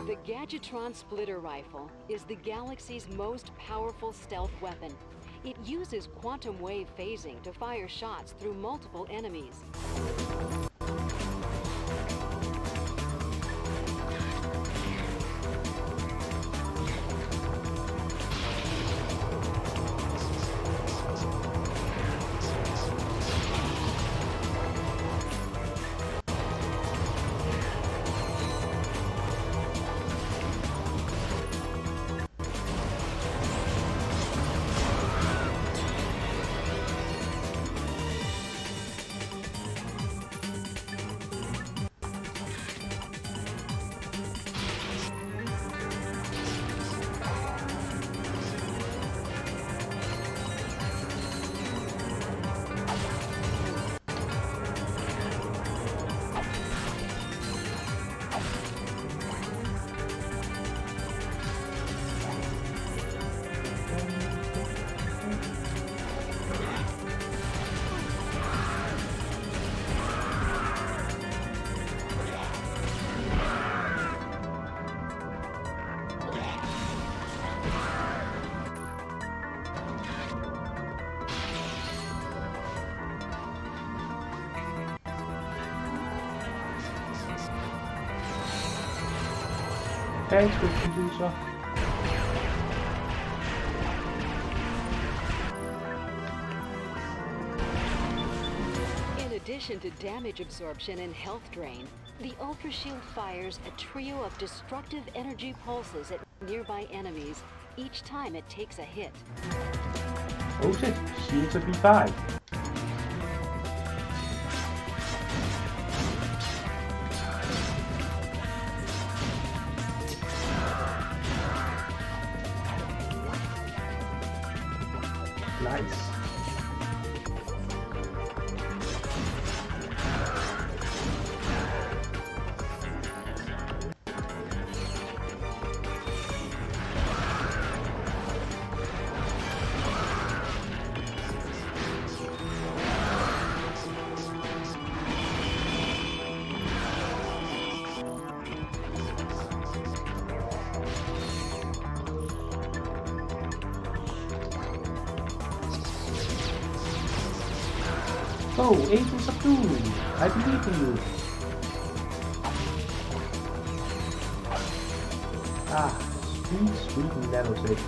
The Gadgetron Splitter Rifle is the galaxy's most powerful stealth weapon. It uses quantum wave phasing to fire shots through multiple enemies. Thanks, good producer. In addition to damage absorption and health drain, the Ultra Shield fires a trio of destructive energy pulses at nearby enemies each time it takes a hit. Oh shit, shields are B5. Nice. Oh, Agents of Doom! I believe in you! Ah, sweet nanotech.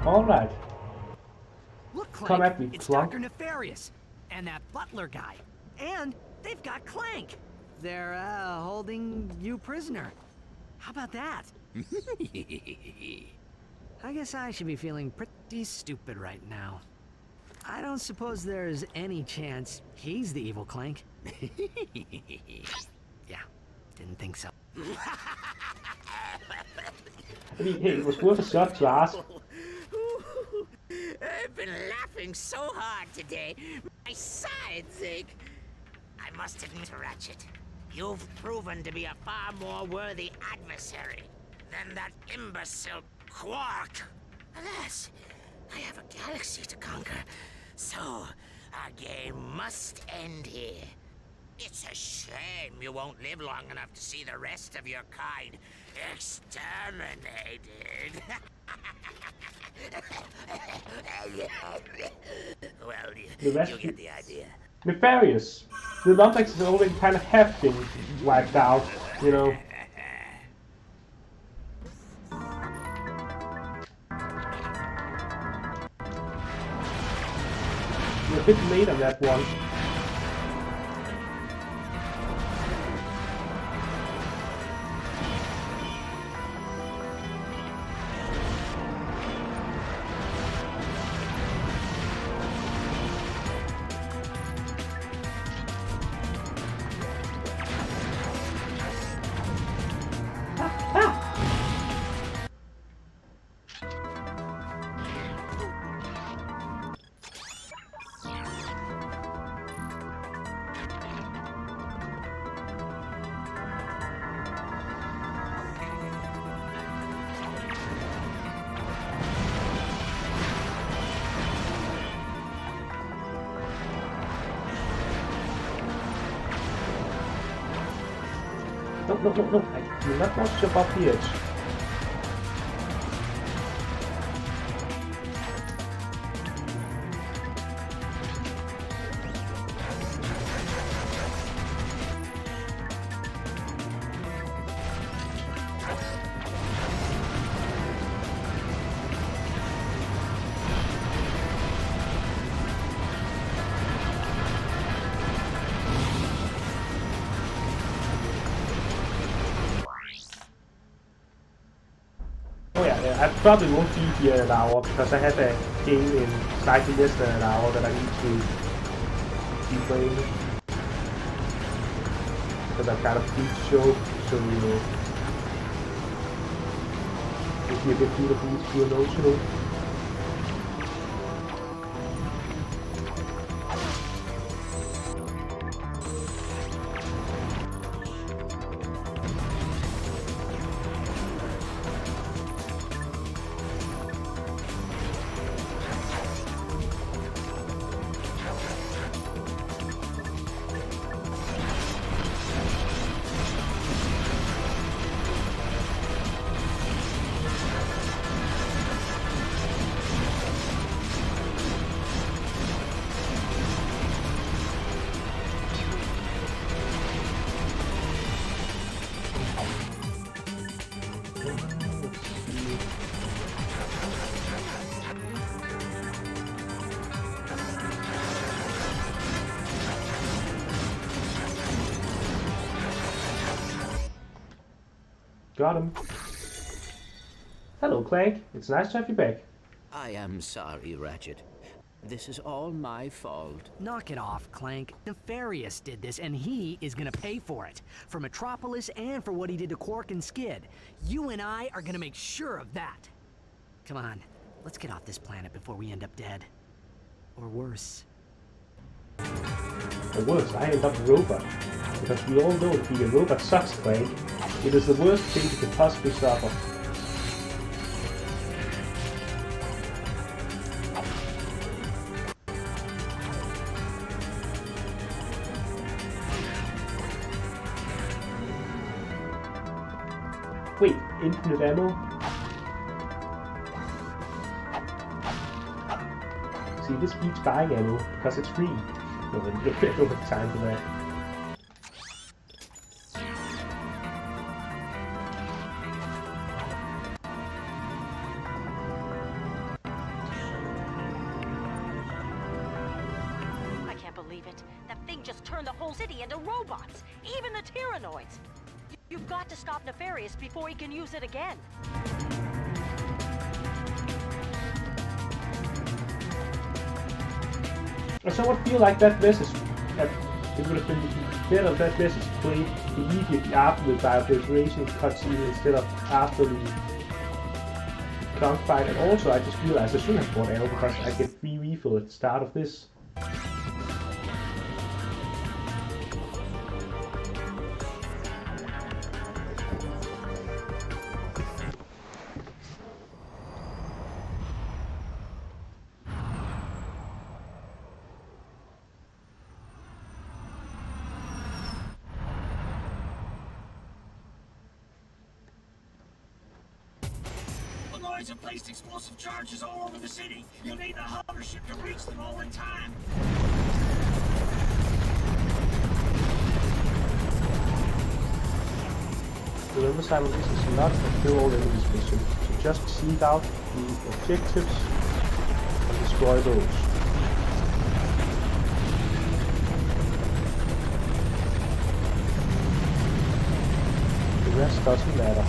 Alright. Look, Clank, Come at me, it's Clank. Dr. Nefarious and that butler guy. And they've got Clank. They're holding you prisoner. How about that? I guess I should be feeling pretty stupid right now. I don't suppose there's any chance he's the evil Clank. Yeah, didn't think so. I mean, hey, it was worth a shot to ask. I've been laughing so hard today, my sides ache. I must admit, Ratchet, you've proven to be a far more worthy adversary than that imbecile Quark. Alas, I have a galaxy to conquer, so our game must end here. It's a shame you won't live long enough to see the rest of your kind exterminated. Well, you get the idea. Nefarious. The Lumbex has already kind of have been wiped out, you know. You're a bit late on that one. No, I do not want to jump off the edge. I probably won't be here in an hour because I have a game in slightly less than an hour that I need to be playing. Because I've got a big show, so you know, it'll be a bit beautiful to be emotional. Got him. Hello, Clank. It's nice to have you back. I am sorry, Ratchet. This is all my fault. Knock it off, Clank. Nefarious did this, and he is gonna pay for it. For Metropolis and for what he did to Quark and Skid. You and I are gonna make sure of that. Come on, let's get off this planet before we end up dead. Or worse. Or worse, I end up a robot. Because we all know being a robot sucks, Clank. It is the worst thing you could possibly suffer. Wait, infinite ammo? See, this beats buying ammo because it's free. No, we don't have time for that. I can't believe it. That thing just turned the whole city into robots. Even the Tyrannoids. You've got to stop Nefarious before he can use it again. I somewhat feel like that message, it would have been better if that message played immediately after the biopreparation cutscene instead of after the Clank fight. And also, I just realized I shouldn't have bought ammo because I get free refill at the start of this. Have placed explosive charges all over the city. You'll need the hover ship to reach them all in time. Remember, Simon, this is not a kill all enemies mission, so just seek out the objectives and destroy those. The rest doesn't matter.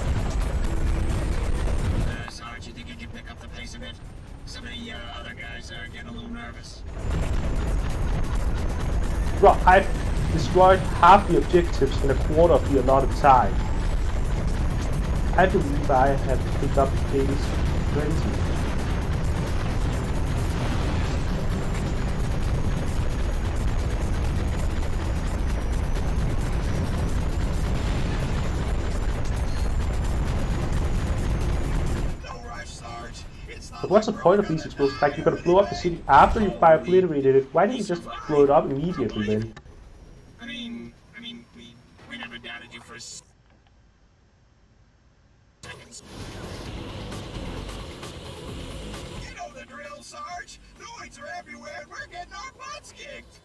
Some of the other guys are getting a little nervous. Bro, I've destroyed half the objectives in a quarter of the allotted time. I believe I have picked up the pace plenty. But what's the point of these explosives? Like, you're gonna blow up the city after you've biopliterated it. Why didn't you just blow it up immediately then? I mean, we never doubted you for seconds. You know the drill, Sarge. Droids are everywhere, and we're getting our butts kicked.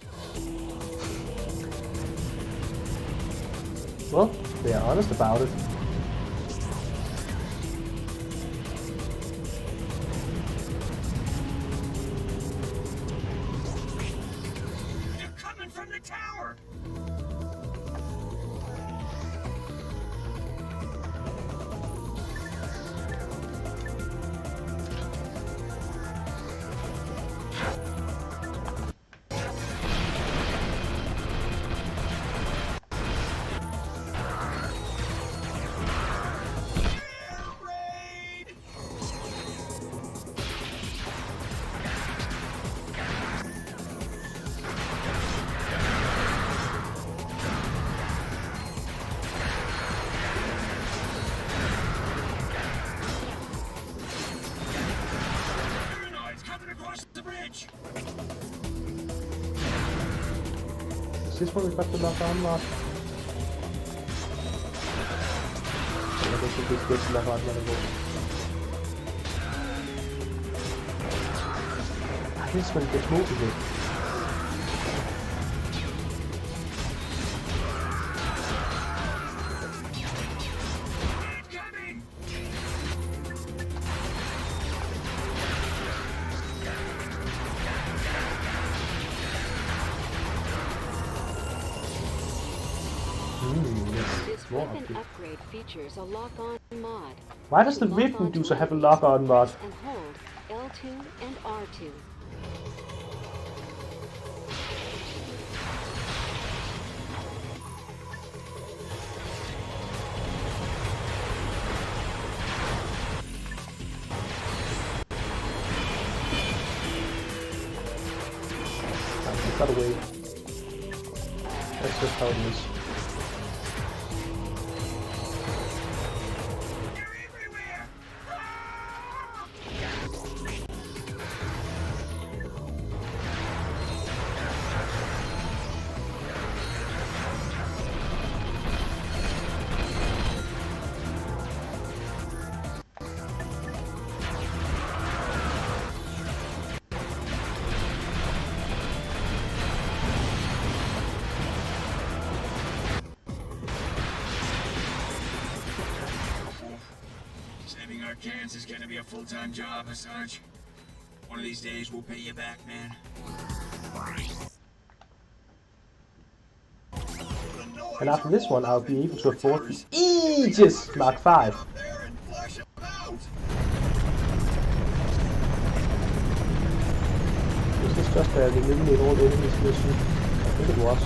Well, they are honest about it. From the tower! Use the bridge. Is this one we've got the lock on lock? I don't think this gets lock on anymore. This one gets moved again. This weapon upgrade features a lock-on mod. Why does the Rift Medusa have a lock-on mod? And hold L2 and R2. It got away. That's just how it is. Saving our cans is gonna be a full-time job, Sarge. One of these days we'll pay you back, man. And after this one, I'll be able to afford the Aegis Mark V. Is this just the eliminate all enemies mission? I think it was.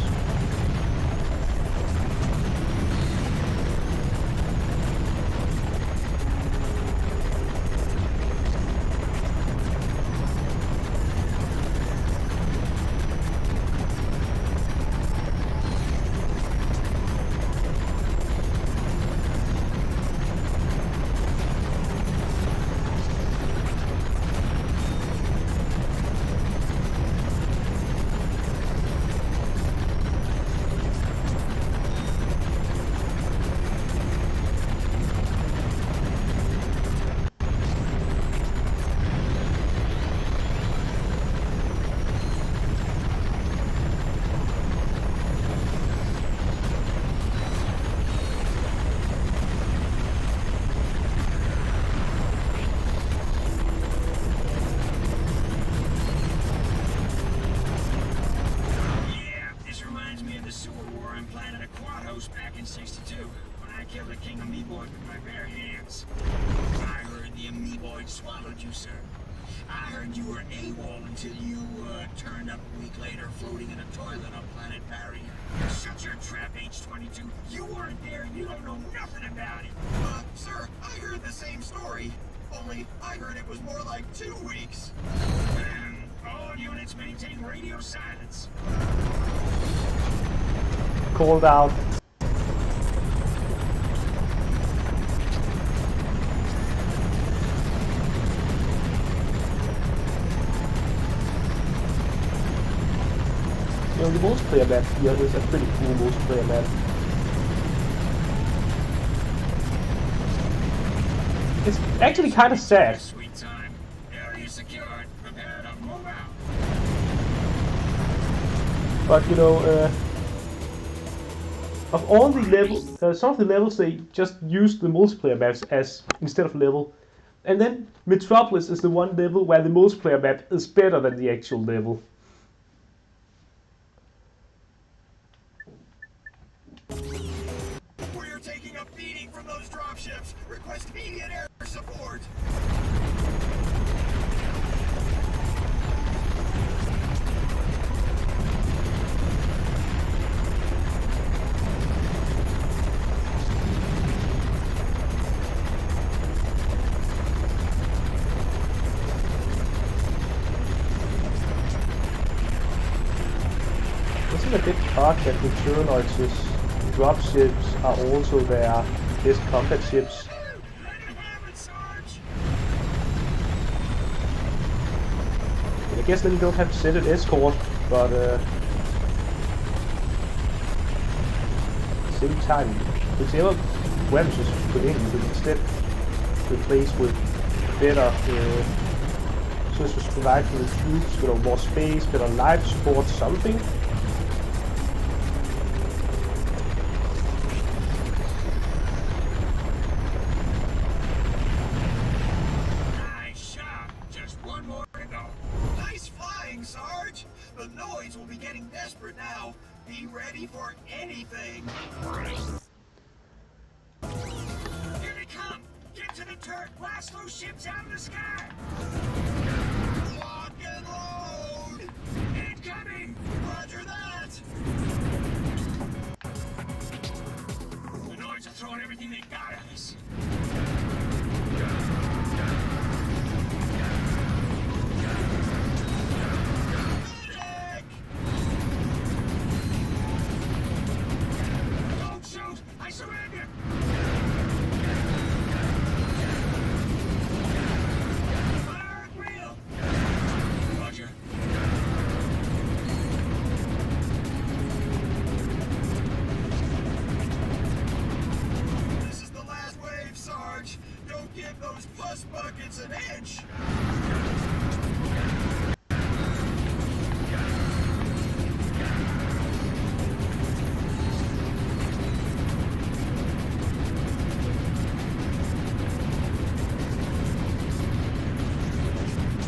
Back in '62, when I killed the King Amoeboid with my bare hands. I heard the Amoeboid swallowed you, sir. I heard you were AWOL until you turned up a week later floating in a toilet on planet Barrier. Shut your trap, H-22. You weren't there, you don't know nothing about it. Sir, I heard the same story. Only, I heard it was more like 2 weeks. All units maintain radio silence. Called out. You know, the multiplayer map here is a pretty cool multiplayer map. It's actually kind of sad. Sweet time. Area secured. Prepare to move out. But you know, of all the levels, some of the levels they just use the multiplayer maps as instead of level, and then Metropolis is the one level where the multiplayer map is better than the actual level. We're taking a beating from those dropships. Request immediate air support. Isn't it a bit odd that the Tyrannoids' dropships are also their best combat ships? guess then you don't have to send an escort, but same time, whichever weapons you put in, you can instead replace with better just to provide for the troops, you know, more space, better life support, something. Nice shot. Just one more to go. Nice flying, Sarge. The Noids will be getting desperate now. Be ready for anything. Here they come. Get to the turret. Blast those ships out of the sky. Lock and load. Incoming. Roger that. The Noids are throwing everything they got at us. Don't shoot! I surrender! Fire at will! Roger. This is the last wave, Sarge. Don't give those puss buckets an inch.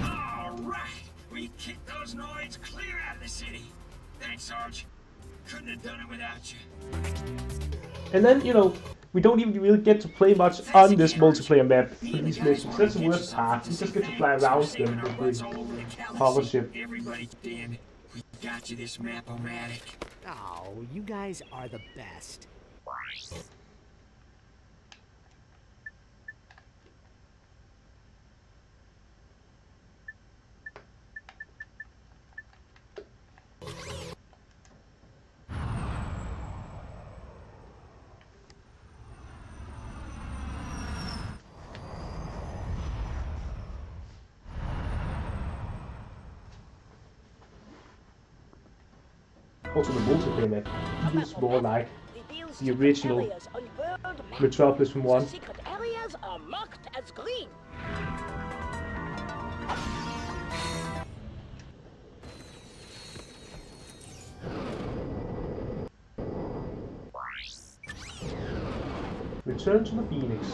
All right, we kicked those Noids clear out of the city. Thanks, Sarge. Couldn't have done it without you. And then, you know, we don't even really get to play much on this multiplayer map for these missions. That's the worst part. We just get to fly around them with the hover ship. Everybody in. We got you this map-o-matic. Oh, you guys are the best. Also the multiplayer map feels more like the original Metropolis from 1. Secret areas are marked as green. Return to the Phoenix.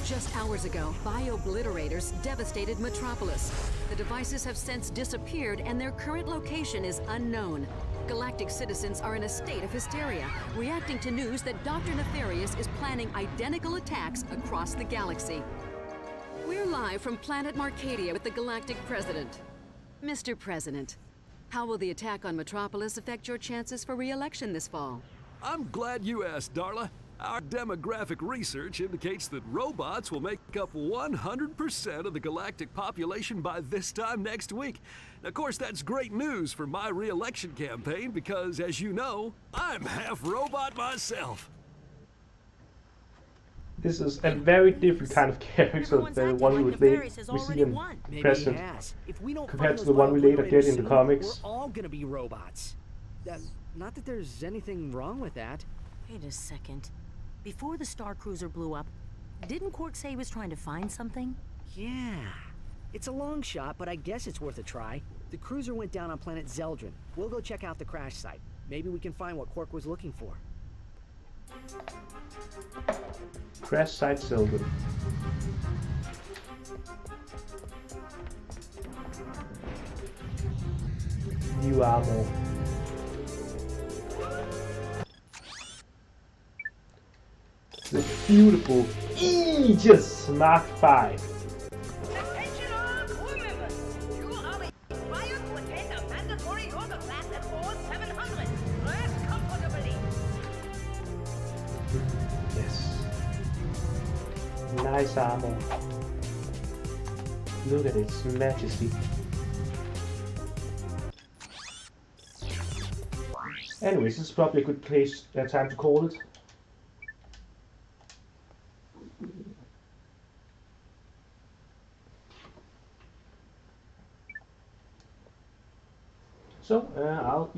Just hours ago, bio-obliterators devastated Metropolis. The devices have since disappeared and their current location is unknown. Galactic citizens are in a state of hysteria, reacting to news that Dr. Nefarious is planning identical attacks across the galaxy. We're live from planet Marcadia with the Galactic President. Mr. President, how will the attack on Metropolis affect your chances for re-election this fall? I'm glad you asked, Darla. Our demographic research indicates that robots will make up 100% of the galactic population by this time next week. Of course, that's great news for my re-election campaign because, as you know, I'm half robot myself. This is a very different kind of character than the one we see in present, compared to the one we later get in the comics. We're all gonna be robots. Not that there's anything wrong with that. Wait a second. Before the Star Cruiser blew up, didn't Quark say he was trying to find something? Yeah. It's a long shot, but I guess it's worth a try. The cruiser went down on planet Zeldrin. We'll go check out the crash site. Maybe we can find what Quark was looking for. Crash site Zeldrin. New armor. The beautiful Aegis Mark V. Attention all crew members! You are required to attend a mandatory yoga class at Hall 700. Rest comfortably. Yes. Nice armor. Look at its majesty. Anyways, this is probably a good place, time to call it. So, I'll be